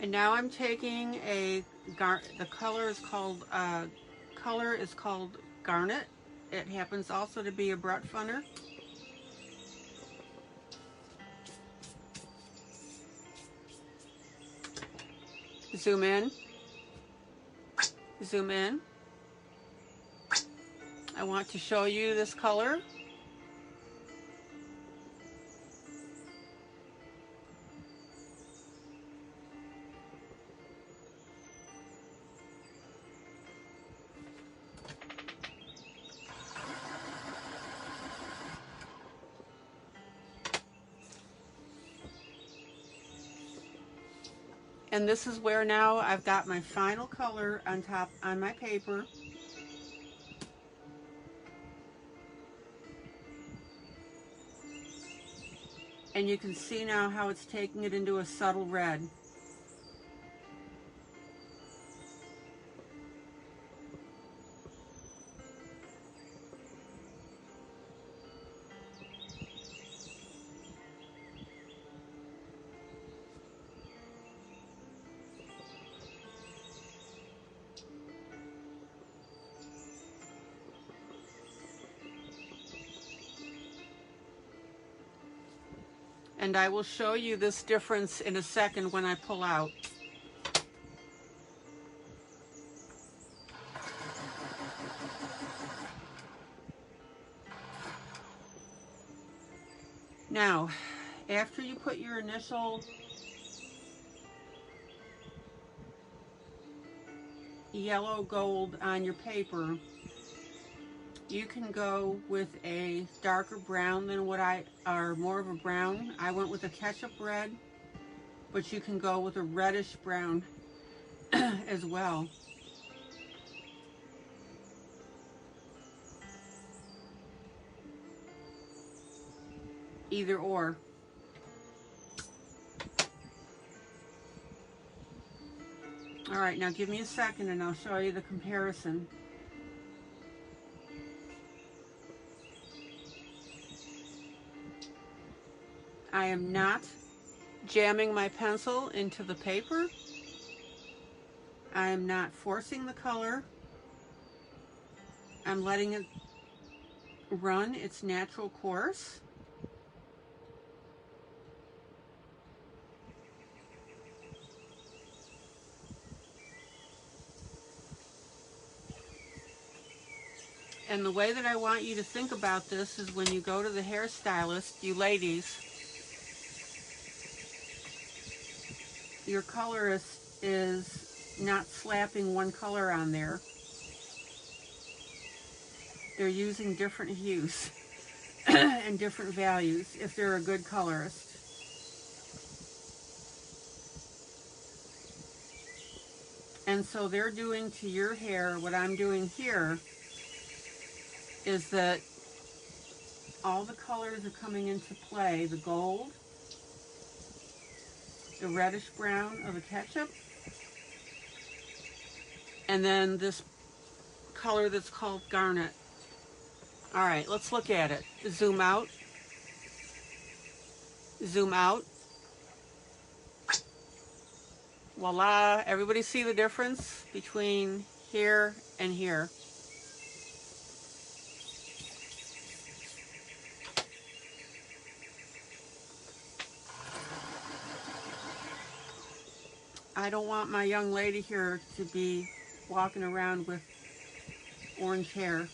And now I'm taking the color is called Garnet. It happens also to be a Brett Funner. Zoom in. Zoom in. I want to show you this color. And this is where now I've got my final color on top on my paper. And you can see now how it's taking it into a subtle red. And I will show you this difference in a second when I pull out. Now, after you put your initial yellow gold on your paper, you can go with a darker brown than or more of a brown. I went with a ketchup red, but you can go with a reddish brown as well. Either or. All right, now give me a second and I'll show you the comparison. I am not jamming my pencil into the paper. I am not forcing the color. I'm letting it run its natural course. And the way that I want you to think about this is when you go to the hairstylist, you ladies, your colorist is not slapping one color on there. They're using different hues and different values if they're a good colorist. And so they're doing to your hair what I'm doing here, is that all the colors are coming into play. The gold, the reddish brown of the ketchup, and then this color that's called garnet. All right, let's look at it. Zoom out. Zoom out. Voila, everybody see the difference between here and here? I don't want my young lady here to be walking around with orange hair.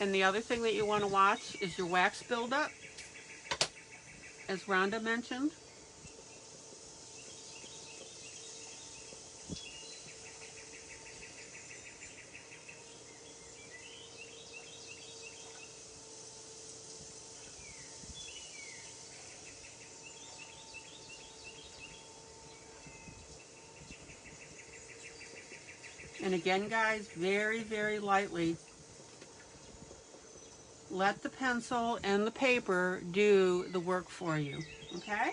And the other thing that you want to watch is your wax buildup, as Rhonda mentioned. And again, guys, very, very lightly. Let the pencil and the paper do the work for you, okay?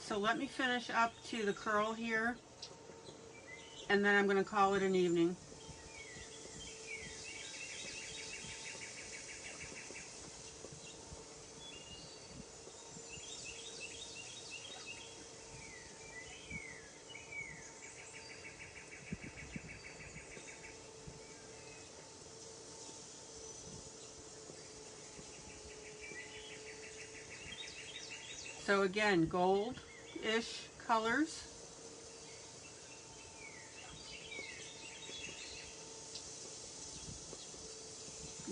So let me finish up to the curl here, and then I'm going to call it an evening. So again, gold-ish colors.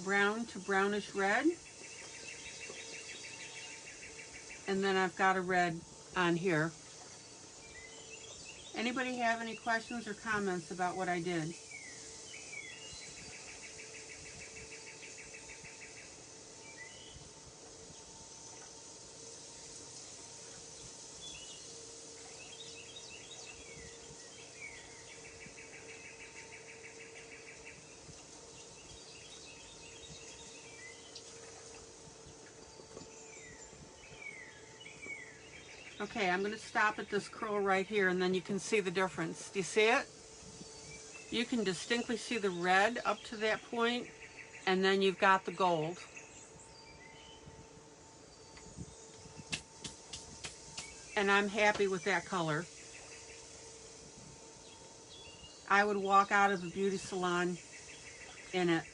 Brown to brownish red. And then I've got a red on here. Anybody have any questions or comments about what I did? Okay, I'm going to stop at this curl right here, and then you can see the difference. Do you see it? you can distinctly see the red up to that point, and then you've got the gold. And I'm happy with that color. I would walk out of a beauty salon in it.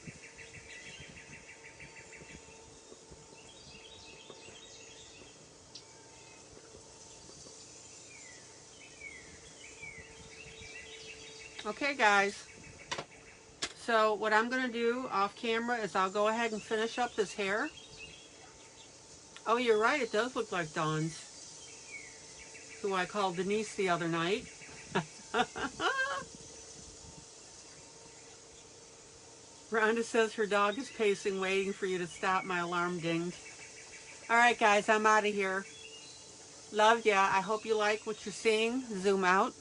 Okay, guys. So what I'm going to do off camera is I'll go ahead and finish up this hair. Oh, you're right. It does look like Dawn's, who I called Denise the other night. Rhonda says her dog is pacing, waiting for you to stop. My alarm dinged. All right, guys, I'm out of here. Love ya. I hope you like what you're seeing. Zoom out.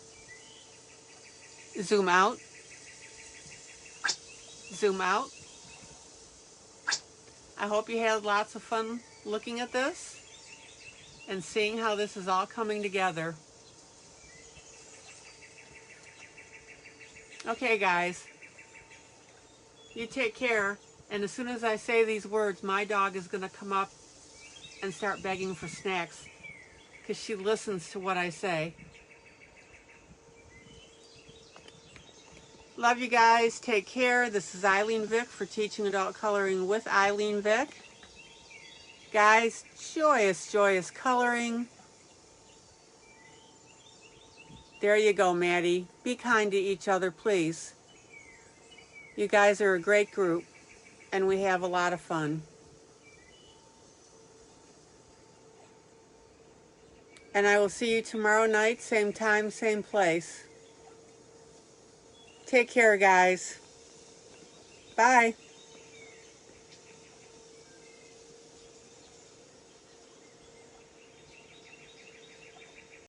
Zoom out. Zoom out. I hope you had lots of fun looking at this and seeing how this is all coming together. Okay, guys. You take care. And as soon as I say these words, my dog is going to come up and start begging for snacks because she listens to what I say. Love you guys. Take care. This is ILene Vick for Teaching Adult Coloring with ILene Vick. Guys, joyous, joyous coloring. There you go, Maddie. Be kind to each other, please. You guys are a great group, and we have a lot of fun. And I will see you tomorrow night, same time, same place. Take care, guys. Bye.